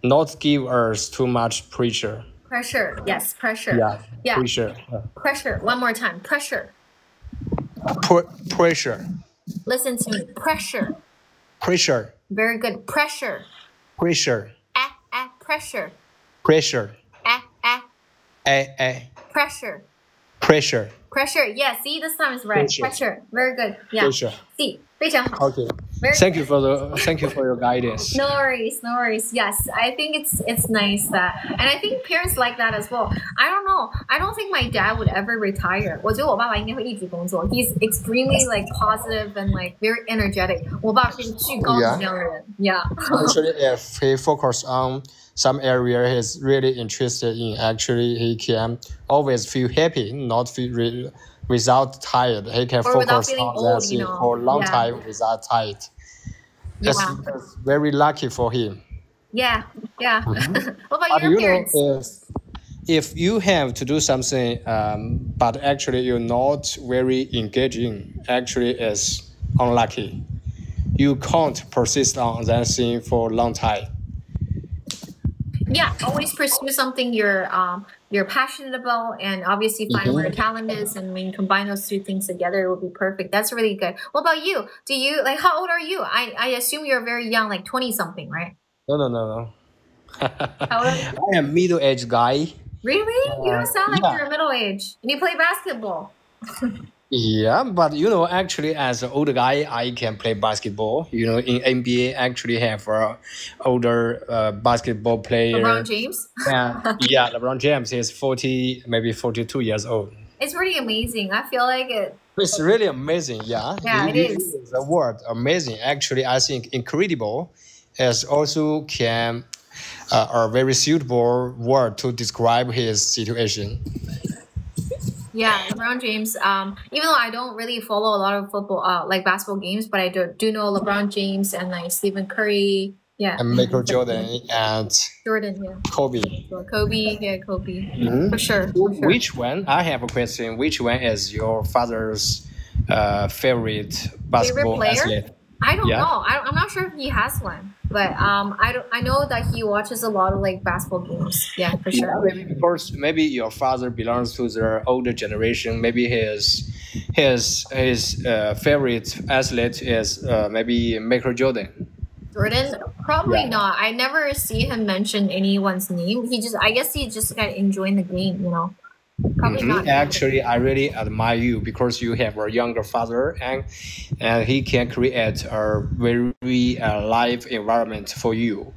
Speaker 4: not give us too much pressure.
Speaker 1: Pressure. Yes, pressure.
Speaker 4: Yeah. Pressure.
Speaker 1: Pressure. One more time. Pressure.
Speaker 4: Pressure.
Speaker 1: Listen to me. Pressure.
Speaker 4: Pressure.
Speaker 1: Very good. Pressure.
Speaker 4: Pressure.
Speaker 1: Pressure.
Speaker 4: Pressure.
Speaker 1: Pressure.
Speaker 4: Pressure.
Speaker 1: Pressure. Yeah, see, this time is right. Pressure. Very good. Yeah.
Speaker 4: Pressure.
Speaker 1: See, 非常好.
Speaker 4: Okay.
Speaker 1: Very
Speaker 4: Thank you for your guidance.
Speaker 1: No worries, no worries. Yes, I think it's nice that, and I think parents like that as well. I don't know. I don't think my dad would ever retire. 我觉得我爸爸应该会一直工作. He's extremely like positive and like very energetic. 我爸是一个巨高能量的人. Yeah.
Speaker 4: Actually, if he focus on some area he's really interested in, actually he can always feel happy, not feel without tired. He can focus on that thing for a long time without tired. That's very lucky for him.
Speaker 1: Yeah. What about your parents?
Speaker 4: If you have to do something, but actually you're not very engaging, actually it's unlucky. You can't persist on that thing for a long time.
Speaker 1: Yeah, always pursue something you're passionate about, and obviously find where your talent is, and when you combine those two things together, it will be perfect. That's really good. What about you? Do you like, how old are you? I assume you're very young, like 20 something, right?
Speaker 4: No.
Speaker 1: How old are you?
Speaker 4: I am middle-aged guy.
Speaker 1: Really? You don't sound like you're middle age. And you play basketball.
Speaker 4: Yeah, but actually, as an older guy, I can play basketball. In NBA, actually have an older basketball player.
Speaker 1: LeBron James?
Speaker 4: Yeah, LeBron James is 40, maybe 42 years old.
Speaker 1: It's pretty amazing. I feel like
Speaker 4: it's really amazing, yeah.
Speaker 1: Yeah, it is.
Speaker 4: The word amazing, actually, I think incredible is also a very suitable word to describe his situation.
Speaker 1: Yeah, LeBron James. Even though I don't really follow a lot of football, like basketball games, but I do know LeBron James and like Stephen Curry. Yeah.
Speaker 4: And Michael Jordan and
Speaker 1: Jordan. Yeah.
Speaker 4: Kobe.
Speaker 1: Kobe. For sure.
Speaker 4: Which one? I have a question. Which one is your father's favorite basketball athlete?
Speaker 1: I don't know. I'm not sure if he has one, but I know that he watches a lot of like basketball games. Yeah, for sure.
Speaker 4: Maybe because your father belongs to the older generation. Maybe his favorite athlete is maybe Michael Jordan.
Speaker 1: Jordan? Probably not. I never see him mention anyone's name. I guess he just kind of enjoying the game, Probably not.
Speaker 4: Actually, I really admire you because you have a younger father, and he can create a very live environment for you.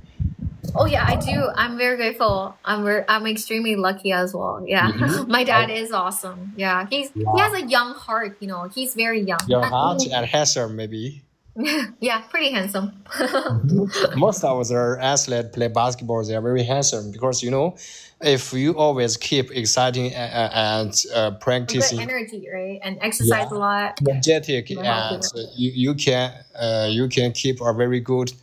Speaker 1: Oh yeah, I do. I'm very grateful. I'm extremely lucky as well. Yeah, my dad is awesome. Yeah, he has a young heart. He's very young.
Speaker 4: Young heart and handsome, maybe.
Speaker 1: Yeah, pretty handsome.
Speaker 4: Most of the athletes play basketball. They are very handsome because if you always keep exciting and practicing,
Speaker 1: good energy, right, and exercise a lot,
Speaker 4: energetic, and you can keep a very good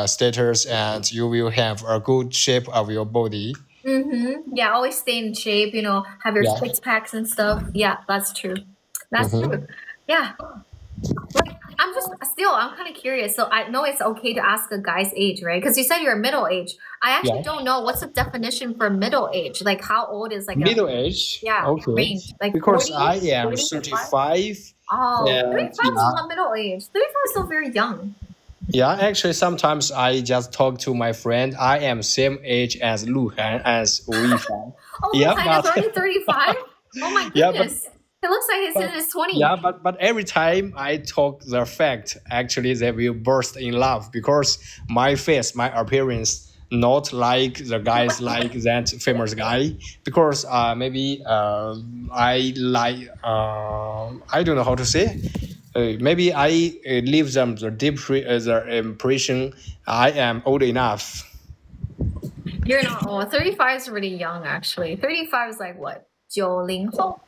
Speaker 4: status, and you will have a good shape of your body.
Speaker 1: Yeah, always stay in shape. Have your six packs and stuff. Yeah, that's true. That's true. Yeah. I'm kind of curious. So I know it's okay to ask a guy's age, right? Because you said you're middle age. I actually don't know what's the definition for middle age. Like how old is like
Speaker 4: middle age?
Speaker 1: Yeah,
Speaker 4: okay.
Speaker 1: Range. Like
Speaker 4: because
Speaker 1: 40,
Speaker 4: I am
Speaker 1: 35?
Speaker 4: 35.
Speaker 1: Oh, 35 is not middle age. 35 is still very young.
Speaker 4: Yeah, actually, sometimes I just talk to my friend. I am same age as Luhan, as Wu Fan.
Speaker 1: Oh, Luhan is already 35? Oh my goodness. It looks like he's in his 20s.
Speaker 4: Yeah, but every time I talk the fact, actually they will burst in love because my face, my appearance, not like the guys like that famous guy. Because maybe I like, I don't know how to say. Maybe I leave them the impression I am old enough.
Speaker 1: You're not old. 35 is really young, actually. 35 is like what? 90后?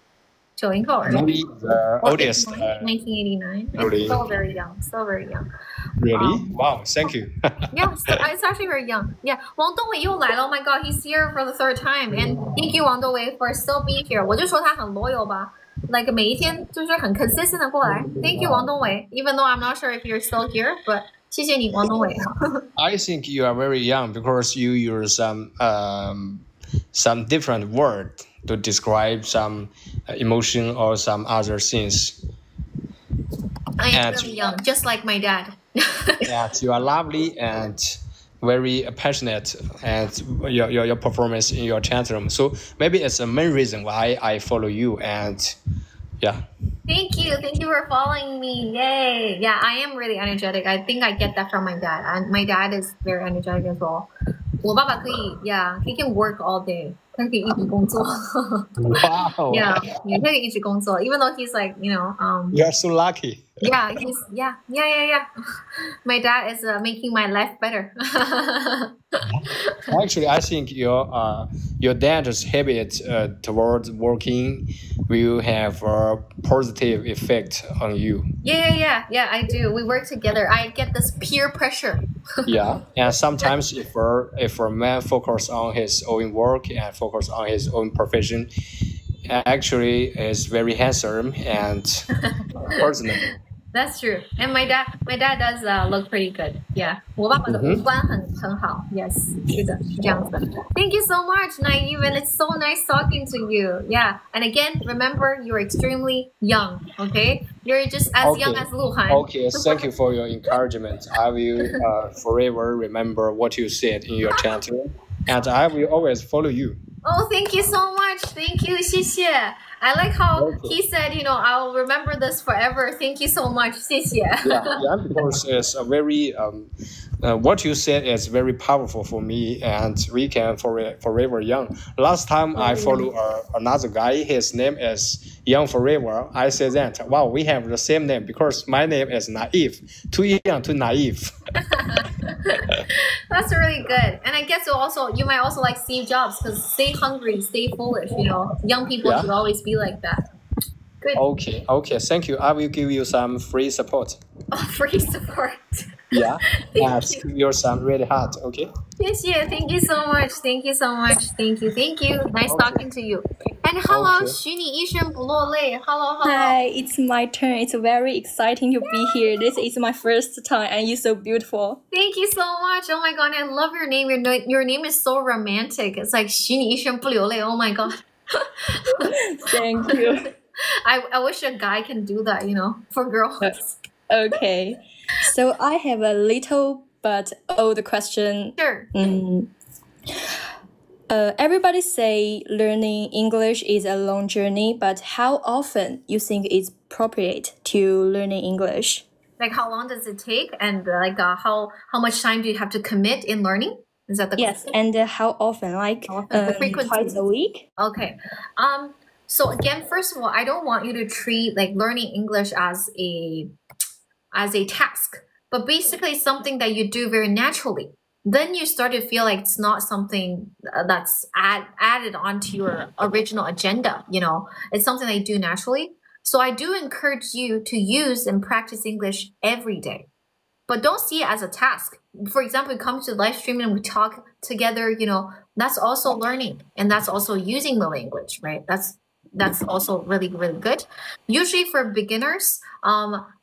Speaker 1: 90后, right?
Speaker 4: Maybe the oldest.
Speaker 1: 1989.
Speaker 4: Really?
Speaker 1: It's still very young. Still very young.
Speaker 4: Really? Wow, thank you.
Speaker 1: Yeah, it's actually very young. Yeah, Wang Dongwei 又来了. Oh my god, he's here for the third time. And thank you, Wang Dongwei, for still being here. 我就说他很 loyal 吧. Like 每一天就是很 consistent 的过来. Thank you, Wang Dongwei. Even though I'm not sure if you're still here, but 谢谢你，王东伟。
Speaker 4: I think you are very young because you use some different word to describe some emotion or some other things.
Speaker 1: I am really young, just like my dad.
Speaker 4: And you are lovely and very passionate and your performance in your chat room. So maybe it's the main reason why I follow you and yeah.
Speaker 1: Thank you for following me. Yay! Yeah, I am really energetic. I think I get that from my dad. And my dad is very energetic as well. 我爸爸可以 yeah, he can work all day. 他可以一直工作。
Speaker 4: Wow.
Speaker 1: Yeah, 他可以一直工作 even though he's like,
Speaker 4: You are so lucky.
Speaker 1: Yeah, yeah. My dad is making my life better.
Speaker 4: Actually, I think your dad's habit towards working will have a positive effect on you.
Speaker 1: Yeah, I do. We work together. I get this peer pressure.
Speaker 4: Yeah, and sometimes if a man focus on his own work and focus on his own profession, actually is very handsome and personable.
Speaker 1: That's true. And my dad does look pretty good. Yeah. 我爸爸的五官很好. Yes. 是的，是这样子的. Thank you so much, Naive, and it's so nice talking to you. Yeah. And again, remember, you're extremely young, okay? You're just as young as Luhan.
Speaker 4: Okay, thank you for your encouragement. I will forever remember what you said in your chat room, and I will always follow you.
Speaker 1: Oh, thank you so much. Thank you, 谢谢. I like how he said, I'll remember this forever. Thank you so much. 谢谢.
Speaker 4: Yeah, because it's a very what you said is very powerful for me, and we can forever young. Last time I follow another guy, his name is Young Forever. I said that, wow, we have the same name because my name is Naive. Too young, too naive.
Speaker 1: That's really good. And I guess you might also like Steve Jobs because stay hungry, stay foolish. Young people should always be like that. Good.
Speaker 4: Okay. Thank you. I will give you some free support.
Speaker 1: Oh, free support.
Speaker 4: Yeah. You're some really hard. Okay.
Speaker 1: Yes. Thank you so much. Thank you. Nice talking to you. And hello, 许你一生不落泪. Hello.
Speaker 3: Hi, it's my turn. It's very exciting to be here. This is my first time, and you're so beautiful.
Speaker 1: Thank you so much. Oh my god, I love your name. Your name is so romantic. It's like 许你一生不流泪. Oh my god.
Speaker 3: Thank you.
Speaker 1: I wish a guy can do that, for girls.
Speaker 3: Okay. So I have a little but old question.
Speaker 1: Sure.
Speaker 3: Everybody say learning English is a long journey, but how often you think it's appropriate to learning English?
Speaker 1: Like how long does it take, and like how much time do you have to commit in learning? Is that the question?
Speaker 3: And how often? Like
Speaker 1: the frequency?
Speaker 3: Twice a week?
Speaker 1: Okay. So again, first of all, I don't want you to treat like learning English as a task, but basically something that you do very naturally. Then you start to feel like it's not something that's added onto your original agenda. It's something that you do naturally. So I do encourage you to use and practice English every day, but don't see it as a task. For example, we come to live stream and we talk together, that's also learning, and that's also using the language, right? That's also really, really good. Usually for beginners,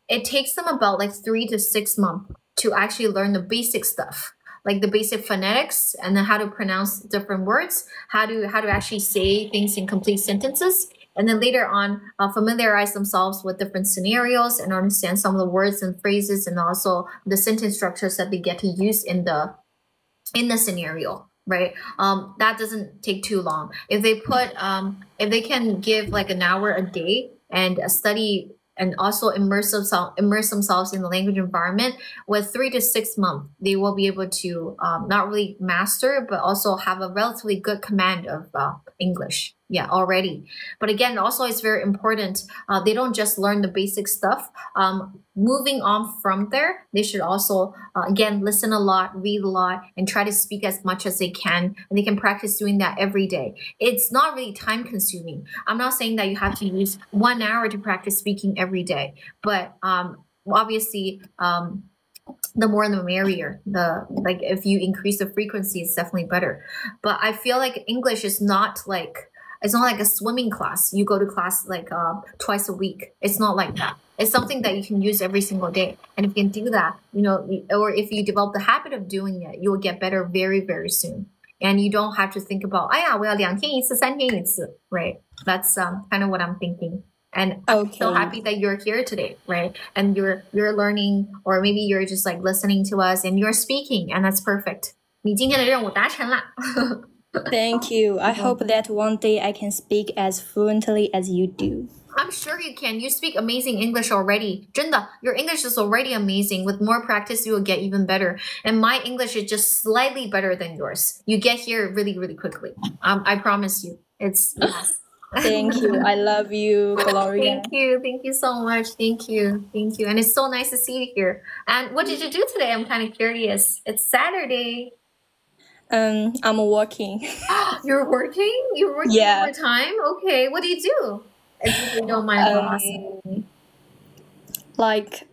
Speaker 1: it takes them about like 3 to 6 months to actually learn the basic stuff, like the basic phonetics, and then how to pronounce different words, how to actually say things in complete sentences, and then later on familiarize themselves with different scenarios and understand some of the words and phrases, and also the sentence structures that they get to use in the scenario. Right. That doesn't take too long. If they can give like an hour a day and study and also immerse themselves in the language environment, with 3 to 6 months, they will be able to not really master, but also have a relatively good command of English. Yeah, already. But again, also it's very important. They don't just learn the basic stuff. Moving on from there, they should also, again, listen a lot, read a lot, and try to speak as much as they can. And they can practice doing that every day. It's not really time consuming. I'm not saying that you have to use 1 hour to practice speaking every day. But obviously, the more the merrier. If you increase the frequency, it's definitely better. But I feel like English is not like, It's not like a swimming class. You go to class like twice a week. It's not like that. It's something that you can use every single day. And if you can do that, or if you develop the habit of doing it, you will get better very, very soon. And you don't have to think about, 哎呀，我要2天一次, 3天一次, right? That's kind of what I'm thinking. And I'm so happy that you're here today, right? And you're learning, or maybe you're just like listening to us and you're speaking, and that's perfect. 你今天的任务达成了。
Speaker 3: Thank you. I hope that one day I can speak as fluently as you do.
Speaker 1: I'm sure you can. You speak amazing English already. 真的, your English is already amazing. With more practice, you will get even better. And my English is just slightly better than yours. You get here really, really quickly. I promise you. It's yes.
Speaker 3: Thank you. I love you, Gloria.
Speaker 1: Thank you so much. Thank you. And it's so nice to see you here. And what did you do today? I'm kind of curious. It's Saturday.
Speaker 3: I'm working.
Speaker 1: You're working? You're working overtime? Okay. What do you do? If you don't mind asking.
Speaker 3: Like,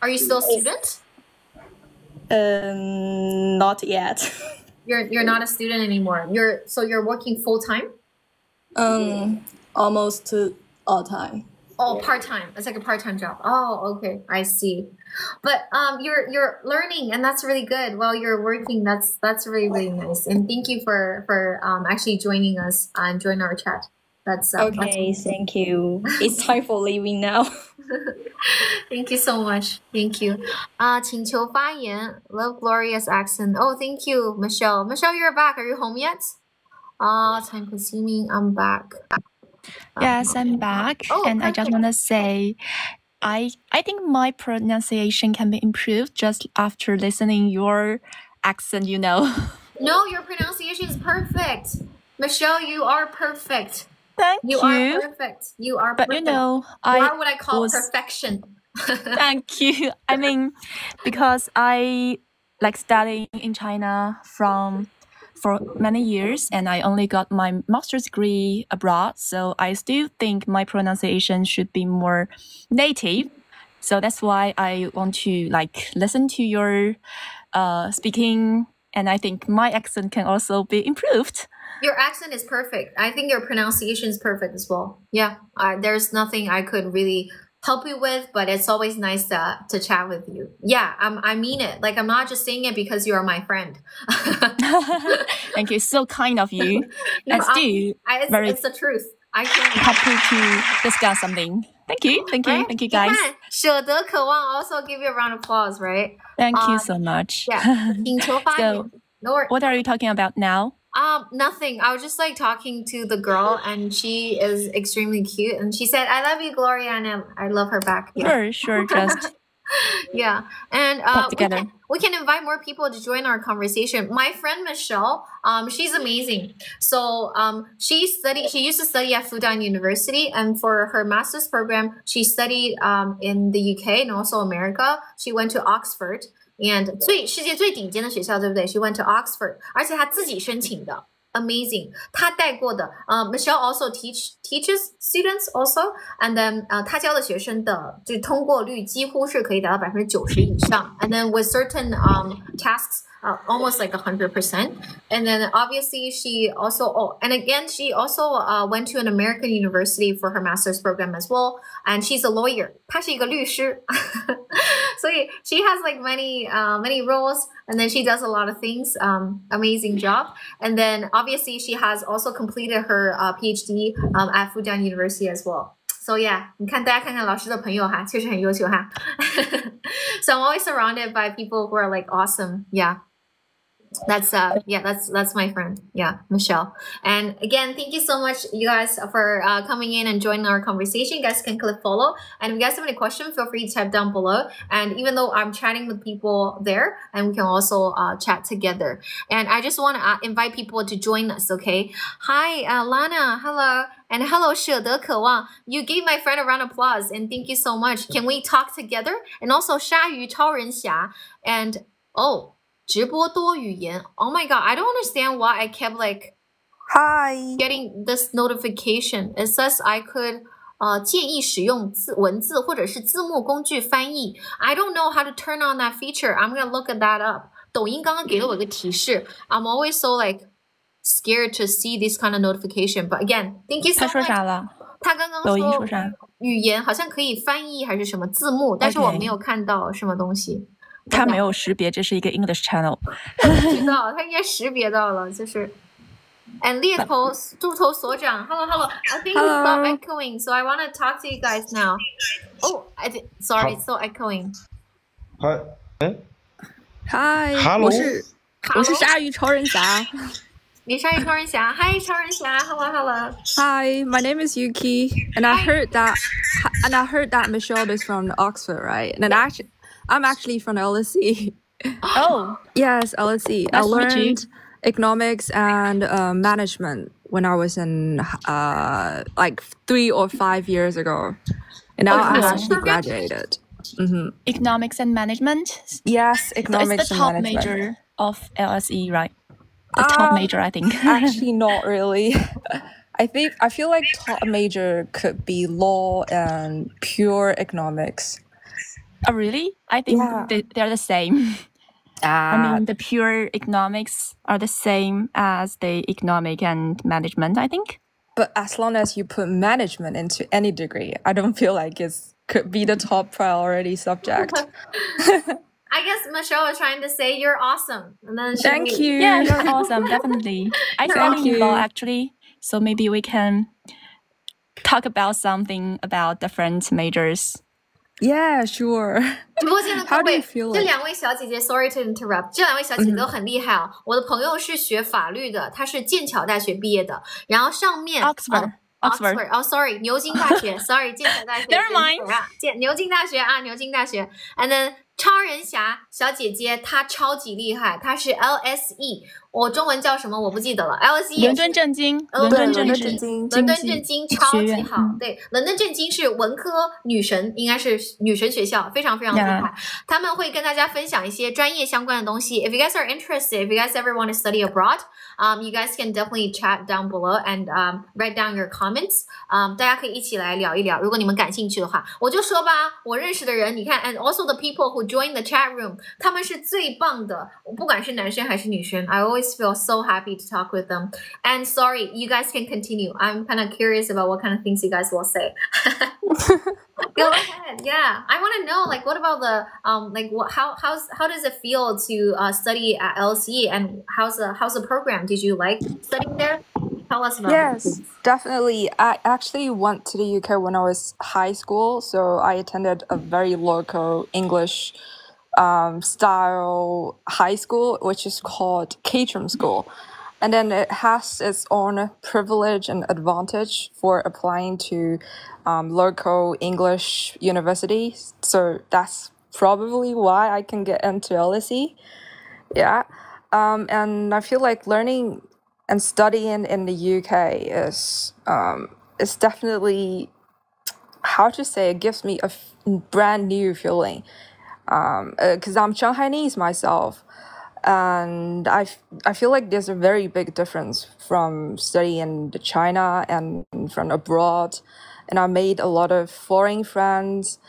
Speaker 1: are you still a student?
Speaker 3: Not yet.
Speaker 1: You're not a student anymore. You're working full time?
Speaker 3: Almost all time.
Speaker 1: Oh, part-time. It's like a part-time job. Oh, okay. I see. But you're learning, and that's really good while you're working. That's really, really nice. And thank you for actually joining us and join our chat. That's
Speaker 3: okay.
Speaker 1: That's
Speaker 3: thank you. It's time for leaving now.
Speaker 1: Thank you so much. Thank you. 请求发言. Love Gloria's accent. Oh, thank you, Michelle. Michelle, you're back. Are you home yet? Time consuming. I'm back.
Speaker 5: Yes, I'm back. And perfect. I just want to say, I think my pronunciation can be improved just after listening your accent,
Speaker 1: No, your pronunciation is perfect. Michelle, you are perfect.
Speaker 5: Thank you.
Speaker 1: You are perfect. You are perfect.
Speaker 5: But
Speaker 1: you are what I call perfection.
Speaker 5: Thank you. I mean, because I like studying in China for many years, and I only got my master's degree abroad, so I still think my pronunciation should be more native. So that's why I want to listen to your speaking, and I think my accent can also be improved.
Speaker 1: Your accent is perfect. I think your pronunciation is perfect as well. Yeah, there's nothing I could really help you with, but it's always nice to chat with you. Yeah, I mean it. Like, I'm not just saying it because you are my friend.
Speaker 5: Thank you. So kind of you.
Speaker 1: It's the truth. I can
Speaker 5: happy to discuss something. Thank you. Thank you. Right? Thank you, guys.
Speaker 1: 舍得渴望 also give you a round of applause, right?
Speaker 5: Thank you so much.
Speaker 1: Yeah.
Speaker 5: So, what are you talking about now?
Speaker 1: Nothing. I was just talking to the girl, and she is extremely cute. And she said, "I love you, Gloria," and I love her back.
Speaker 5: Yeah. Sure. Just
Speaker 1: yeah. And
Speaker 5: together.
Speaker 1: We can invite more people to join our conversation. My friend Michelle, she's amazing. So she used to study at Fudan University, and for her master's program, she studied in the UK and also America. She went to Oxford. And 世界最顶尖的学校，对不对？ She went to Oxford， 而且她自己申请的 ，amazing。她带过的，Michelle also teaches students also， and then 她教的学生的就通过率几乎是可以达到90%以上 ，and then with certain tasks。Almost like 100%. And then obviously she also, she also went to an American university for her master's program as well. And she's a lawyer. 她是一个律师。So she has many roles, and then she does a lot of things. Amazing job. And then obviously she has also completed her PhD at Fudan University as well. So yeah, 你看大家看看老师的朋友哈，确实很优秀哈。So I'm always surrounded by people who are awesome. Yeah. That's my friend. Yeah, Michelle. And again, thank you so much, you guys, for coming in and joining our conversation. You guys can click follow. And if you guys have any questions, feel free to type down below. And even though I'm chatting with people there, and we can also chat together. And I just want to invite people to join us, okay? Hi, Lana. Hello. And hello, 舍得渴望. You gave my friend a round of applause, and thank you so much. Can we talk together? And also, 鲨鱼超人侠 and直播多语言. Oh my god, I don't understand why I kept
Speaker 5: Hi
Speaker 1: getting this notification. It says I could 建议使用文字或者是字幕工具翻译. I don't know how to turn on that feature. I'm gonna look at that up. 抖音刚刚给了我一个提示. I'm always so scared to see this kind of notification. But again, thank you so
Speaker 5: 他说
Speaker 1: much.
Speaker 5: 啥了？
Speaker 1: 他刚刚
Speaker 5: 抖音
Speaker 1: 说
Speaker 5: 说啥？
Speaker 1: 语言好像可以翻译还是什么字幕，但是我没有看到什么东西。
Speaker 5: 他没有识别这是一个 English channel。
Speaker 1: 我不知道，他应该识别到了，就是。And 猎头猪头所长 ，Hello Hello. I think you stop echoing, so I want to talk to you guys now. Oh, sorry, it's still echoing.
Speaker 6: Hi，
Speaker 4: Hello
Speaker 6: 我是鲨鱼超人侠。
Speaker 1: 你鲨鱼超人侠 ，Hi 超人侠 ，Hello Hello.
Speaker 6: Hi, my name is Yuki, and I heard that Michelle is from Oxford, right? And I'm actually from LSE.
Speaker 5: Oh,
Speaker 6: Yes, LSE. I
Speaker 5: Nice to meet you.
Speaker 6: learned economics and management when I was in like 3 or 5 years ago, and now I
Speaker 1: cool.
Speaker 6: actually graduated.
Speaker 5: economics and management.
Speaker 6: Yes,
Speaker 5: So it's
Speaker 6: economics
Speaker 5: the
Speaker 6: and
Speaker 5: top
Speaker 6: management.
Speaker 5: major of LSE, right? The top major, I think.
Speaker 6: Actually, not really. I feel like top major could be law and pure economics.
Speaker 5: Oh, really? I think
Speaker 6: Yeah.
Speaker 5: they're the same. I mean, the pure economics are the same as the economic and management, I think.
Speaker 6: But as long as you put management into any degree, I don't feel like it could be the top priority subject.
Speaker 1: I guess Michelle was trying to say you're awesome, and then
Speaker 6: Thank you.
Speaker 5: Yeah, you're awesome, definitely. I study law actually, so maybe we can talk about something about different majors.
Speaker 6: Yeah, sure.
Speaker 1: 直播间的各
Speaker 6: How do you
Speaker 1: 位，
Speaker 6: feel
Speaker 1: 这
Speaker 6: like-
Speaker 1: 两位小姐姐 ，sorry to interrupt，这两位小姐姐都很厉害啊。我的朋友是学法律的，她是剑桥大学毕业的，然后上面
Speaker 5: Oxford.
Speaker 1: 哦 ，sorry， 牛津大学，sorry， 剑桥大学
Speaker 5: Never mind
Speaker 1: 牛津大学啊，牛津大学。And then 超人侠小姐姐她超级厉害，她是 LSE， 我中文叫什么我不记得了。LSE 也是
Speaker 5: 伦敦政经，
Speaker 1: 伦
Speaker 6: 对，
Speaker 1: 敦政
Speaker 6: 伦敦政
Speaker 1: 经，
Speaker 6: 经
Speaker 1: 伦敦
Speaker 6: 经济
Speaker 1: 政经超级
Speaker 5: 学院
Speaker 1: 好。对，伦敦政经是文科女神，应该是女神学校，非常非常厉害。他们会跟大家分享一些专业相关的东西。If you guys are interested, if you guys ever want to study abroad, you guys can definitely chat down below and write down your comments. 大家可以一起来聊一聊，如果你们感兴趣的话，我就说吧，我认识的人，你看 ，and also the people who join the chat room, 他们是最棒的，不管是男生还是女生 ，I always feel so happy to talk with them. And sorry, you guys can continue. I'm kind of curious about what kind of things you guys will say. Go ahead. Yeah, I want to know, like, what about the like, how does it feel to study at LSE, and how's the program? Did you like studying there? Tell us about it.
Speaker 6: Yes, definitely. I actually went to the UK when I was high school, so I attended a very local English style high school, which is called Caterham School. And then it has its own privilege and advantage for applying to local English universities. So that's probably why I can get into LSE. Yeah. And I feel like learning and studying in the UK is definitely, how to say, it gives me a brand new feeling. Because I'm Shanghainese myself, and I feel like there's a very big difference from studying in China and from abroad, and I made a lot of foreign friends.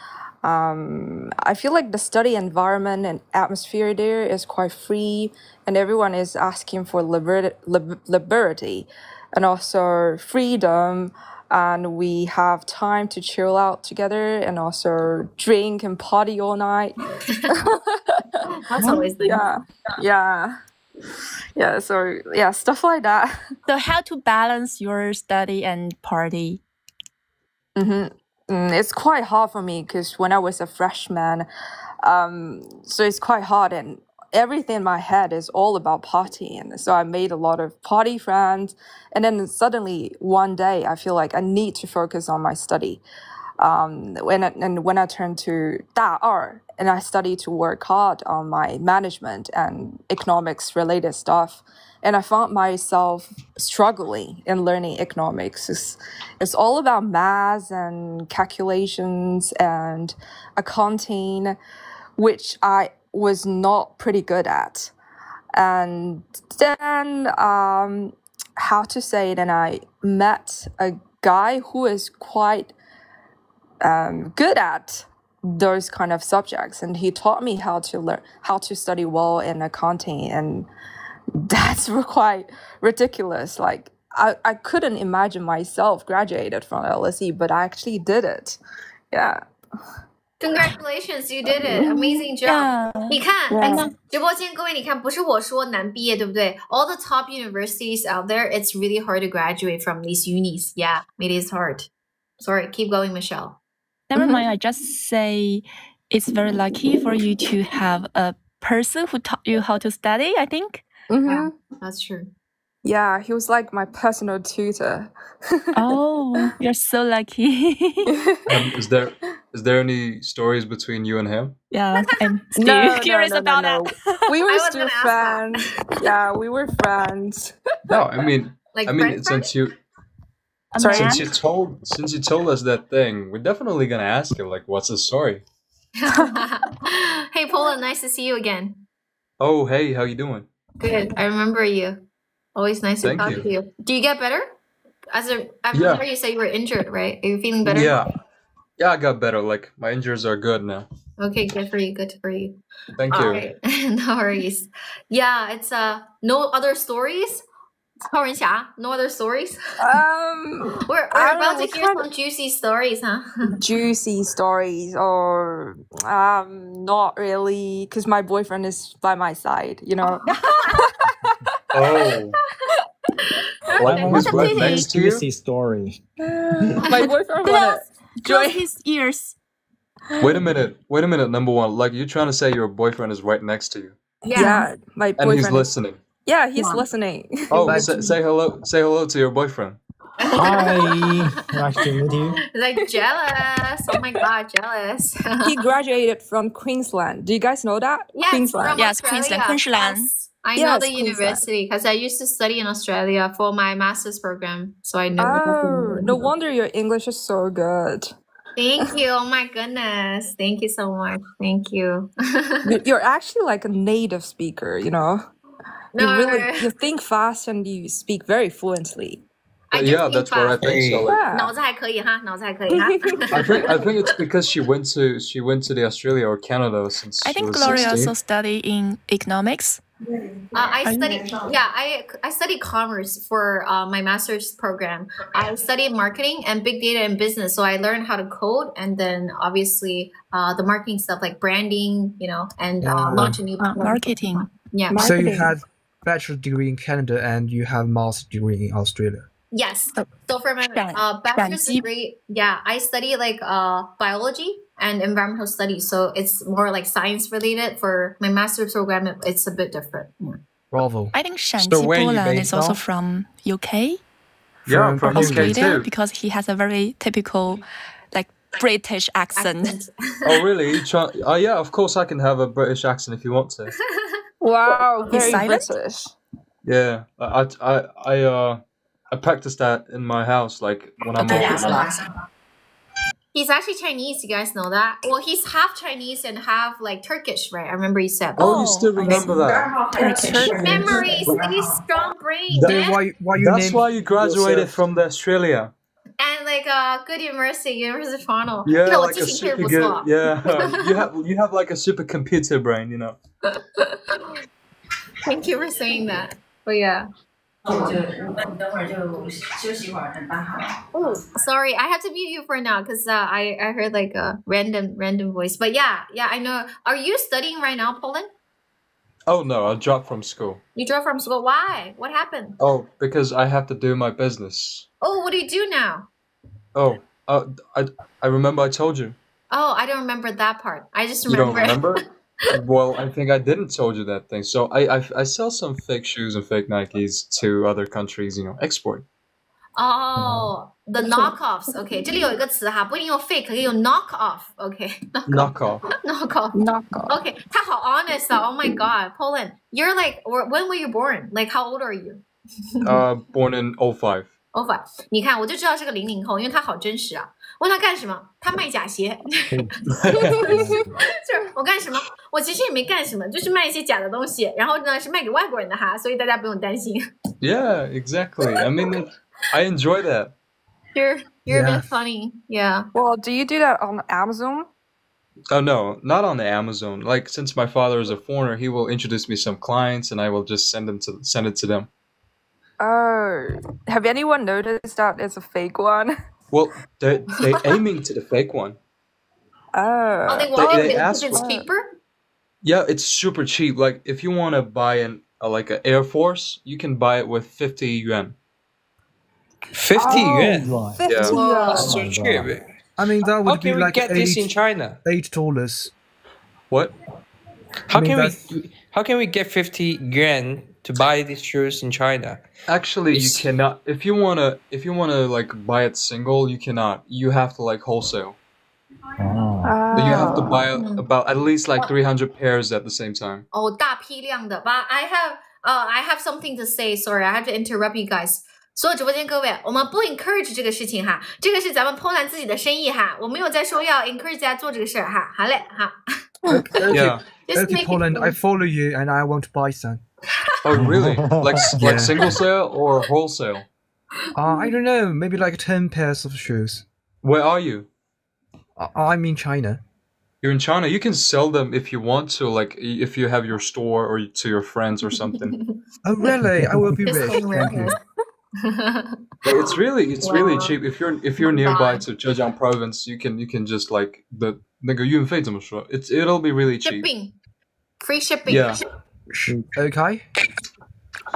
Speaker 6: I feel like the study environment and atmosphere there is quite free, and everyone is asking for liberty and also freedom. And we have time to chill out together and also drink and party all night.
Speaker 1: That's always the
Speaker 6: Yeah. So yeah, stuff like that.
Speaker 5: So how to balance your study and party?
Speaker 6: It's quite hard for me because when I was a freshman, so it's quite hard, and everything in my head is all about partying. So I made a lot of party friends, and then suddenly one day I feel like I need to focus on my study. When I turned to 大二 and I studied to work hard on my management and economics related stuff, and I found myself struggling in learning economics. It's all about math and calculations and accounting, which I was not pretty good at. And then, how to say it, and I met a guy who is quite good at those kind of subjects, and he taught me how to study well in accounting, and That's quite ridiculous. Like I couldn't imagine myself graduated from LSE, but I actually did it. Yeah.
Speaker 1: Congratulations, you did it! Amazing job!
Speaker 5: Yeah.
Speaker 1: 你看，
Speaker 6: Yeah.
Speaker 1: 直播间各位，你看，不是我说难毕业，对不对？ All the top universities out there, it's really hard to graduate from these unis. Yeah, it is hard. Sorry, keep going, Michelle.
Speaker 5: Never mind. I just say it's very lucky for you to have a person who taught you how to study. I think.
Speaker 6: Mm-hmm.
Speaker 1: That's true.
Speaker 6: Yeah, he was like my personal tutor.
Speaker 5: Oh, you're so lucky.
Speaker 7: Is there any stories between you and him?
Speaker 5: Yeah, I'm still
Speaker 6: No,
Speaker 5: curious about
Speaker 6: no.
Speaker 5: that.
Speaker 6: We were
Speaker 1: I was
Speaker 6: still
Speaker 1: gonna ask that.
Speaker 6: friends. Yeah, we were friends.
Speaker 7: No, I mean,
Speaker 1: Like
Speaker 7: since you
Speaker 5: A
Speaker 6: Sorry?
Speaker 5: man?
Speaker 7: since you told us that thing, we're definitely gonna ask you like, what's the story?
Speaker 1: Hey, Paula, nice to see you again.
Speaker 7: Oh, hey, how you doing?
Speaker 1: Good. I remember you. Always nice to
Speaker 7: Thank
Speaker 1: talk
Speaker 7: you.
Speaker 1: to you. Do you get better? I
Speaker 7: Yeah.
Speaker 1: remember you said you were injured, right? Are you feeling better?
Speaker 7: Yeah, I got better. Like my injuries are good now.
Speaker 1: Okay, good for you. Good for you.
Speaker 7: Thank you.
Speaker 1: All right. No worries. Yeah, it's no other stories. 超人侠, no other stories. We're
Speaker 6: I don't
Speaker 1: about
Speaker 6: know,
Speaker 1: to hear some juicy stories, huh?
Speaker 6: juicy stories or not really, because my boyfriend is by my side, you know.
Speaker 7: Oh, like who's right next to you?
Speaker 8: Juicy story.
Speaker 6: My boyfriend wanna
Speaker 5: Close
Speaker 6: join.
Speaker 5: his ears.
Speaker 7: Wait a minute. Number one, like you're trying to say your boyfriend is right next to you,
Speaker 6: Yeah, my
Speaker 7: and he's
Speaker 6: boyfriend.
Speaker 7: listening.
Speaker 6: Yeah, he's listening.
Speaker 7: Oh,
Speaker 8: But-
Speaker 7: say hello. Say hello to your boyfriend.
Speaker 8: Hi, nice to meet you.
Speaker 1: Like jealous. Oh my god, jealous.
Speaker 6: He graduated from Queensland. Do you guys know that?
Speaker 1: Yes,
Speaker 6: Queensland.
Speaker 1: from
Speaker 5: Yes,
Speaker 1: Australia.
Speaker 5: Queensland.
Speaker 1: Yes. I know
Speaker 6: Yes,
Speaker 1: the
Speaker 6: Queensland.
Speaker 1: university because I used to study in Australia for my master's program. So I know.
Speaker 6: Oh, no wonder your English is so good.
Speaker 1: Thank you. Oh my goodness. Thank you so much. Thank you.
Speaker 6: You're actually like a native speaker, you know. You think fast and you speak very fluently.
Speaker 1: I do
Speaker 7: Yeah,
Speaker 1: think
Speaker 7: that's what I
Speaker 1: fast.
Speaker 7: think. So like,
Speaker 6: Yeah.
Speaker 1: 脑子还可以哈，脑子还可以哈。
Speaker 7: I think it's because she went to the Australia or Canada since
Speaker 5: I
Speaker 7: she
Speaker 5: think
Speaker 7: was
Speaker 5: Gloria
Speaker 7: 16.
Speaker 5: also studied in economics.
Speaker 1: I studied commerce for my master's program. I studied marketing and big data and business. So I learned how to code and then obviously the marketing stuff like branding, you know, and launch a new
Speaker 5: Marketing.
Speaker 1: Yeah.
Speaker 8: So you
Speaker 6: Marketing.
Speaker 8: had bachelor's degree in Canada and you have master's degree in Australia.
Speaker 1: Yes. So for my bachelor's
Speaker 5: 转机。
Speaker 1: degree, yeah, I study like biology and environmental studies. So it's more like science related. For my master's program, it's a bit different. Yeah.
Speaker 8: Bravo.
Speaker 5: I think
Speaker 8: So
Speaker 5: Shanti
Speaker 8: where are you
Speaker 5: Bolan
Speaker 8: based
Speaker 5: is also
Speaker 8: now?
Speaker 5: from UK,
Speaker 7: Yeah, from UK
Speaker 5: Australia,
Speaker 7: too.
Speaker 5: because he has a very typical, like British accent.
Speaker 7: Oh really? Oh yeah, of course I can have a British accent if you want to.
Speaker 6: Wow,
Speaker 5: He's
Speaker 6: very
Speaker 5: silent?
Speaker 6: British.
Speaker 7: Yeah, I practice that in my house, like when I'm
Speaker 5: Okay,
Speaker 7: off with my-
Speaker 1: He's actually Chinese. You guys know that? Well, he's half Chinese and half like Turkish, right? I remember you said.
Speaker 7: Oh, you still remember that?
Speaker 5: Turkish.
Speaker 1: Memories, really strong brain,
Speaker 8: So
Speaker 1: man.
Speaker 8: why you
Speaker 7: That's
Speaker 8: named
Speaker 7: why you graduated
Speaker 8: yourself-
Speaker 7: from the Australia.
Speaker 1: And like good University of Toronto.
Speaker 7: Yeah,
Speaker 1: 那我
Speaker 7: like
Speaker 1: 记
Speaker 7: a
Speaker 1: 性确实
Speaker 7: super
Speaker 1: 不
Speaker 7: good.
Speaker 1: 错。
Speaker 7: Yeah, you have like a supercomputer brain, you know.
Speaker 1: Thank you for saying that. But yeah.
Speaker 9: 我就你等会儿就休息一会儿，等办好了。
Speaker 1: Oh, sorry, I have to mute you for now because I heard like a random voice. But yeah, I know. Are you studying right now, Poland?
Speaker 7: Oh no, I dropped from school.
Speaker 1: You dropped from school. Why? What happened?
Speaker 7: Oh, because I have to do my business.
Speaker 1: Oh, what do you do now?
Speaker 7: Oh, I remember I told you.
Speaker 1: Oh, I don't remember that part. I just
Speaker 7: You don't
Speaker 1: remember.
Speaker 7: remember? Well, I think I didn't told you that thing. So I sell some fake shoes and fake Nikes to other countries, you know, export.
Speaker 1: Oh, the knockoffs. Okay, 这里有一个词哈，不一定用 fake，可以用 knock off. Okay,
Speaker 7: Knock off.
Speaker 1: knock off.
Speaker 6: Knock off.
Speaker 1: Okay, 他好 honest 啊 Oh my God, Poland. You're like, when were you born? Like, how old are you?
Speaker 7: Born in 05.
Speaker 1: Over，你看我就知道是个00后，因为他好真实啊。问他干什么？他卖假鞋。就是我干什么？我其实也没干什么，就是卖一些假的东西。然后呢，是卖给外国人的哈，所以大家不用担心。
Speaker 7: Yeah, exactly. I mean, I enjoy that.
Speaker 1: You're a
Speaker 8: Yeah.
Speaker 1: bit funny, yeah.
Speaker 6: Well, do you do that on Amazon?
Speaker 7: Oh no, not on the Amazon. Like since my father is a foreigner, he will introduce me some clients, and I will just send it to them.
Speaker 6: Oh, have anyone noticed that it's a fake one?
Speaker 7: Well, they aiming to the fake one.
Speaker 1: Oh, they
Speaker 6: Oh,
Speaker 1: want
Speaker 7: They
Speaker 1: it because
Speaker 7: ask
Speaker 1: it's
Speaker 7: for
Speaker 1: cheaper?
Speaker 7: Yeah, it's super cheap. Like if you want to buy like an Air Force, you can buy it with 50 yuan.
Speaker 10: 50 yuan.
Speaker 6: oh,
Speaker 4: Right.
Speaker 6: 50
Speaker 1: Whoa.
Speaker 10: That's so
Speaker 6: yuan.
Speaker 10: cheap.
Speaker 8: I mean, that
Speaker 10: How
Speaker 8: would be
Speaker 10: can we
Speaker 8: like
Speaker 10: get this in
Speaker 8: eight
Speaker 10: China?
Speaker 8: $8.
Speaker 7: What?
Speaker 10: How
Speaker 8: mean,
Speaker 10: can
Speaker 8: that's-
Speaker 10: we get 50 yuan to buy these shoes in China?
Speaker 7: Actually, you
Speaker 10: It's-
Speaker 7: cannot. If you wanna like buy it single, you cannot. You have to like wholesale.
Speaker 8: Oh.
Speaker 7: You have to
Speaker 6: Oh.
Speaker 7: buy about at least like 300 pairs at the same time.
Speaker 1: 大批量的 But I have something to say. Sorry, I have to interrupt you guys. 所有直播间各位，我们不 encourage 这个事情哈，这个是咱们 Poland 自己的生意哈，我没有在说要 encourage 大家做这个事儿哈。好嘞，好。
Speaker 7: Yeah.
Speaker 1: Just
Speaker 8: Okay,
Speaker 1: make it
Speaker 8: Poland, I
Speaker 1: clear.
Speaker 8: follow you and I want to buy some.
Speaker 7: Oh, really? Like
Speaker 8: Yeah.
Speaker 7: single sale or wholesale?
Speaker 8: I don't know, maybe like 10 pairs of shoes.
Speaker 7: Where are you?
Speaker 8: I'm in China.
Speaker 7: You're in China. You can sell them if you want to, like if you have your store or to your friends or something.
Speaker 8: Oh, really? I will be rich.
Speaker 1: Disclaimer
Speaker 8: Thank you.
Speaker 1: here.
Speaker 7: It's really cheap. If you're nearby
Speaker 1: Bye.
Speaker 7: to Zhejiang province, you can just like the 那个运费怎么说? It'll be really cheap.
Speaker 1: Shipping. Free shipping.
Speaker 7: Yeah.
Speaker 8: Okay.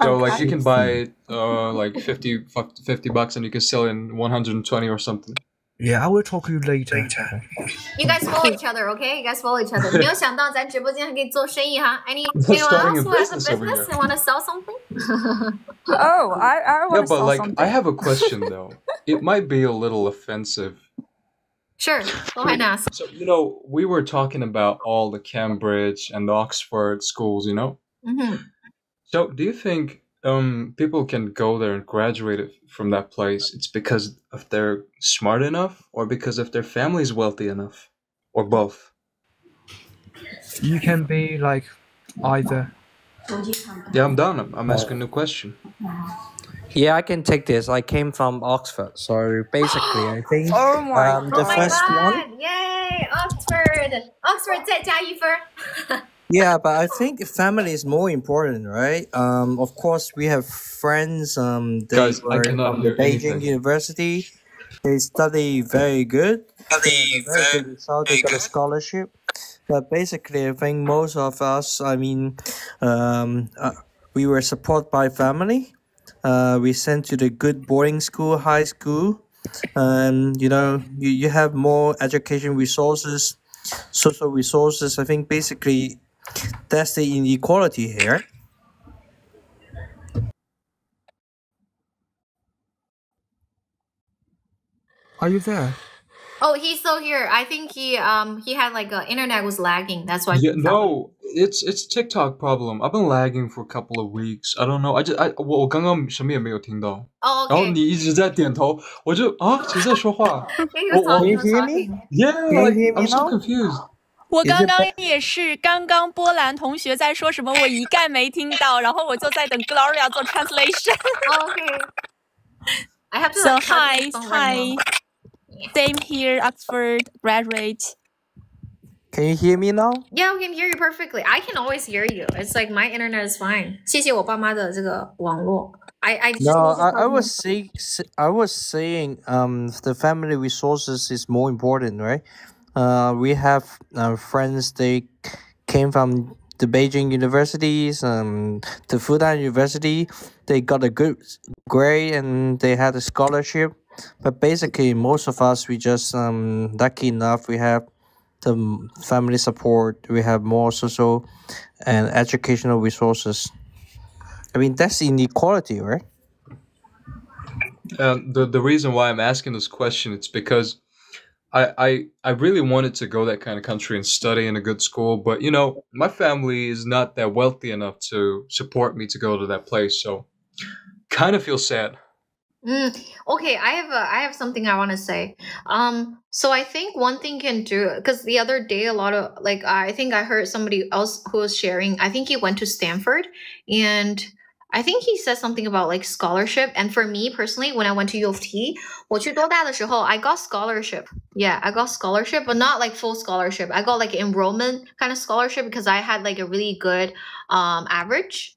Speaker 7: So like you can buy like 50 bucks and you can sell in 120 or something.
Speaker 8: Yeah, I will talk to you later.
Speaker 1: You guys follow each other, okay? You guys follow each other. 没有想到咱直播间还可以做生意哈。Anyone
Speaker 7: Starting
Speaker 1: else
Speaker 7: a
Speaker 1: who has a
Speaker 7: business over
Speaker 1: business
Speaker 7: here.
Speaker 1: and want to sell something?
Speaker 6: Oh, I
Speaker 7: Yeah,
Speaker 6: want to
Speaker 7: but
Speaker 6: sell
Speaker 7: like
Speaker 6: something.
Speaker 7: I have a question though. It might be a little offensive.
Speaker 1: Sure, go ahead and ask.
Speaker 7: So we were talking about all the Cambridge and the Oxford schools, So do you think people can go there and graduate from that place? It's because if they're smart enough, or because if their family is wealthy enough, or both?
Speaker 8: You can be like either.
Speaker 7: Yeah, I'm done. I'm asking a question.
Speaker 10: Yeah, I can take this. I came from Oxford, so basically, I think
Speaker 6: Oh my
Speaker 10: the
Speaker 1: Oh my
Speaker 10: first one.
Speaker 1: god! Yay! Oxford! Oxford 再加一分。
Speaker 10: Yeah, but I think family is more important, right? Of course, we have friends. They
Speaker 7: Guys, I
Speaker 10: were
Speaker 7: cannot
Speaker 10: from the
Speaker 7: hear
Speaker 10: Beijing
Speaker 7: anything.
Speaker 10: University. They study very good. They got a very good result. They got a scholarship. But basically, I think most of us, we were supported by family. We sent to the good boarding school, high school. You have more education resources, social resources. I think basically that's the inequality here.
Speaker 8: Are you there?
Speaker 1: Oh, he's still here. I think he had like internet was lagging. That's why.
Speaker 7: Yeah, no, it's TikTok problem. I've been lagging for a couple of weeks. I don't know.我刚刚什么也没有听到。
Speaker 1: Oh,
Speaker 7: 然后
Speaker 1: okay.
Speaker 7: 你一直在点头，我就谁在说话
Speaker 1: He was talking. He was
Speaker 10: Can you hear
Speaker 1: talking.
Speaker 10: me?
Speaker 7: Yeah,
Speaker 10: Can you
Speaker 7: like,
Speaker 10: hear me
Speaker 7: I'm so
Speaker 10: now?
Speaker 7: confused.
Speaker 5: 我刚刚也是，刚刚波兰同学在说什么，我一概没听到，然后我就在等 Gloria 做 translation。
Speaker 1: Oh, okay. I have to
Speaker 5: So
Speaker 1: like, charge my
Speaker 5: hi,
Speaker 1: phone right
Speaker 5: hi.
Speaker 1: now.
Speaker 5: Same here, Oxford graduate.
Speaker 10: Can you hear me now?
Speaker 1: Yeah, we can hear you perfectly. I can always hear you. It's like my internet is fine. 谢谢我爸妈的这个网络。I just
Speaker 10: No,
Speaker 1: need to
Speaker 10: I
Speaker 1: talk
Speaker 10: was saying the family resources is more important, right? We have friends. They came from the Beijing universities, the Fudan University. They got a good grade and they had a scholarship. But basically, most of us, we just lucky enough. We have the family support. We have more social and educational resources. I mean, that's inequality, right?
Speaker 7: The reason why I'm asking this question is because I really wanted to go that kind of country and study in a good school, but my family is not that wealthy enough to support me to go to that place, so kind of feel sad.
Speaker 1: Okay, I have something I want to say. So I think one thing can do, because the other day a lot of I think I heard somebody else who was sharing. I think he went to Stanford, and I think he said something about like scholarship. And for me personally, when I went to U of T, 我去多大的时候, I got scholarship. Yeah, I got scholarship, but not like full scholarship. I got like enrollment kind of scholarship because I had like a really good average.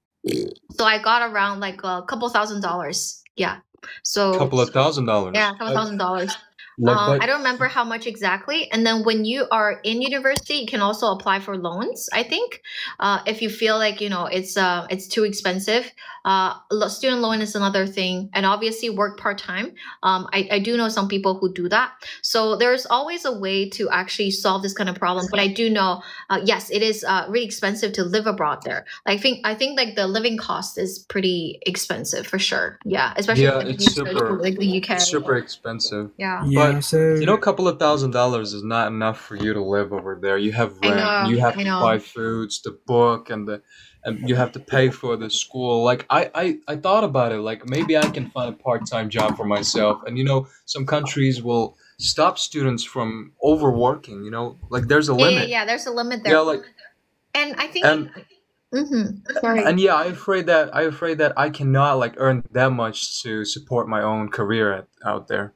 Speaker 1: So I got around like a couple $1,000s. Yeah. So
Speaker 7: couple of $1,000s.
Speaker 1: Yeah, couple $1,000s.
Speaker 7: Like,
Speaker 1: I don't remember how much exactly. And then when you are in university, you can also apply for loans, I think. If you feel like, it's too expensive. Student loan is another thing. And obviously work part-time. I do know some people who do that. So there's always a way to actually solve this kind of problem. But I do know, yes, it is really expensive to live abroad there. I think like the living cost is pretty expensive for sure. Yeah, especially
Speaker 7: it's super,
Speaker 1: like the UK.
Speaker 7: It's super expensive.
Speaker 1: Yeah.
Speaker 7: But a couple of $1,000s is not enough for you to live over there. You have rent, you have to buy foods, the book, and you have to pay for the school. Like I thought about it. Like maybe I can find a part-time job for myself. And some countries will stop students from overworking. Like there's a limit.
Speaker 1: Yeah, there's a limit there.
Speaker 7: Yeah, like,
Speaker 1: and I think. Sorry.
Speaker 7: And yeah, I'm afraid that I cannot like earn that much to support my own career out there.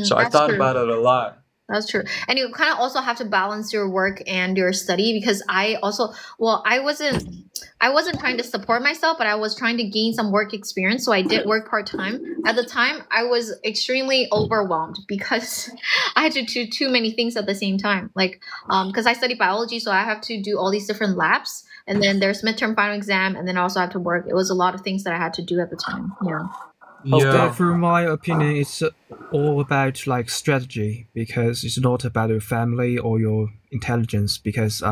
Speaker 7: So I thought about it a lot.
Speaker 1: That's true. And you kind of also have to balance your work and your study because I wasn't trying to support myself, but I was trying to gain some work experience. So I did work part-time. At the time, I was extremely overwhelmed because I had to do too many things at the same time. Like, because I study biology, so I have to do all these different labs. And then there's midterm final exam, and then I also have to work. It was a lot of things that I had to do at the time. Yeah.
Speaker 8: For my opinion, it's all about like strategy because it's not about your family or your intelligence. Because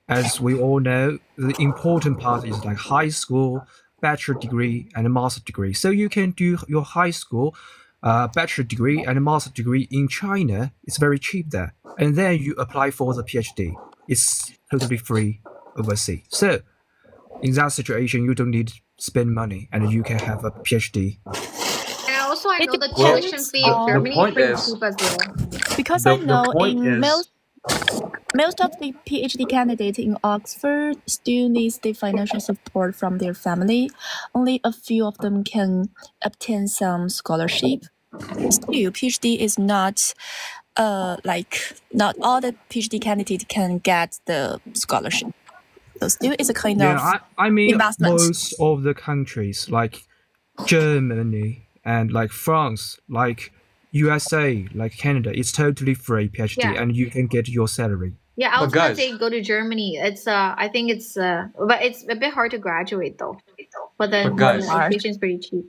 Speaker 8: as we all know, the important part is like high school, bachelor degree, and a master degree. So you can do your high school, bachelor degree, and a master degree in China. It's very cheap there, and then you apply for the PhD. It's totally free overseas. So in that situation, you don't need to spend money, and you can have a PhD.
Speaker 1: And also, I know the tuition fee in Germany is pretty cheap as well.
Speaker 5: Because I know in most of the PhD candidates in Oxford still needs the financial support from their family. Only a few of them can obtain some scholarship. Still, PhD is not not all the PhD candidates can get the scholarship. So still it's a kind of
Speaker 8: I mean,
Speaker 5: investment.
Speaker 8: most of the countries like Germany and like France, like USA, like Canada, it's totally free PhD and you can get your salary.
Speaker 1: Yeah, I was gonna say go to Germany. It's I think it's but it's a bit hard to graduate though. But then the education is pretty cheap.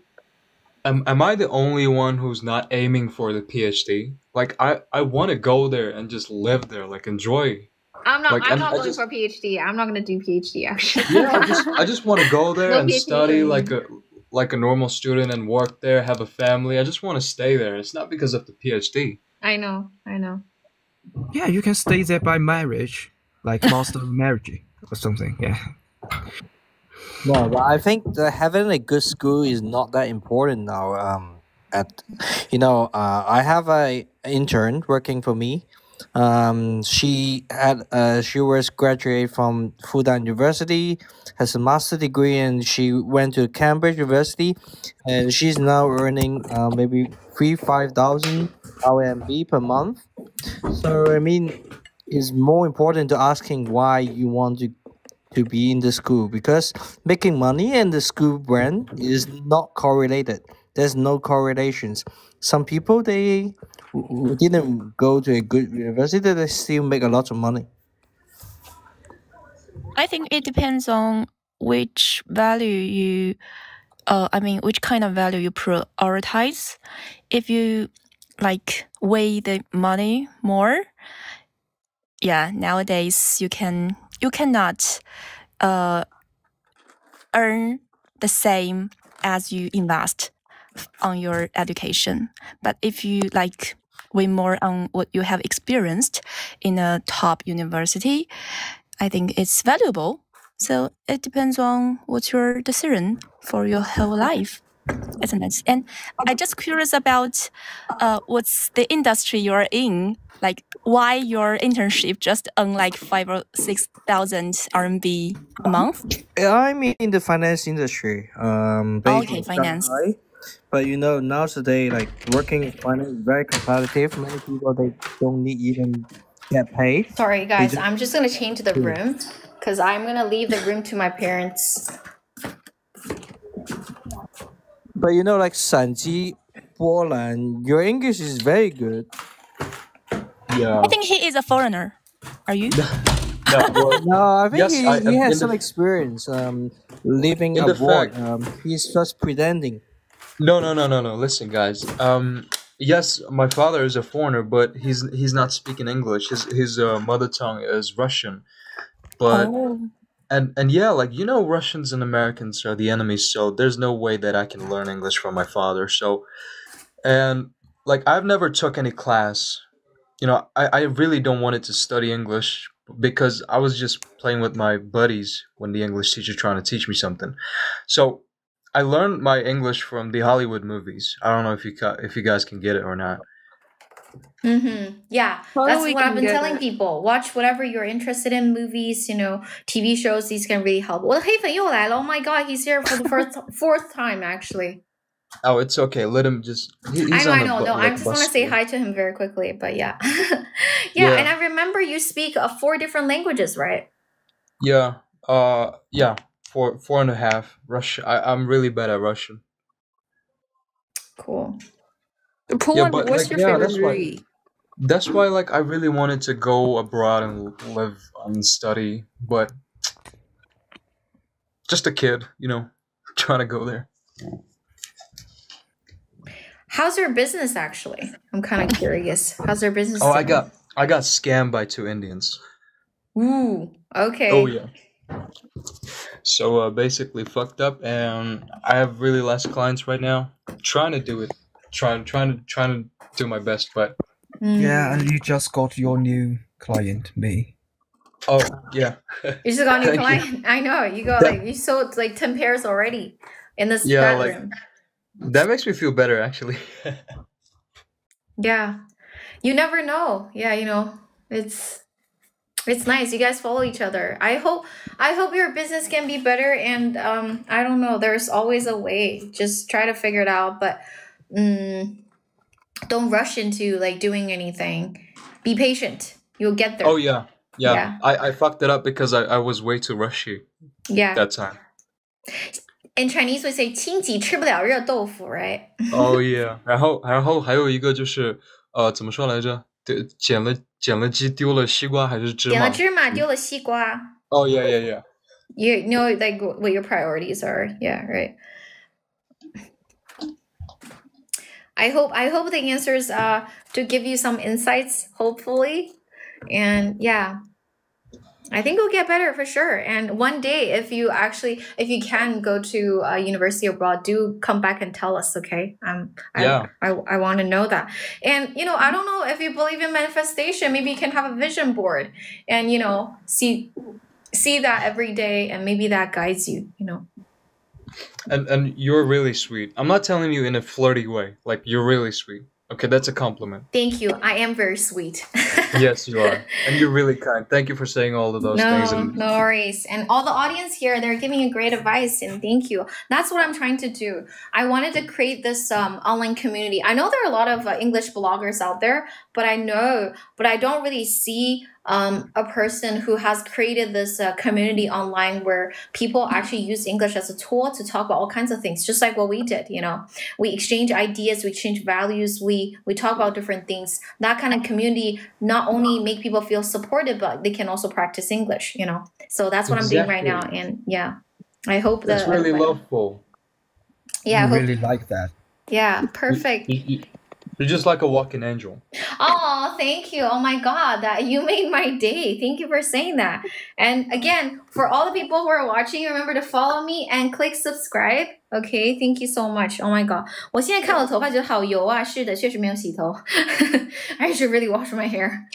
Speaker 7: Am I the only one who's not aiming for the PhD? Like I want to go there and just live there, like enjoy.
Speaker 1: I'm not going for PhD. I'm not going to do PhD actually.
Speaker 7: Yeah, I just want to go there and study like a normal student and work there, have a family. I just want to stay there. It's not because of the PhD.
Speaker 1: I know.
Speaker 8: Yeah, you can stay there by marriage, like master of marriage or something. Yeah.
Speaker 10: No, but I think having a good school is not that important now. I have a intern working for me. She was graduate from Fudan University, has a master degree, and she went to Cambridge University, and she's now earning maybe 5,000 RMB per month. So I mean, it's more important to asking why you want to be in the school, because making money and the school brand is not correlated. There's no correlations. Some people they didn't go to a good university, they still make a lot of money.
Speaker 5: I think it depends on which value which kind of value you prioritize. If you weigh the money more, nowadays you cannot earn the same as you invest on your education. But if you weigh more on what you have experienced in a top university, I think it's valuable. So it depends on what's your decision for your whole life. It's nice. And I'm just curious about what's the industry you're in. Like, why your internship just earn like 5,000 or 6,000 RMB a month?
Speaker 10: I'm in the finance industry. Based
Speaker 5: Okay,
Speaker 10: in
Speaker 5: finance.
Speaker 10: Shanghai. But nowadays, like working in finance is very competitive. Many people they don't need even get paid.
Speaker 1: Sorry, guys. I'm just gonna change the room because I'm gonna leave the room to my parents.
Speaker 10: But like Sanji, Poland, your English is very good.
Speaker 7: Yeah.
Speaker 5: I think he is a foreigner. Are you?
Speaker 10: No, I think
Speaker 7: Yes,
Speaker 10: he has some experience living abroad. He's just pretending.
Speaker 7: No. Listen, guys. Yes, my father is a foreigner, but he's not speaking English. His mother tongue is Russian. But and yeah, like Russians and Americans are the enemies, so there's no way that I can learn English from my father. So, and like I've never took any class. I really don't wanted to study English because I was just playing with my buddies when the English teacher trying to teach me something. So I learned my English from the Hollywood movies. I don't know if you guys can get it or not.
Speaker 1: Yeah, that's what I've been telling people. Watch whatever you're interested in, movies, TV shows. These can really help. 我的黑粉又来了. Oh my god, he's here for the fourth time actually.
Speaker 7: Oh, it's okay. Let him just.
Speaker 1: I know. No, I just want to say hi to him very quickly. But yeah. yeah, and I remember you speak 4 different languages, right?
Speaker 7: Yeah. Yeah. 4.5 Russian. I'm really bad at Russian.
Speaker 1: Cool.
Speaker 5: Poland, what's your favorite movie?
Speaker 7: That's why, like, I really wanted to go abroad and live and study, but just a kid, trying to go there.
Speaker 1: How's your business actually? I'm kind of curious. How's your business?
Speaker 7: Oh, I got scammed by 2 Indians.
Speaker 1: Ooh, okay.
Speaker 7: Oh yeah. So basically fucked up, and I have really less clients right now. Trying to do it, trying to do my best, but
Speaker 8: yeah. And you just got your new client, me.
Speaker 7: Oh yeah.
Speaker 1: You just got a new client. I know you got you sold like 10 pairs already in this bedroom.
Speaker 7: That makes me feel better, actually.
Speaker 1: Yeah, you never know. Yeah, it's nice. You guys follow each other. I hope your business can be better. And I don't know. There's always a way. Just try to figure it out. But don't rush into like doing anything. Be patient. You'll get there.
Speaker 7: Oh yeah. I fucked it up because I was way too rushy.
Speaker 1: Yeah.
Speaker 7: That time.
Speaker 1: In Chinese we say 亲戚吃不了热豆腐 right?
Speaker 7: Oh yeah. 然后还有一个就是怎么说来着？捡了鸡丢了西瓜还是芝麻？
Speaker 1: 捡了芝麻丢了西瓜。
Speaker 7: Oh yeah.
Speaker 1: You know like what your priorities are. Yeah, right. I hope the answers to give you some insights, hopefully. And yeah. I think it'll get better for sure. And one day, if you can go to a university abroad, do come back and tell us, okay? I want to know that. And, I don't know if you believe in manifestation, maybe you can have a vision board and, see that every day and maybe that guides you,
Speaker 7: And you're really sweet. I'm not telling you in a flirty way. Like, you're really sweet. Okay, that's a compliment.
Speaker 1: Thank you. I am very sweet.
Speaker 7: Yes, you are. And you're really kind. Thank you for saying all of those things.
Speaker 1: No worries. And all the audience here, they're giving you great advice. And thank you. That's what I'm trying to do. I wanted to create this online community. I know there are a lot of English bloggers out there, but I don't really see a person who has created this community online where people actually use English as a tool to talk about all kinds of things, just like what we did. We exchange ideas, we exchange values, we talk about different things. That kind of community not only make people feel supported, but they can also practice English. So that's what I'm doing right now. And yeah, I hope
Speaker 7: that's really loveful.
Speaker 1: Yeah,
Speaker 8: I really like that.
Speaker 1: Yeah, perfect.
Speaker 7: You're just like a walking angel.
Speaker 1: Oh, thank you. Oh my God, that you made my day. Thank you for saying that. And again, for all the people who are watching, remember to follow me and click subscribe. Okay, thank you so much. Oh my God. 我现在看我的头发觉得好油啊。是的，确实没有洗头。I should really wash my hair.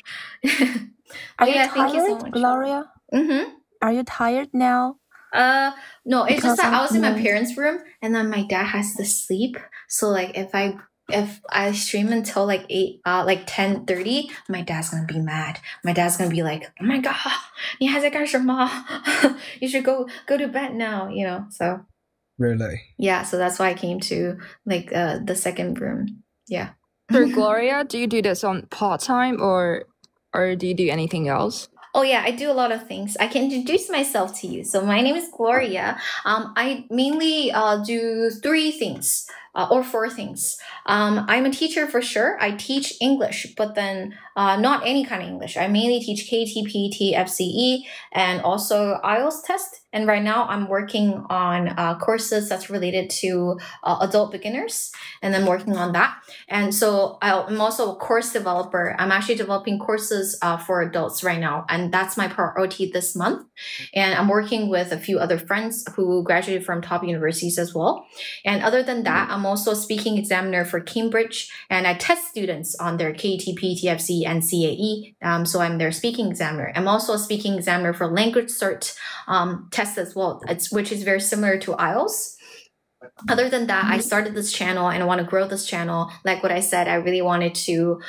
Speaker 5: Are you
Speaker 1: tired,
Speaker 5: thank you so much. Gloria?
Speaker 1: Mm-hmm.
Speaker 5: Are you tired now?
Speaker 1: No, it's just
Speaker 5: Because
Speaker 1: that I was in my
Speaker 5: know.
Speaker 1: parents' room, and then my dad has to sleep. So like if I stream until like 10:30, my dad's gonna be mad. My dad's gonna be like, "Oh my god, 你还在干什么? You should go to bed now," you know. So
Speaker 8: Really?
Speaker 1: yeah, so that's why I came to like the second room. Yeah.
Speaker 6: For Gloria, do you do this on part-time or do you do anything else?
Speaker 1: Oh yeah, I do a lot of things. I can introduce myself to you. So my name is Gloria. I mainly do 3 things or 4 things. I'm a teacher for sure. I teach English, but then not any kind of English. I mainly teach KT, PT, FCE, and also IELTS test. And right now I'm working on courses that's related to adult beginners, and I'm working on that. And so I'm also a course developer. I'm actually developing courses for adults right now, and that's my priority this month. And I'm working with a few other friends who graduated from top universities as well. And other than that, I'm also a speaking examiner for Cambridge, and I test students on their KT, PTFC, and CAE. So I'm their speaking examiner. I'm also a speaking examiner for language cert test as well, which is very similar to IELTS. Other than that, I started this channel and I want to grow this channel. Like what I said, I really wanted to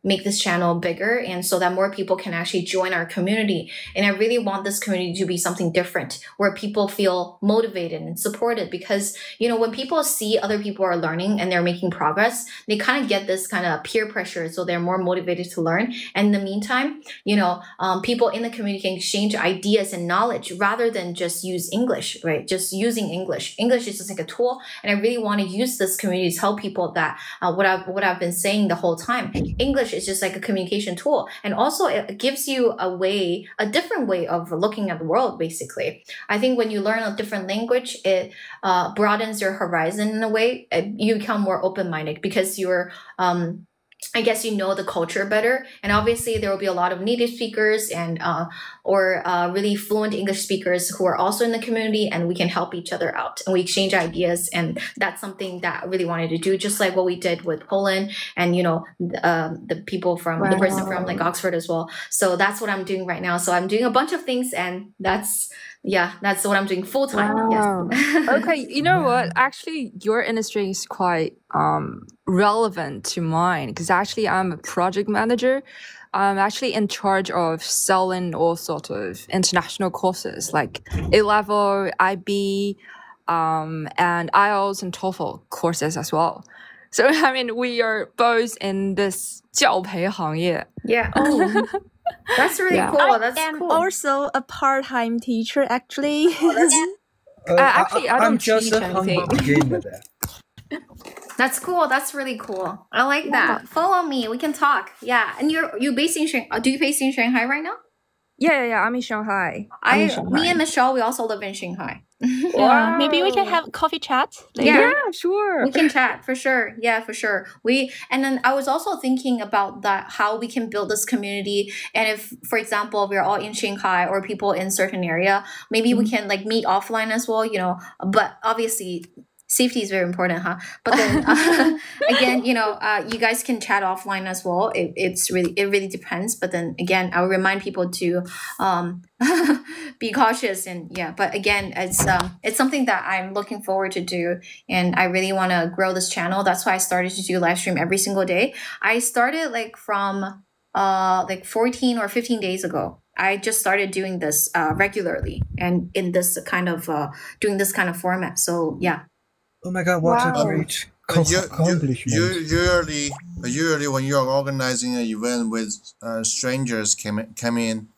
Speaker 1: make this channel bigger, and so that more people can actually join our community. And I really want this community to be something different, where people feel motivated and supported. Because, you know, when people see other people are learning and they're making progress, they kind of get this kind of peer pressure, so they're more motivated to learn. And in the meantime, you know, people in the community can exchange ideas and knowledge rather than just use English, right? Just using English. English is just like a tool, and I really want to use this community to tell people that what I've been saying the whole time. English is just like a communication tool, and also it gives you a different way of looking at the world. Basically, I think when you learn a different language, it broadens your horizon in a way. You become more open-minded because you're I guess you know the culture better, and obviously there will be a lot of native speakers and or really fluent English speakers who are also in the community, and we can help each other out and we exchange ideas. And that's something that I really wanted to do, just like what we did with Poland and, you know, the people from the person from like Oxford as well. So that's what I'm doing right now. So I'm doing a bunch of things, and that's what I'm doing full time.
Speaker 6: Wow.
Speaker 1: Yes.
Speaker 6: Okay, you know what? Actually, your industry is quite relevant to mine, because actually I'm a project manager. I'm actually in charge of selling all sort of international courses like A-level, IB, and IELTS and TOEFL courses as well. So I mean, we are both in this 教培行业.
Speaker 1: Yeah. Oh. That's really cool. That's cool.
Speaker 5: Also a part-time teacher, actually.
Speaker 6: Actually, I don't
Speaker 8: I'm just
Speaker 6: teach
Speaker 8: a humble
Speaker 6: anything.
Speaker 8: beginner there.
Speaker 1: That's cool. That's really cool. I like that. Follow me. We can talk. Yeah. And you based in Shanghai? Do you based in Shanghai right now?
Speaker 6: Yeah. I'm in Shanghai.
Speaker 1: Me and Michelle, we also live in Shanghai.
Speaker 5: Yeah, maybe we can have a coffee chat later.
Speaker 6: Yeah, sure.
Speaker 1: We can chat for sure. Yeah, for sure. And then I was also thinking about that, how we can build this community. And if, for example, we're all in Shanghai or people in certain area, maybe we can like meet offline as well, you know, but obviously safety is very important, huh? But then again, you know, you guys can chat offline as well. It really depends. But then again, I will remind people to be cautious, and yeah. But again, it's something that I'm looking forward to do, and I really want to grow this channel. That's why I started to do live stream every single day. I started like from like 14 or 15 days ago. I just started doing this regularly, and in this kind of doing this kind of format. So yeah.
Speaker 8: Oh my God! What a great accomplishment!
Speaker 11: Usually, when you are organizing an event with strangers come in,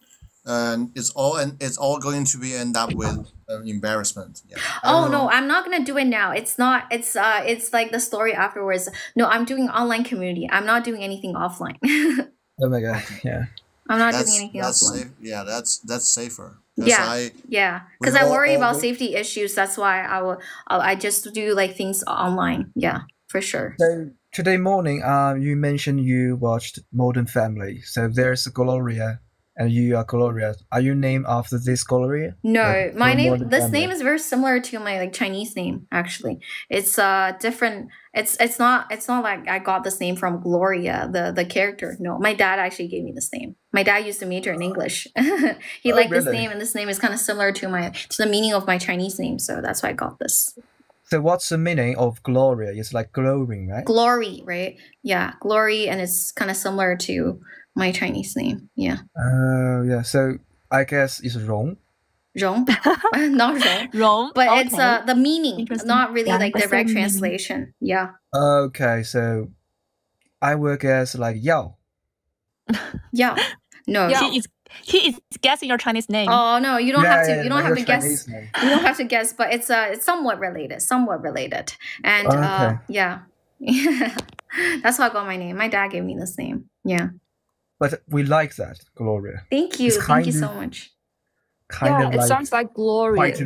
Speaker 11: and it's all going to be end up with embarrassment. Yeah.
Speaker 1: Oh no, I'm not gonna do it now. It's not. It's like the story afterwards. No, I'm doing online community. I'm not doing anything offline.
Speaker 8: Oh my God! Yeah.
Speaker 1: I'm not doing anything offline.
Speaker 11: Yeah, that's safer.
Speaker 1: Yeah. Because I worry about safety issues. That's why I just do like things online. Yeah, for sure.
Speaker 8: So today morning, you mentioned you watched Modern Family. So there's Gloria, and you are Gloria. Are you named after this Gloria?
Speaker 1: No, my name. This name is very similar to my like Chinese name. Actually, it's different. It's not like I got this name from Gloria, the character. No, my dad actually gave me this name. My dad used to major in English. He liked this name, and this name is kind of similar to the meaning of my Chinese name, so that's why I got this.
Speaker 8: So what's the meaning of Gloria? It's like glowing, right?
Speaker 1: Glory, right? Yeah, glory, and it's kind of similar to my Chinese name. Yeah.
Speaker 8: Oh, yeah. So I guess it's wrong.
Speaker 1: Rong, not Rong.
Speaker 5: Rong,
Speaker 1: but
Speaker 5: okay.
Speaker 1: It's the meaning, not really like direct
Speaker 5: same
Speaker 1: translation.
Speaker 5: Meaning.
Speaker 1: Yeah.
Speaker 8: Okay, so I will guess like Yao.
Speaker 1: Yeah. No.
Speaker 5: He is guessing your Chinese name.
Speaker 1: Oh no, you don't have to. You don't have to
Speaker 8: Chinese
Speaker 1: guess.
Speaker 8: name.
Speaker 1: You don't have to guess, but it's somewhat related. Somewhat related. And
Speaker 8: okay.
Speaker 1: Yeah. That's how I got my name. My dad gave me this name. Yeah.
Speaker 8: But we like that, Gloria.
Speaker 1: Thank you. Thank you so much.
Speaker 6: Kind of it sounds like glorious.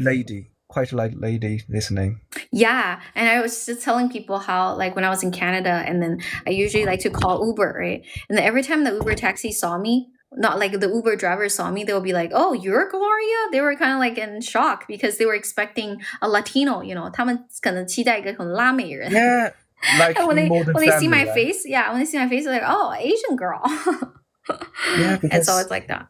Speaker 8: Quite a lady, this name.
Speaker 1: Yeah, and I was just telling people how, like, when I was in Canada, and then I usually like to call Uber, right? And then every time the Uber taxi saw me, not like the Uber driver saw me, they would be like, "Oh, you're Gloria?" They were kind of like in shock because they were expecting a Latino, you know. 他们可能期待一个很拉美人。
Speaker 8: Yeah, like
Speaker 1: and when they see my
Speaker 8: right?
Speaker 1: face, yeah, when they see my face, they're like, "Oh, Asian girl."
Speaker 8: Yeah, because
Speaker 1: and so it's like that.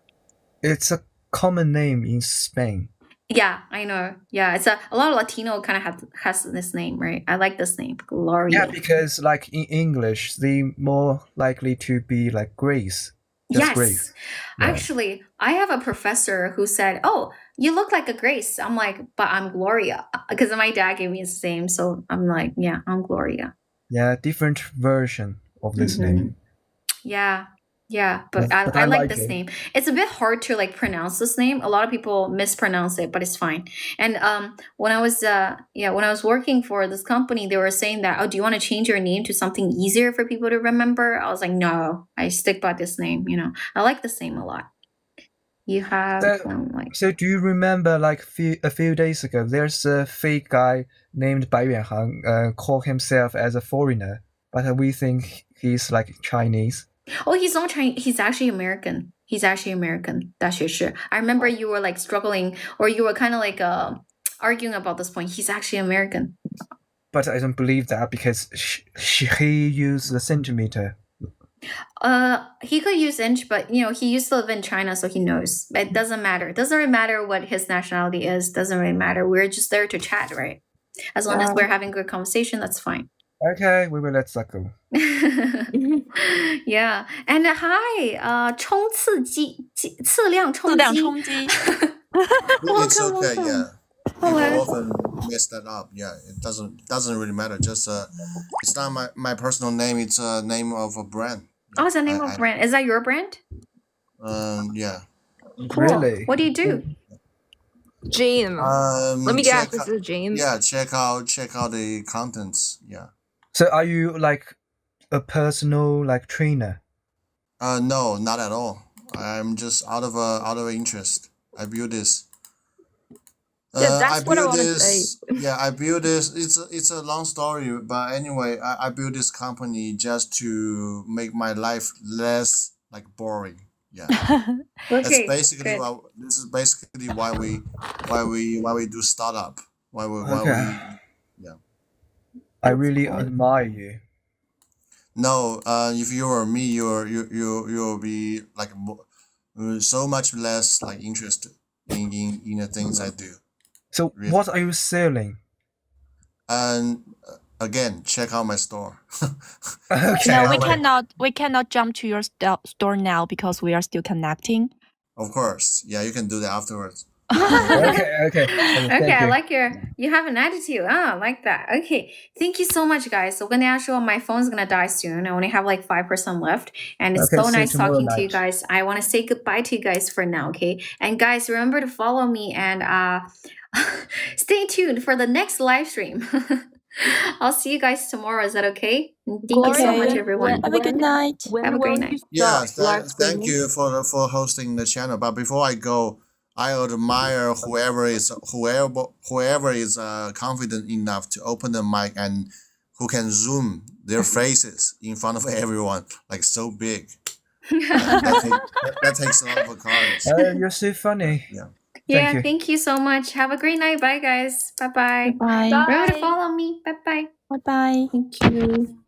Speaker 8: It's a common name in Spain.
Speaker 1: Yeah, I know. Yeah, it's a lot of Latino kind of has this name, right? I like this name, Gloria.
Speaker 8: Yeah, because like in English, they more likely to be like Grace. Just
Speaker 1: yes.
Speaker 8: Grace. Yeah.
Speaker 1: Actually, I have a professor who said, "Oh, you look like a Grace." I'm like, "But I'm Gloria," because my dad gave me his name, so I'm like, "Yeah, I'm Gloria."
Speaker 8: Yeah, different version of this name.
Speaker 1: Yeah. Yeah, but I like this name. It's a bit hard to like pronounce this name. A lot of people mispronounce it, but it's fine. And when I was working for this company, they were saying that, "Oh, do you want to change your name to something easier for people to remember?" I was like, "No, I stick by this name, you know. I like this name a lot." You have
Speaker 8: So do you remember like a few days ago there's a fake guy named Bai Yuanhang called himself as a foreigner, but we think he's like Chinese.
Speaker 1: Oh, he's not Chinese. He's actually American. He's actually American. 大学士. I remember you were like struggling, or you were kind of like arguing about this point. He's actually American.
Speaker 8: But I don't believe that because he used the centimeter.
Speaker 1: He could use inch, but you know he used to live in China, so he knows. It doesn't matter. It doesn't really matter what his nationality is. Doesn't really matter. We're just there to chat, right? As long as we're having good conversation, that's fine.
Speaker 8: Okay, we will let that go.
Speaker 1: Yeah, and hi, 冲刺机次量冲击
Speaker 11: It's okay, yeah. People often mess that up. Yeah, it doesn't really matter. Just it's not my personal name. It's a name of a brand.
Speaker 1: Oh, it's a name of a brand. Is that your brand?
Speaker 11: Yeah.
Speaker 1: Cool.
Speaker 8: Really?
Speaker 1: What do you do?
Speaker 6: James. Let me guess. This is James.
Speaker 11: Yeah, check out the contents. Yeah.
Speaker 8: So are you like a personal like trainer?
Speaker 11: No, not at all. I'm just out of interest. I built this.
Speaker 6: Yeah, that's what I want to say.
Speaker 11: Yeah, I built this. It's a long story, but anyway, I built this company just to make my life less like boring. Yeah.
Speaker 1: Okay.
Speaker 11: This is basically why we do startup. Yeah.
Speaker 8: I really admire you.
Speaker 11: No, if you were me, you'll be like so much less like interested in the things I do.
Speaker 8: So really. What are you selling?
Speaker 11: And again, check out my store.
Speaker 8: Okay.
Speaker 5: No, we cannot jump to your store now because we are still connecting.
Speaker 11: Of course, yeah, you can do that afterwards.
Speaker 8: Okay.
Speaker 1: I like you have an attitude. I like that. Okay, thank you so much, guys. So 我跟大家说 my phone's gonna die soon. I only have like 5% left, and it's so nice talking to you guys. I want to say goodbye to you guys for now. Okay, and guys, remember to follow me and stay tuned for the next live stream. I'll see you guys tomorrow. Is that okay? Thank you so much, everyone.
Speaker 5: Have a good night.
Speaker 1: Have a great night.
Speaker 11: Yeah, thank you for hosting the channel. But before I go, I admire whoever is confident enough to open the mic and who can zoom their faces in front of everyone, like so big. That takes a lot of courage.
Speaker 8: You're so funny.
Speaker 11: Yeah.
Speaker 1: Thank you so much. Have a great night. Bye, guys. Bye-bye.
Speaker 5: Bye.
Speaker 1: Remember to follow me. Bye-bye.
Speaker 5: Bye-bye.
Speaker 1: Thank you.